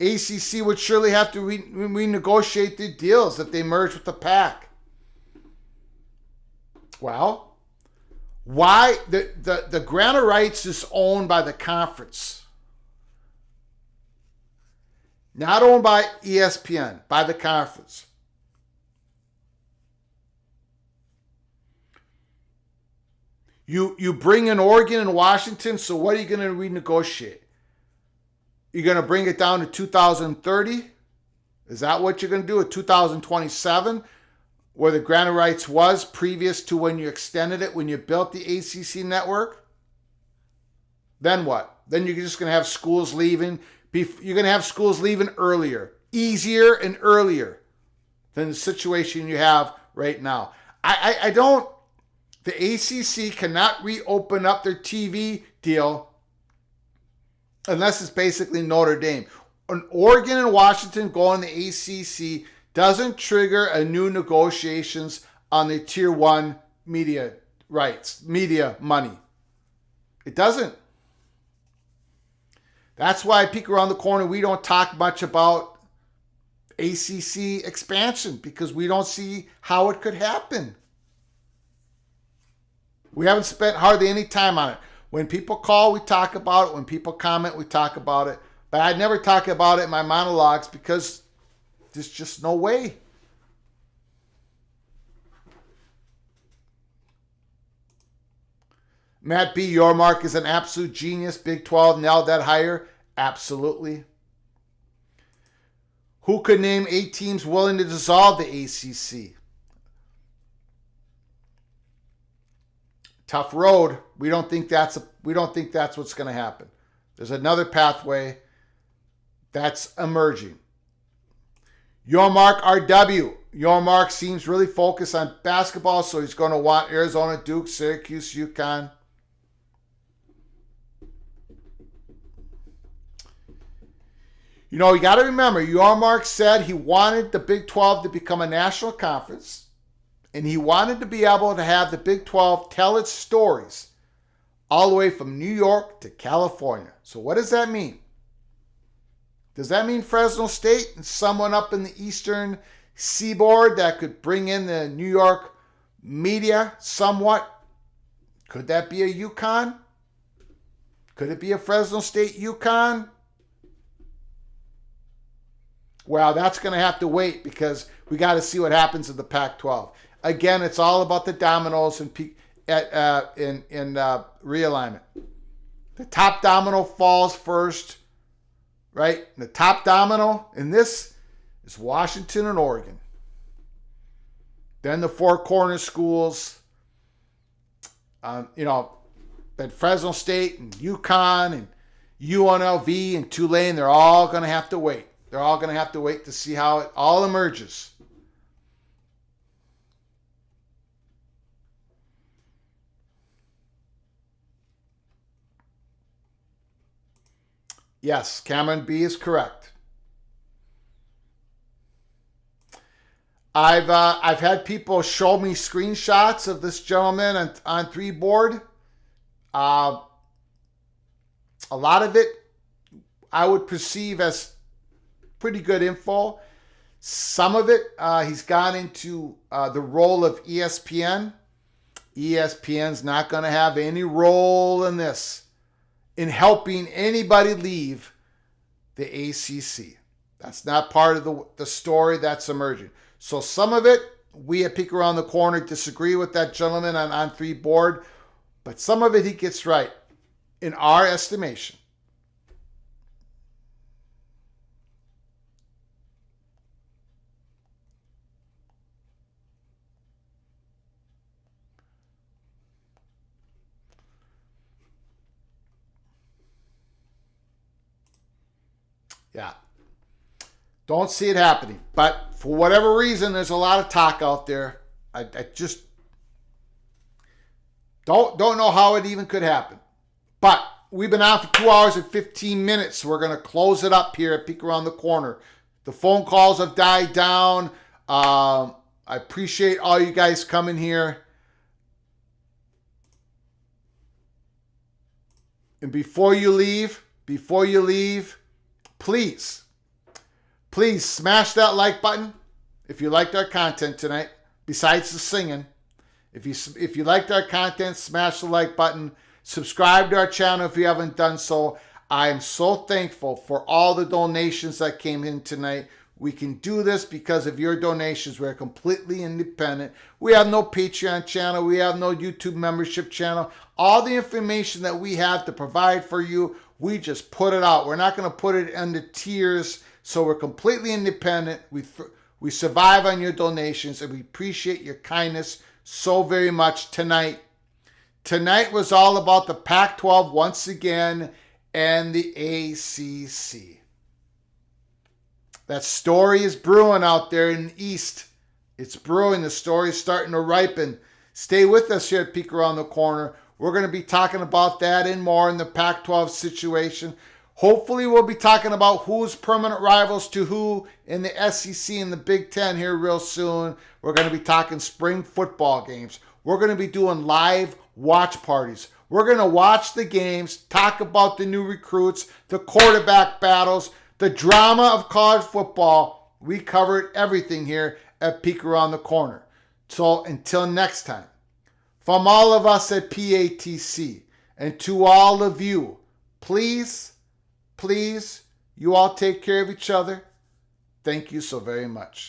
ACC would surely have to renegotiate the deals if they merge with the PAC. Well, why? The grant of rights is owned by the conference. Not owned by ESPN, by the conference. You bring in Oregon and Washington, so what are you going to renegotiate? You're going to bring it down to 2030? Is that what you're going to do at 2027? Where the grant of rights was previous to when you extended it, when you built the ACC network? Then what? Then you're just going to have schools leaving. You're going to have schools leaving earlier, easier and earlier than the situation you have right now. I don't, the ACC cannot reopen up their TV deal unless it's basically Notre Dame. An Oregon and Washington going to the ACC doesn't trigger a new negotiations on the Tier 1 media rights, media money. It doesn't. That's why I peek around the corner. We don't talk much about ACC expansion because we don't see how it could happen. We haven't spent hardly any time on it. When people call, we talk about it. When people comment, we talk about it. But I'd never talk about it in my monologues because there's just no way. Matt B., your mark is an absolute genius. Big 12 nailed that hire. Absolutely. Who could name 8 teams willing to dissolve the ACC? Tough road. We don't think that's what's going to happen. There's another pathway that's emerging. Your mark RW. Your mark seems really focused on basketball, so he's going to want Arizona, Duke, Syracuse, UConn. You got to remember, your mark said he wanted the Big 12 to become a national conference. And he wanted to be able to have the Big 12 tell its stories all the way from New York to California. So what does that mean? Does that mean Fresno State and someone up in the eastern seaboard that could bring in the New York media somewhat? Could that be a UConn? Could it be a Fresno State UConn? Well, that's going to have to wait because we got to see what happens in the Pac-12. Again, it's all about the dominoes in realignment. The top domino falls first, right? And the top domino in this is Washington and Oregon. Then the four corner schools, then Fresno State and UConn and UNLV and Tulane, they're all going to have to wait. They're all going to have to wait to see how it all emerges. Yes, Cameron B is correct. I've had people show me screenshots of this gentleman on 3Board. A lot of it I would perceive as pretty good info. Some of it, he's gone into the role of ESPN. ESPN's not going to have any role in this, in helping anybody leave the ACC. That's not part of the story that's emerging. So some of it, we at Peek Around the Corner disagree with that gentleman on On3 board, but some of it he gets right, in our estimation. Yeah. Don't see it happening. But for whatever reason, there's a lot of talk out there. I just don't know how it even could happen. But we've been on for 2 hours and 15 minutes. So we're going to close it up here at Peek Around the Corner. The phone calls have died down. I appreciate all you guys coming here. And before you leave, please smash that like button if you liked our content tonight, besides the singing. If you liked our content, smash the like button. Subscribe to our channel if you haven't done so. I am so thankful for all the donations that came in tonight. We can do this because of your donations. We're completely independent. We have no Patreon channel. We have no YouTube membership channel. All the information that we have to provide for you, we just put it out. We're not going to put it under tiers. So we're completely independent. We survive on your donations, and we appreciate your kindness so very much tonight. Tonight was all about the Pac-12 once again and the ACC. That story is brewing out there in the East. It's brewing. The story is starting to ripen. Stay with us here at Peek Around the Corner. We're going to be talking about that and more in the Pac-12 situation. Hopefully, we'll be talking about who's permanent rivals to who in the SEC and the Big Ten here real soon. We're going to be talking spring football games. We're going to be doing live watch parties. We're going to watch the games, talk about the new recruits, the quarterback battles, the drama of college football. We covered everything here at Peek Around the Corner. So until next time, from all of us at PATC and to all of you, please, you all take care of each other. Thank you so very much.